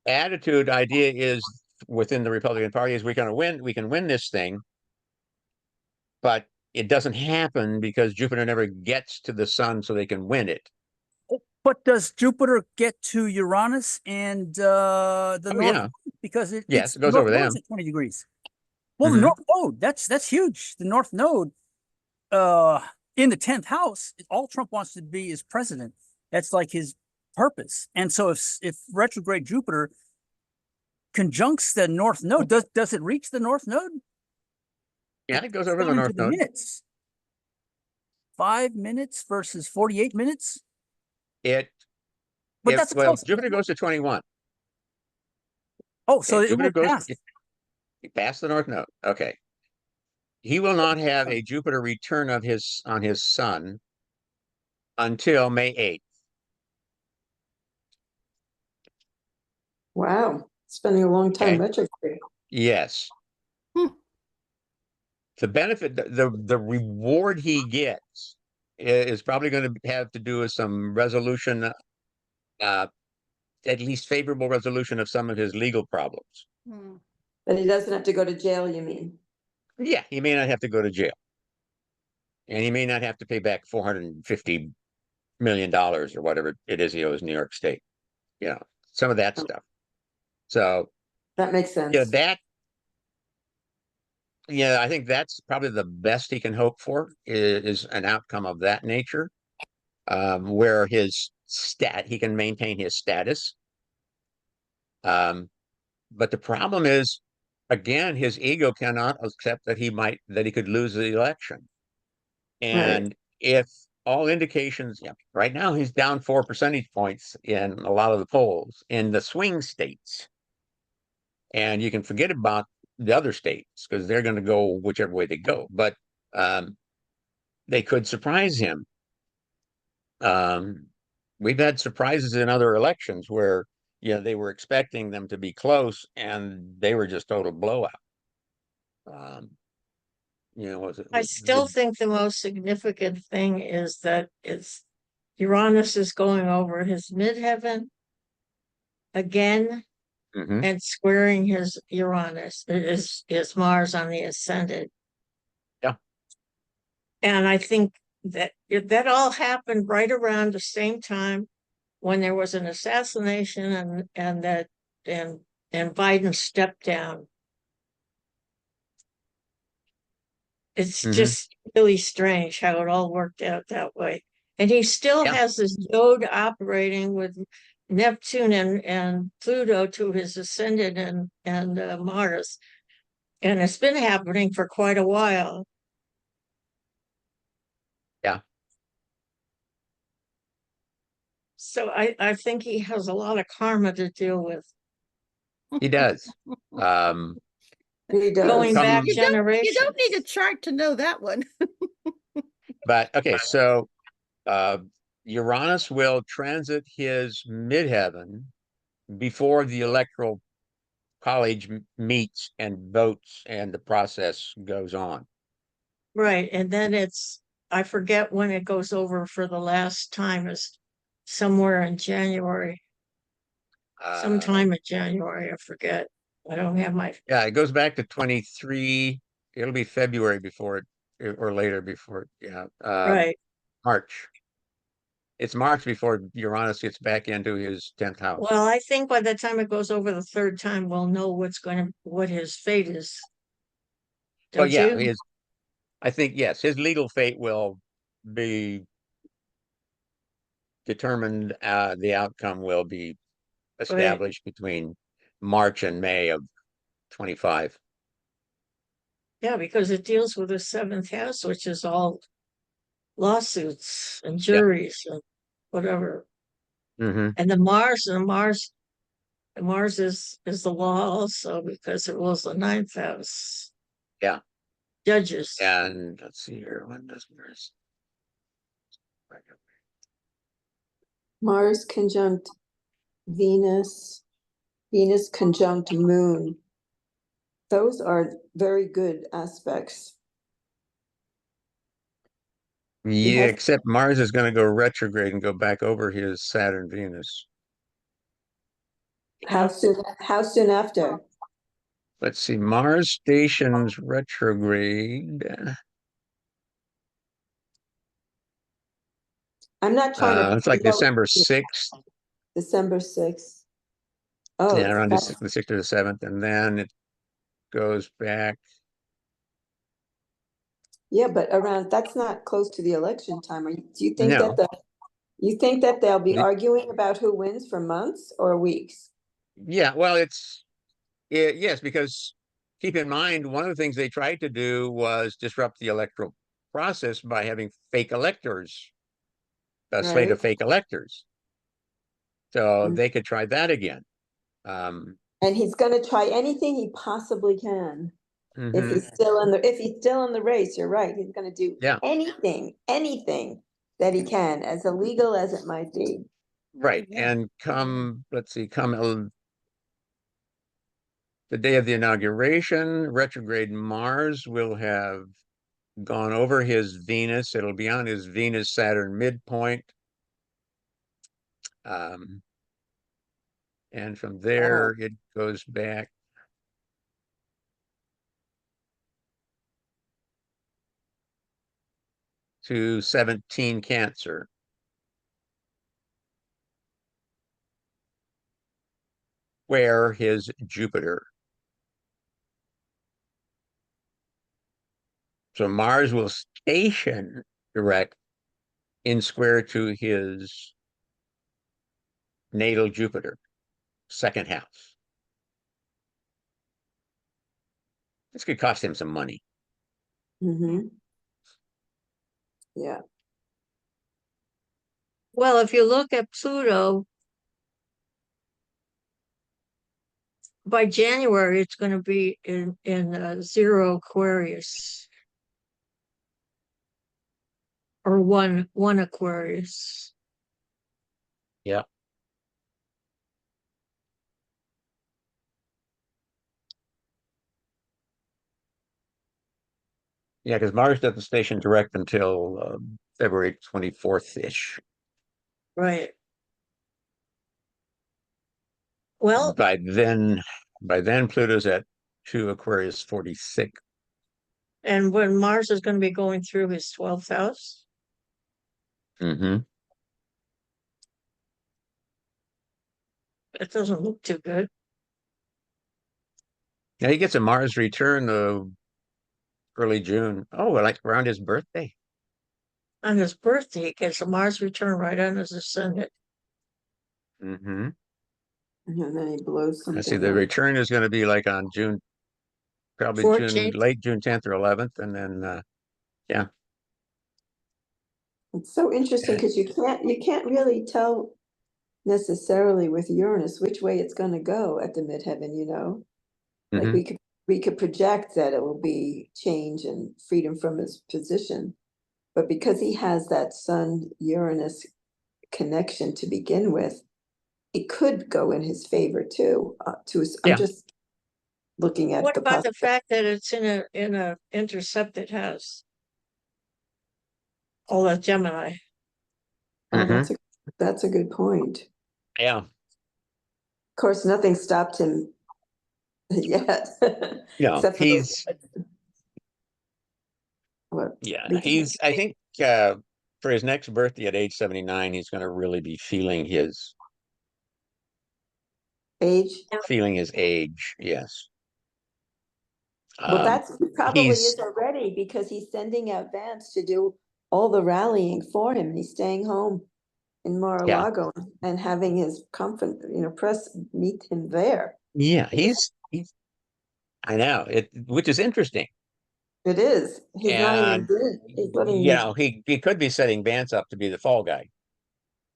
attitude idea is within the Republican Party is we can win this thing, but it doesn't happen because Jupiter never gets to the sun so they can win it. But does Jupiter get to Uranus and the North Yeah. Node? Because Yes, it's it goes North over them. Node's at 20 degrees. Well, the North Node, that's huge. The North Node in the 10th house, all Trump wants to be is president. That's like his purpose. And so if retrograde Jupiter conjuncts the North Node, does it reach the North Node? Yeah, it goes over Down the into North the Node. minutes. 5 minutes versus 48 minutes. Jupiter goes to 21. Oh, so Okay, it will pass. He passed the North Node. Okay. He will not have a Jupiter return on his sun until May 8th. Wow, spending a long time Okay. retrograde. Yes. The benefit, the reward he gets is probably going to have to do with some resolution, at least favorable resolution of some of his legal problems. But he doesn't have to go to jail, you mean? Yeah, he may not have to go to jail. And he may not have to pay back $450 million or whatever it is he owes New York State. Some of that stuff. So that makes sense. I think that's probably the best he can hope for is an outcome of that nature, where he can maintain his status. But the problem is, again, his ego cannot accept that he could lose the election. And if all indications, right now he's down 4 percentage points in a lot of the polls in the swing states. And you can forget about the other states because they're going to go whichever way they go. But they could surprise him. We've had surprises in other elections where they were expecting them to be close and they were just total blowout. I still think the most significant thing is that Uranus is going over his midheaven again and squaring his Uranus, is Mars on the ascendant. Yeah. And I think that all happened right around the same time when there was an assassination and Biden stepped down. It's just really strange how it all worked out that way. And he still has this node operating with Neptune and Pluto to his ascendant and Mars. And it's been happening for quite a while. Yeah. So I think he has a lot of karma to deal with, He does. He does. going back Come- You don't need a generations. chart to know that one. But okay, so Uranus will transit his midheaven before the electoral college meets and votes and the process goes on. Right, and then I forget when it goes over for the last time, is somewhere in January, sometime in January, I forget. I don't have my, Yeah, it goes back to 23. It'll be February before it, or later before it, yeah. right. March. It's March before Uranus gets back into his 10th house. Well, I think by the time it goes over the third time, we'll know what his fate is. Well, Don't yeah, you? I think, yes, his legal fate will be determined. The outcome will be Right. established between March and May of 25. Yeah, because it deals with the seventh house, which is all lawsuits and Yeah. juries and whatever. Mm-hmm. And the Mars is the law also because it rules the ninth house. Yeah. Judges. And let's see here. When does Mars? Mars conjunct Venus, Venus conjunct Moon. Those are very good aspects. Yeah, has- except Mars is going to go retrograde and go back over his Saturn Venus. How soon after? Let's see, Mars stations retrograde. I'm not trying to It's like promote December 6th. December 6th. Oh, Yeah, around that's, the 6th or the 7th, and then it goes back. yeah, but around that's not close to the election time. Do you think No, you think that they'll be the, arguing about who wins for months or weeks? yeah, well, yes, because keep in mind, one of the things they tried to do was disrupt the electoral process by having fake electors, a slate Right? of fake electors. So Mm. they could try that again. And he's going to try anything he possibly can. If Mhm. he's still in the race, you're right. He's going to do Yeah, anything that he can, as illegal as it might be. right. Yeah. And let's see, the day of the inauguration, retrograde Mars will have gone over his Venus. It'll be on his Venus Saturn midpoint. Um, and from there, it goes back to 17 Cancer, where his Jupiter. So Mars will station direct in square to his natal Jupiter, second house. This could cost him some money. Mm-hmm. Yeah. Well, if you look at Pluto, by January, it's going to be in zero Aquarius or one Aquarius. Yeah. Yeah, because Mars doesn't station direct until February 24th-ish. Right. Well, By then, Pluto's at 2 Aquarius 46. and when Mars is going to be going through his 12th house, Mm-hmm. it doesn't look too good. Now he gets a Mars return of early June. Oh, like around his birthday. On his birthday, he gets a Mars return right on his ascendant. Mm-hmm. And then he blows I see something the up. return is going to be like on June, probably 14th. late June 10th or 11th, and then It's so interesting because you can't really tell necessarily with Uranus, which way it's gonna go at the midheaven, you know? Like Mhm. we could project that it will be change and freedom from his position. But because he has that Sun Uranus connection to begin with, it could go in his favor too. I'm Yeah. just looking at What the about the possibility. fact that it's in a intercepted house? All that Gemini. Oh, Mhm. that's a good point. Yeah. Of course, nothing stopped him yet, Yeah. except for the He's what Yeah. because I think for his next birthday at age 79, he's going to really be age. feeling his age. Yes. Well, Um, that's he probably is he's already because he's sending out Vance to do all the rallying for him. And he's staying home in Yeah. Mar-a-Lago and having his comfort, press meet him there. Yeah. I guess He's I know it, which is interesting. it is. He's not even And doing it. He's letting you his, know, he could be setting Vance up to be the fall guy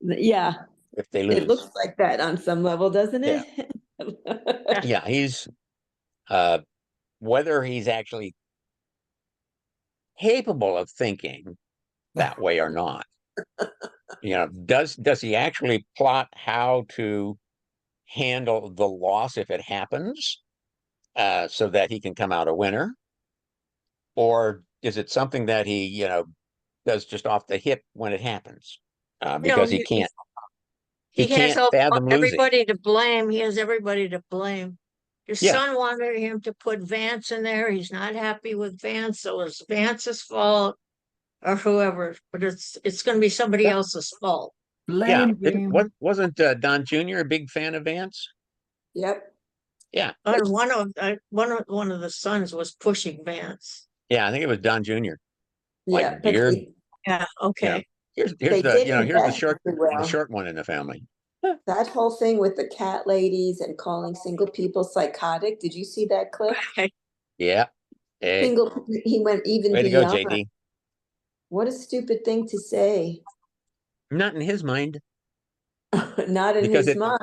yeah, if they it lose. looks like that on some level, doesn't Yeah. it? Yeah. He's uh whether he's actually capable of thinking that way or not. Does he actually plot how to handle the loss if it happens, so that he can come out a winner? Or is it something that he, does just off the hip when it happens? No, Because he he has can't fathom losing. everybody to blame. He has everybody to blame. His Yeah, son wanted him to put Vance in there. He's not happy with Vance, so it's Vance's fault or whoever. But it's going to be somebody yeah, else's fault. yeah. Blame game. Wasn't Don Jr. a big fan of Vance? Yep. Yeah, And one of the sons was pushing Vance. yeah. I think it was Don Jr. Yeah, Like but dear, Yeah, you know, okay. here's they did here's invest very the well. short one in the family. That whole thing with the cat ladies and calling single people psychotic. Did you see that clip? Yeah. Hey, He went even way to go, beyond. JD. What a stupid thing to say. Not in his mind, Not in because his mind.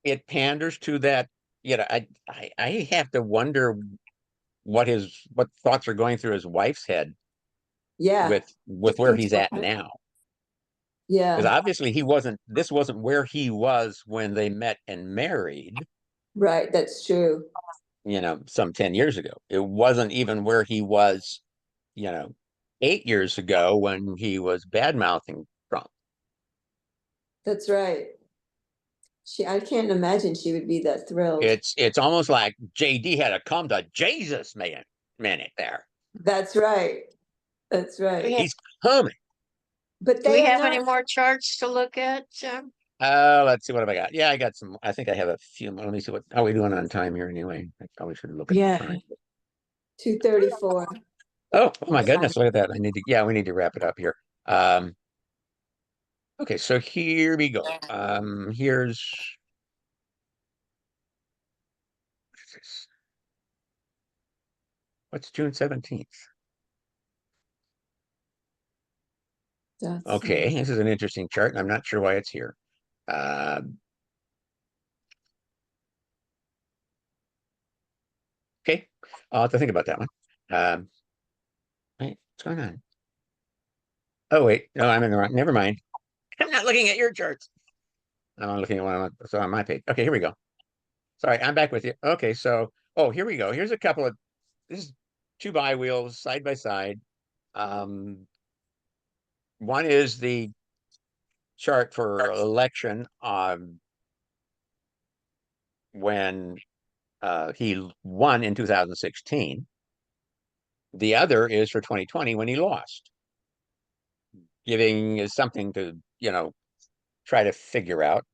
it panders to that. I have to wonder what thoughts are going through his wife's head Yeah. with where he's at now. Because Yeah, obviously this wasn't where he was when they met and married, right. That's true. some 10 years ago. It wasn't even where he was, you know, 8 years ago when he was bad mouthing Trump. That's right. I can't imagine she would be that thrilled. It's almost like JD had to come to Jesus minute there. That's right. That's Do we right. have, He's coming. But do they we are have any not. more charts to look at, Jim? Let's see, what have I got? Yeah, I got some. I think I have a few. Let me see how are we doing on time here anyway. I probably should look at the Yeah. time. 234. Oh my goodness, look at that. We need to wrap it up here. Um, okay, so here we go. Here's what's June 17th? That's Okay, this is an interesting chart, and I'm not sure why it's here. Okay, I'll have to think about that one. Wait, what's going on? Oh wait, no, I'm in the wrong. Never mind. I'm not looking at your charts. I'm looking at so on my page. Okay, here we go. Sorry, I'm back with you. Okay, so here we go. Here's a couple of this is two bi-wheels side by side. Um, one is the chart for election when he won in 2016. The other is for 2020 when he lost, giving is something to, try to figure out.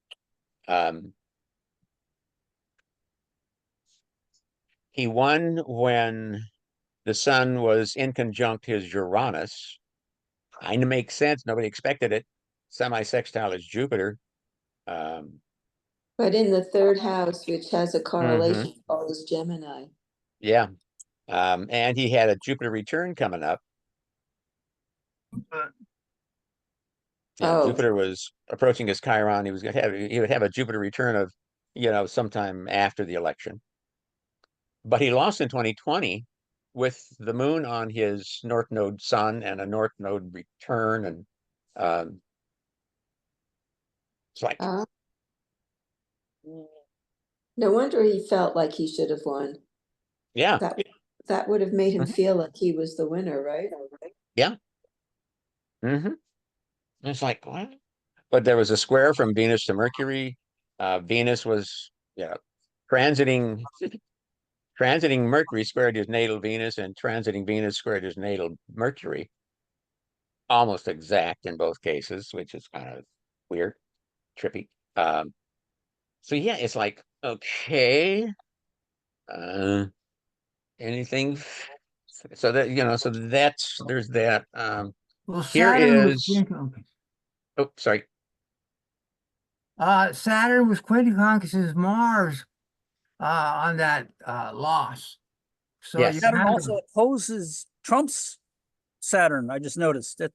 Um, he won when the sun was in conjunct his Uranus. Kind of makes sense. Nobody expected it. Semi-sextile is Jupiter. Um, but in the third house, which has a mhm, correlation with all this Gemini. yeah. And he had a Jupiter return coming up. Yeah, Oh, Jupiter was approaching his Chiron. He would have a Jupiter return of, sometime after the election. But he lost in 2020 with the moon on his North Node Sun and a North Node return, and it's like, uh, no wonder he felt like he should have won. yeah, That that would have made him Mhm. feel like he was the winner, right? yeah. hmm It's like, what? But there was a square from Venus to Mercury. Venus was, transiting transiting Mercury squared his natal Venus, and transiting Venus squared his natal Mercury. Almost exact in both cases, which is kind of weird, trippy. So yeah, it's like, okay, uh, anything. So that, so there's that. Well, Here Saturn was is, oh, sorry. Saturn was quincunx's Mars on that loss. So you Yes. Saturn had also opposes Trump's Saturn. I just noticed that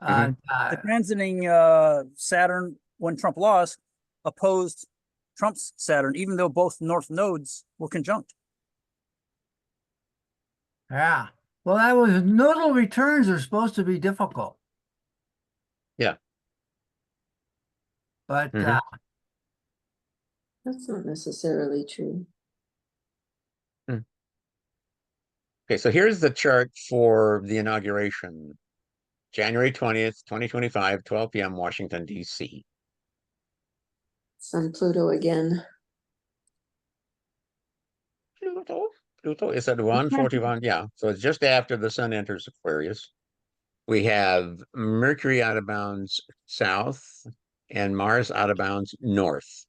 uh, Mhm. the transiting Saturn when Trump lost opposed Trump's Saturn, even though both north nodes were conjunct. yeah. Well, that was nodal returns are supposed to be difficult, Yeah. but Mhm. That's not necessarily true. Okay, so here's the chart for the inauguration. January 20th, 2025, 12 p.m., Washington, D.C. Sun Pluto again. Pluto is at 141. Yeah, so it's just after the sun enters Aquarius. We have Mercury out of bounds south and Mars out of bounds north.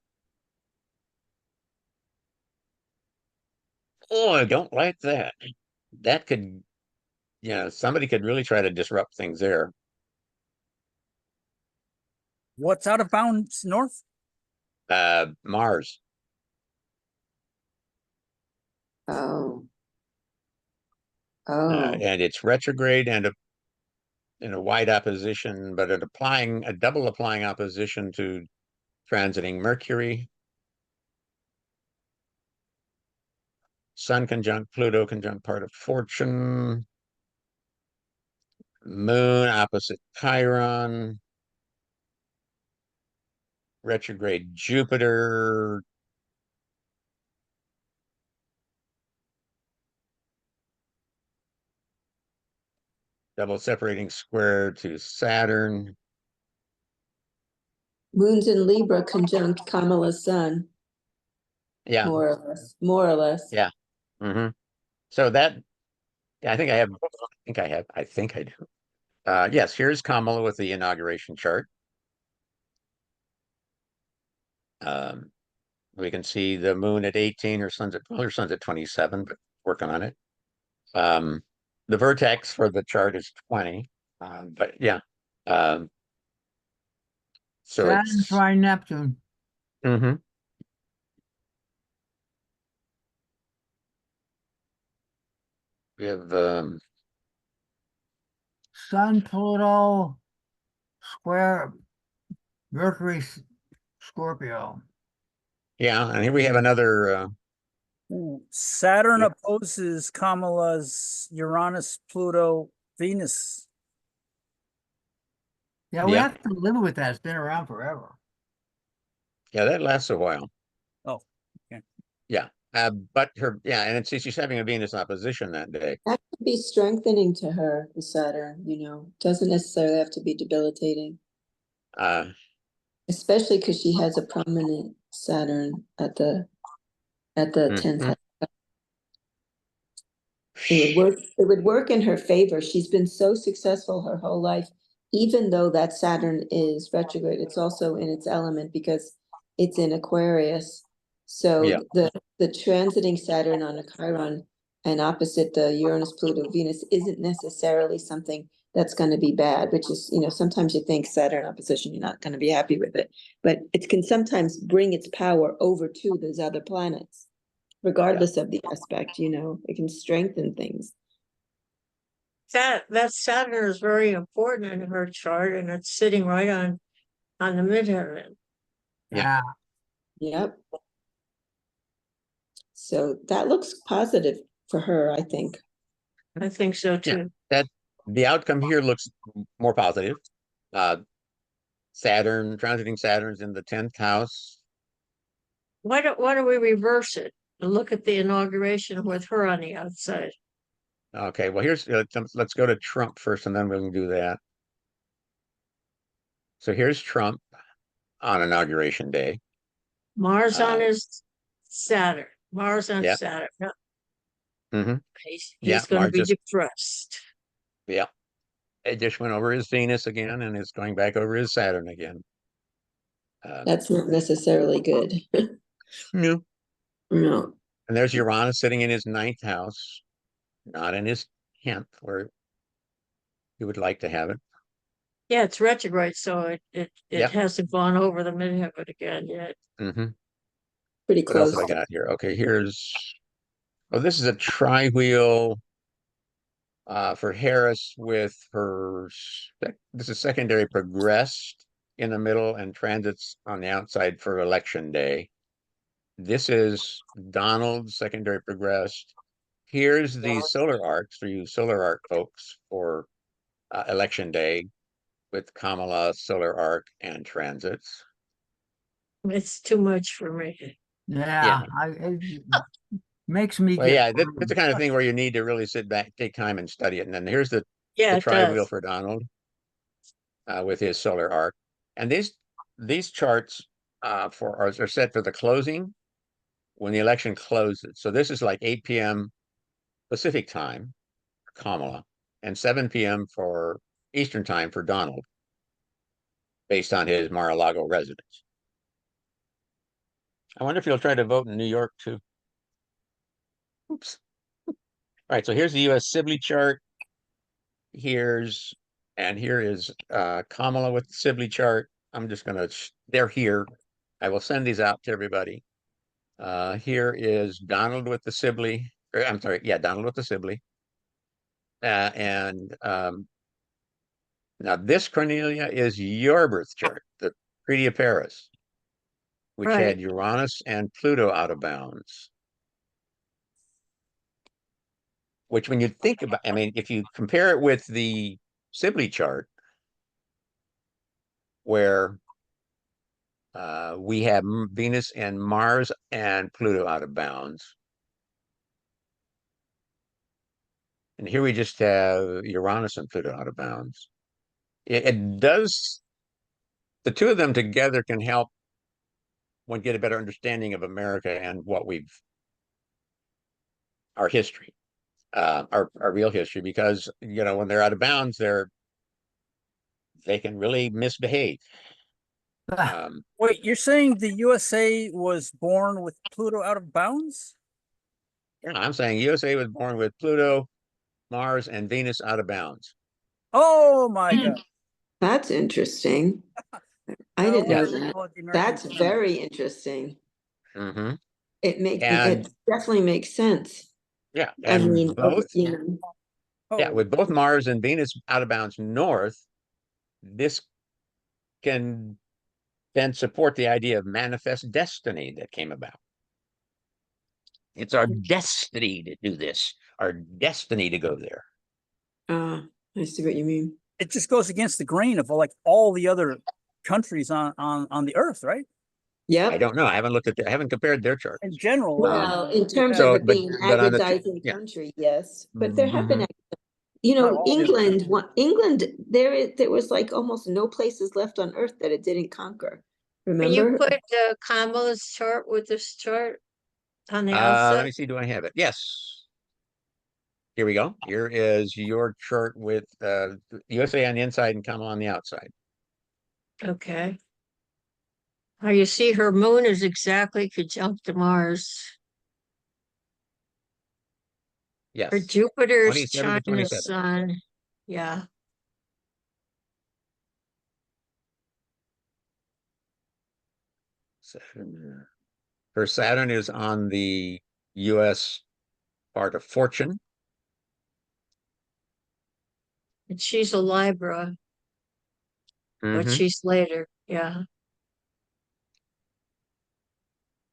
Oh, I don't like that. That could, somebody could really try to disrupt things there. What's out of bounds north? Mars. Oh. Oh. And it's retrograde and in a wide opposition, but a double applying opposition to transiting Mercury. Sun conjunct Pluto conjunct part of fortune. Moon opposite Chiron. Retrograde Jupiter. Double separating square to Saturn. Moon's in Libra conjunct Kamala's sun, Yeah, more or less. More or less. yeah. hmm So that, I think I have, I think I do. Yes, here's Kamala with the inauguration chart. Um, we can see the moon at 18, her sun's at 27, but working on it. The vertex for the chart is 20. But yeah. Um, so Saturn it's trine Neptune. mhm. We have Sun, Pluto, square, Mercury, Scorpio. yeah, and here we have another Saturn Yeah. opposes Kamala's Uranus, Pluto, Venus. Yeah, we Yep. have to live with that. It's been around forever. Yeah, that lasts a while. Oh, okay. Yeah. But and she's having a Venus opposition that day. That could be strengthening to her, the Saturn, doesn't necessarily have to be debilitating. Uh, Especially because she has a prominent Saturn at the 10th mhm. house. It would work in her favor. She's been so successful her whole life, even though that Saturn is retrograde. It's also in its element because it's in Aquarius. So Yeah. the transiting Saturn on a Chiron and opposite the Uranus, Pluto, Venus isn't necessarily something that's going to be bad, which is, sometimes you think Saturn opposition, you're not going to be happy with it, but it can sometimes bring its power over to those other planets. Regardless of the aspect, it can strengthen things. that Saturn is very important in her chart, and it's sitting right on the midheaven. Yeah. Yep. So that looks positive for her, I think. I think so Yeah. too. That the outcome here looks more positive. Saturn, transiting Saturn's in the 10th house. Why don't we reverse it and look at the inauguration with her on the outside? Okay, well, here's let's go to Trump first, and then we can do that. So here's Trump on inauguration day. Mars on his Saturn. Mars on Yeah. Saturn. No, Hmm. he's Yeah, going to Mars be just depressed. yeah. It just went over his Venus again, and it's going back over his Saturn again. That's not necessarily good. No. No. And there's Uranus sitting in his 9th house, not in his 10th, where he would like to have it. Yeah, it's retrograde, so it Yeah. hasn't gone over the midheaven again yet. Hmm. Pretty What else close. have I got here? Okay, this is a tri-wheel for Harris with this is secondary progressed in the middle and transits on the outside for election day. This is Donald's secondary progressed. Here's the solar arcs for you solar arc folks for election day with Kamala, solar arc, and transits. It's too much for me. Yeah, Yeah. it makes me Well, get yeah, that's worried. the kind of thing where you need to really sit back, take time and study it. And then here's the Yeah, it tri-wheel does. for Donald with his solar arc. And these charts are set for the closing when the election closes. So this is like 8 p.m. Pacific time for Kamala and 7 p.m. for Eastern time for Donald, based on his Mar-a-Lago residence. I wonder if he'll try to vote in New York too. Oops. All right, so here's the U.S. Sibley chart. Here is Kamala with the Sibley chart. I'm just gonna, they're here. I will send these out to everybody. Here is Donald with the Sibley. I'm sorry, yeah, Donald with the Sibley. And now this, Cornelia, is your birth chart, the Treaty of Paris, which Right. had Uranus and Pluto out of bounds. Which, when you think about, I mean, if you compare it with the Sibley chart, where we have Venus and Mars and Pluto out of bounds. And here we just have Uranus and Pluto out of bounds. It does, the two of them together can help one get a better understanding of America and our history, our real history, because, when they're out of bounds, they can really misbehave. Um, Wait, you're saying the USA was born with Pluto out of bounds? I'm saying USA was born with Pluto, Mars, and Venus out of bounds. Oh my God. That's interesting. I Well, didn't know that's that. what the American That's government- very interesting. Mm-hmm. It And definitely makes sense. yeah, I and mean, both, you know, with both Mars and Venus out of bounds north, this can then support the idea of manifest destiny that came about. It's our destiny to do this, our destiny to go there. I see what you mean. It just goes against the grain of like all the other countries on the earth, right? Yep. I don't know. I haven't compared their charts. In general. Well, in we've terms had- of it being but on the aggrandizing yeah. country, yes. But there have been, Not all the other England, there was like almost no places left on earth that it didn't conquer. Can you Remember? put Kamala's chart with this chart on the Let outside? me see. Do I have it? Yes. Here we go. Here is your chart with USA on the inside and Kamala on the outside. Okay. Now you see her moon is exactly conjunct to Mars. Yes. Her Jupiter is 27 to trying the 27. sun. Yeah. Her Saturn is on the U.S. part of fortune. And she's a Libra, but Mhm. she's later. Yeah.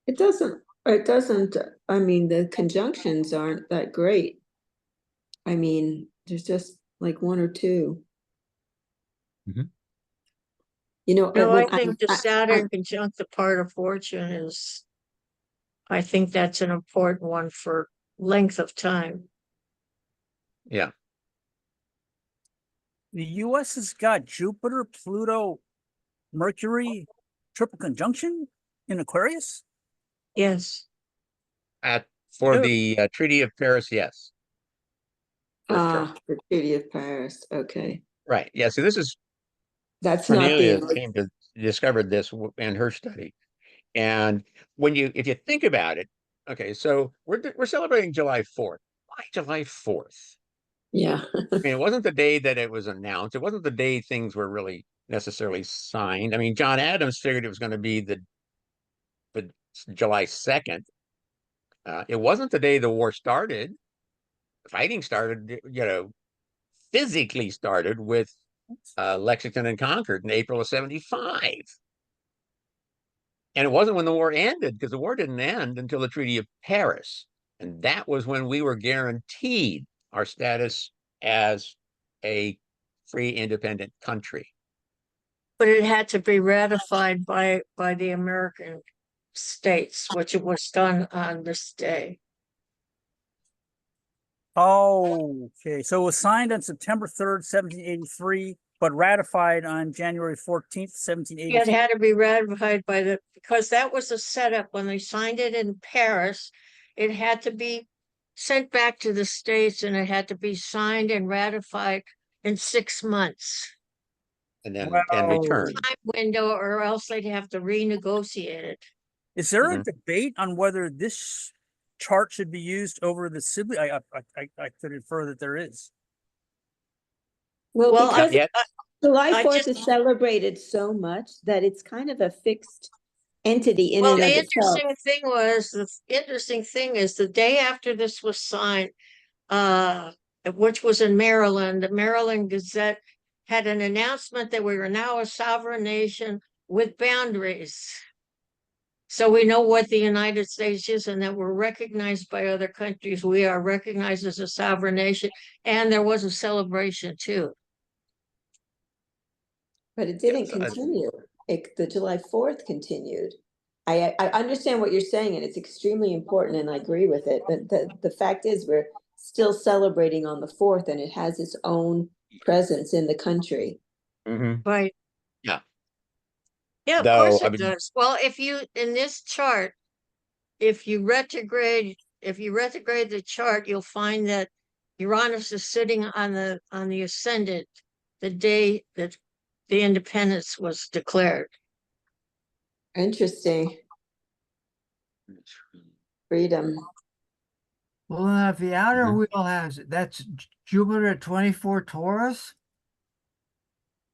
It doesn't, I mean, the conjunctions aren't that great. I mean, there's just like one or two. Mhm. You know, No, I when think the I Saturn conjunct the part of fortune is, I think that's an important one for length of time. Yeah. The US has got Jupiter, Pluto, Mercury, triple conjunction in Aquarius. Yes. For Ew. the Treaty of Paris, yes. Birth chart. the Treaty of Paris, okay. Right. Yeah. So this is That's not Cornelia the, came to discovered this in her study. And if you think about it, okay, so we're celebrating July 4th. Why July 4th? yeah. I mean, it wasn't the day that it was announced. It wasn't the day things were really necessarily signed. I mean, John Adams figured it was going to be the July 2nd. It wasn't the day the war started. Fighting started, physically started with Lexington and Concord in April of 75. And it wasn't when the war ended, because the war didn't end until the Treaty of Paris. And that was when we were guaranteed our status as a free, independent country. But it had to be ratified by the American states, which it was done on this day. Oh, okay. So it was signed on September 3rd, 1783, but ratified on January 14th, It 1784. had to be ratified because that was a setup when they signed it in Paris. It had to be sent back to the states and it had to be signed and ratified in 6 months And then and Wow. return. time window, or else they'd have to renegotiate it. Is there a Mhm. debate on whether this chart should be used over the Sibley? I could infer that there is. Well, Well, Not because yet. July I 4th just is celebrated so much that it's kind of a fixed entity in well, and of the itself. interesting thing is the day after this was signed, uh, which was in Maryland, the Maryland Gazette had an announcement that we were now a sovereign nation with boundaries. So we know what the United States is and that we're recognized by other countries. We are recognized as a sovereign nation. And there was a celebration too. But it didn't So, continue. The July 4th continued. I understand what you're saying, and it's extremely important, and I agree with it. But the fact is, we're still celebrating on the 4th, and it has its own presence in the country. mhm. Right. Yeah. Yeah, of Though, course I it mean, does. Well, if you in this chart, if you retrograde the chart, you'll find that Uranus is sitting on the ascendant the day that the independence was declared. Interesting. Freedom. Well, then if the outer Mhm. wheel that's Jupiter at 24 Taurus,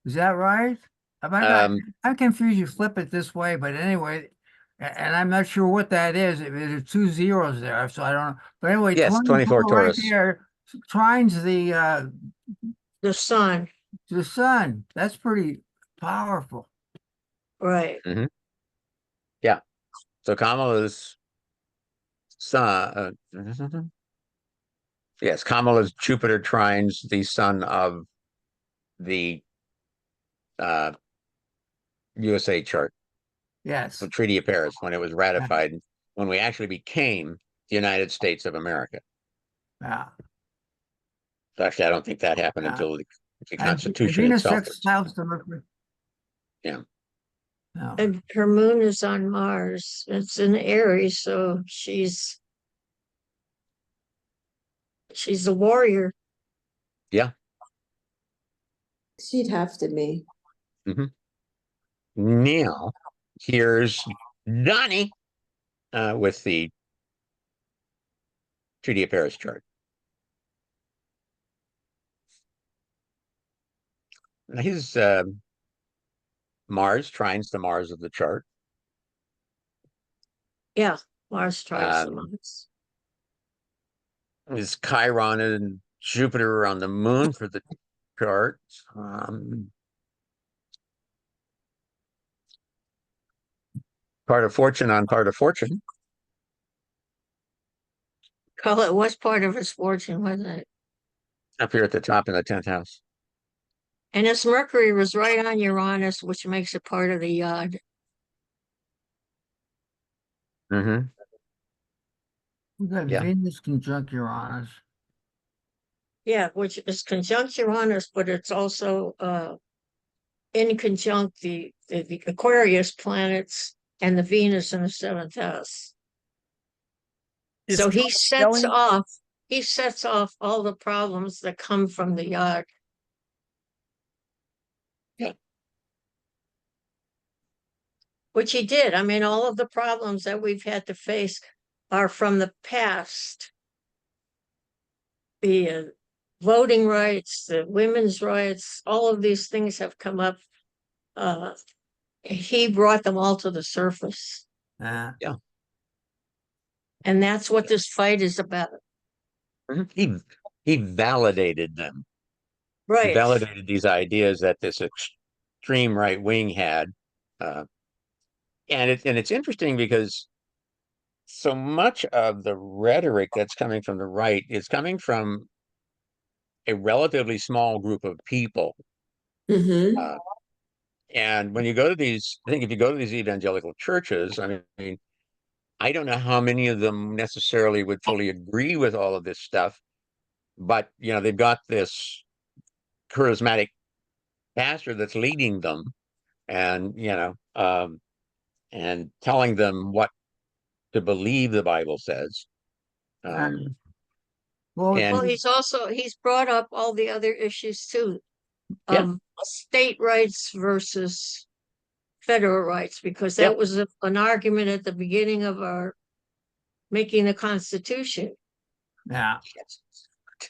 is that right? I'm confused. You flip it this way, but anyway, and I'm not sure what that is. There's two zeros there, so I don't know. But anyway, yes, 24 24 right Taurus. there trines The sun, the sun. That's pretty powerful. right. Mhm. Yeah. So Kamala's sun, yes, Kamala's Jupiter trines the sun of the uh, USA chart, the Yes. Treaty of Paris, when it was ratified, when we actually became the United States of America. Yeah. So actually, I don't think that happened Yeah. until the And Constitution Venus itself was. sextiles to Mercury. Yeah. No. And her moon is on Mars. It's in Aries, so she's a warrior. Yeah. She'd have to be. Mhm. Now, here's Donnie with the Treaty of Paris chart. Now, his Mars trines the Mars of the chart. Yeah, Mars tries the Um, Mars. his Chiron and Jupiter on the moon for the chart. Part of fortune on part of fortune. Call it what's part of his fortune, wasn't it? Up here at the top in the 10th house. And his Mercury was right on Uranus, which makes it part of the yod. Mm-hmm. We got Yeah. Venus conjunct Uranus. Yeah, which is conjunct Uranus, but it's also in conjunct the Aquarius planets and the Venus in the 7th house. Is So Trump he sets off all the problems that come from the yod. Yeah. Which he did. I mean, all of the problems that we've had to face are from the past. The voting rights, the women's rights, all of these things have come up. He brought them all to the surface. Yeah. And that's what this fight is about. He validated them. He Right. validated these ideas that this extreme right wing had. And it's interesting because so much of the rhetoric that's coming from the right is coming from a relatively small group of people. Mm-hmm. And when you go to these, I think if you go to these evangelical churches, I mean, I don't know how many of them necessarily would fully agree with all of this stuff, but they've got this charismatic pastor that's leading them, and and telling them what to believe the Bible says. Well, And he's brought up all the other issues too. Yeah. State rights versus federal rights, because that Yep. was an argument at the beginning of our making the Constitution. yeah.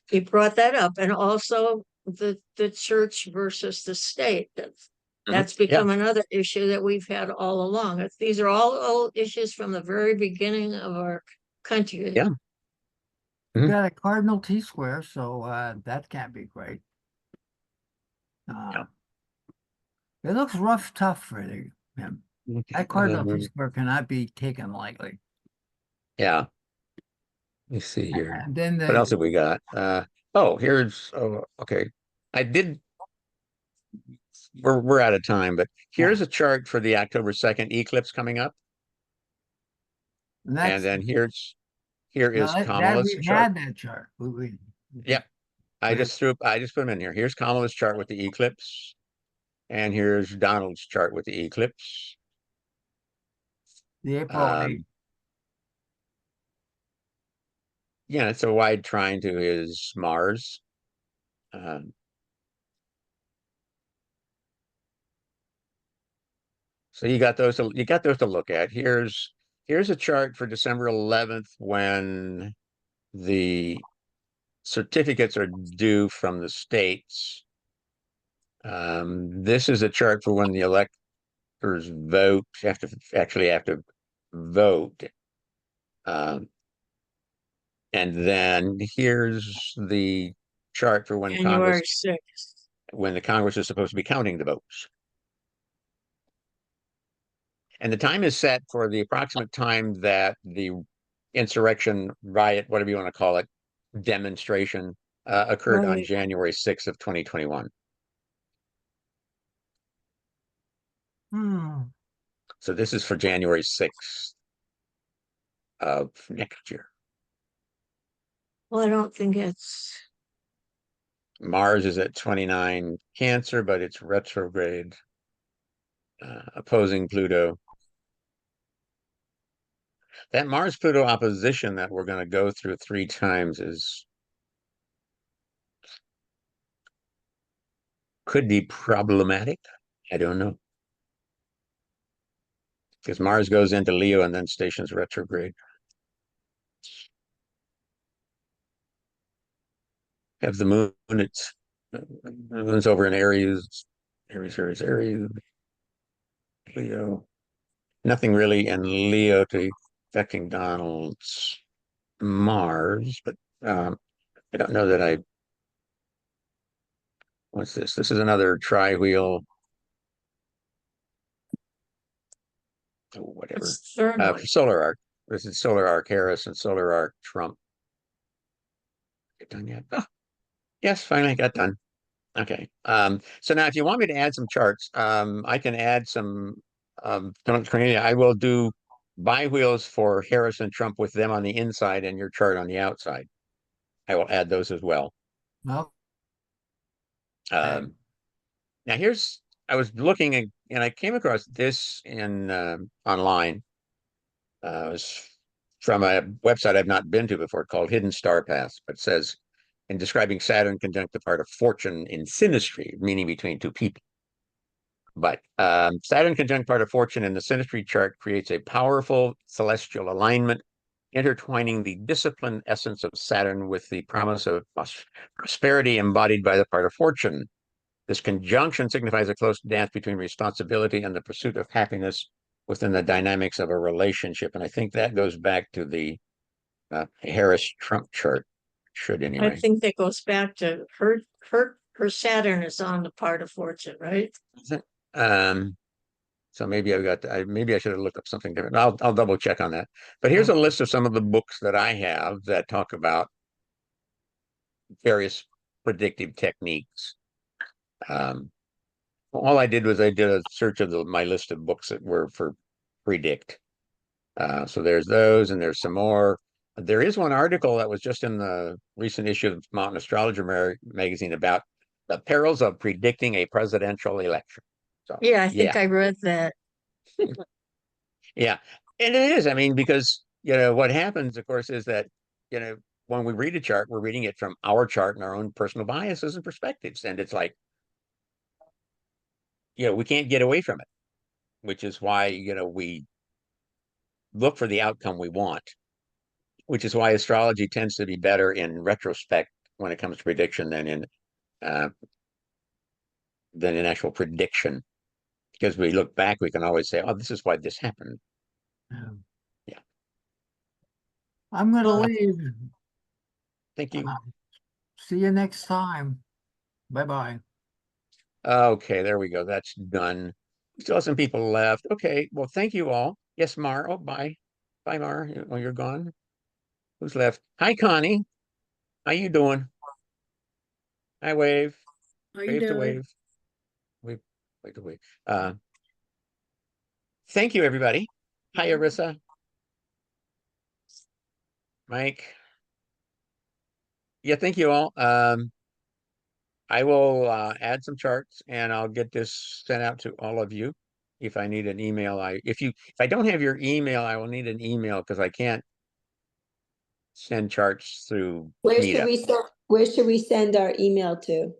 He brought that up, and also the church versus the state. That's become another issue that we've had all along. These are all old issues from the very beginning of our country. Yeah. We got a cardinal T-square, so that can't be great. It looks rough, tough for him. That cardinal T-square cannot be taken lightly. Yeah. Let me see here. And then What else have we got? Here's okay. We're out of time, but here's a chart for the October 2nd eclipse coming up. And then here is Kamala's we've chart. had that chart. Yep. I just put them in here. Here's Kamala's chart with the eclipse. And here's Donald's chart with the eclipse. The April 8th. Yeah, it's a wide trine to his Mars. So you got those to look at. Here's a chart for December 11th when the certificates are due from the states. This is a chart for when the electors have to vote. And then here's the chart for when January 6th. When the Congress is supposed to be counting the votes. And the time is set for the approximate time that the insurrection, riot, whatever you want to call it, demonstration occurred on January 6th of 2021. So this is for January 6th of next year. Well, I don't think it's... Mars is at 29 Cancer, but it's retrograde, opposing Pluto. That Mars-Pluto opposition that we're going to go through 3 times could be problematic. I don't know. Because Mars goes into Leo and then stations retrograde. Have the moon, the moon's over in Aries, Leo. Nothing really in Leo to affecting Donald's Mars, but I don't know that What's this? This is another tri-wheel. Oh, whatever. It's the third one. Solar Arc. This is Solar Arc Harris and Solar Arc Trump. Get done yet? Oh, yes, finally got done. Okay. So now if you want me to add some charts, I can add some Cornelia, I will do bi-wheels for Harris and Trump with them on the inside and your chart on the outside. I will add those as well. Well, Um, now I was looking and I came across this in online. It was from a website I've not been to before called Hidden Star Paths, but it says in describing Saturn conjunct the part of fortune in synastry, meaning between two people. But Saturn conjunct part of fortune in the synastry chart creates a powerful celestial alignment, intertwining the disciplined essence of Saturn with the promise of prosperity embodied by the part of fortune. This conjunction signifies a close dance between responsibility and the pursuit of happiness within the dynamics of a relationship. And I think that goes back to the Harris-Trump chart. Should I anyway. think that goes back to her Saturn is on the part of fortune, right? So maybe maybe I should have looked up something different. I'll double check on that. But here's a list of some of the books that I have that talk about various predictive techniques. All I did was I did a search of my list of books that were for predict. So there's those, and there's some more. There is one article that was just in the recent issue of Mountain Astrologer magazine about the perils of predicting a presidential election. So Yeah, I think I read that. Yeah, and it is. I mean, because what happens, of course, is that when we read a chart, we're reading it from our chart and our own personal biases and perspectives, and it's like we can't get away from it, which is why we look for the outcome we want, which is why astrology tends to be better in retrospect when it comes to prediction uh, than in actual prediction, because we look back, we can always say, "Oh, this is why this happened." Yeah. I'm going to leave. Thank you. See you next time. Bye-bye. Okay, there we go. That's done. Still have some people left. Okay, well, thank you all. Yes, Mar. Oh, bye. Bye, Mar. Oh, you're gone. Who's left? Hi, Connie. How you doing? Hi, Wave. How you Wave to doing? wave. Wave, wave to wave. Thank you, everybody. Hi, Arissa. Mike. Yeah, thank you all. I will add some charts and I'll get this sent out to all of you. If I need an email, if I don't have your email, I will need an email because I can't send charts through Meetup. Where should we send our email to?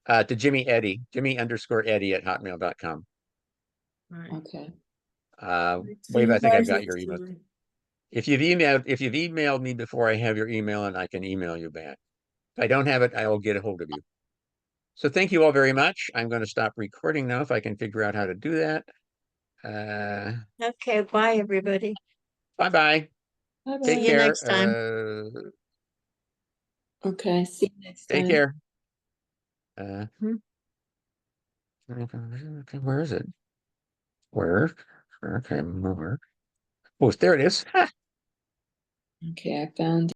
To Jimmy Eddie at hotmail.com. Right. Okay. Wave, I think I've got your email. If you've emailed me before, I have your email and I can email you back. If I don't have it, I will get a hold of you. So thank you all very much. I'm going to stop recording now if I can figure out how to do that. Okay, bye, everybody. Bye-bye. Bye-bye. Take See you care. next time. Okay, see you next time. Take care. Okay, where is it? Where? Okay, more. Oh, there it is. Okay, I found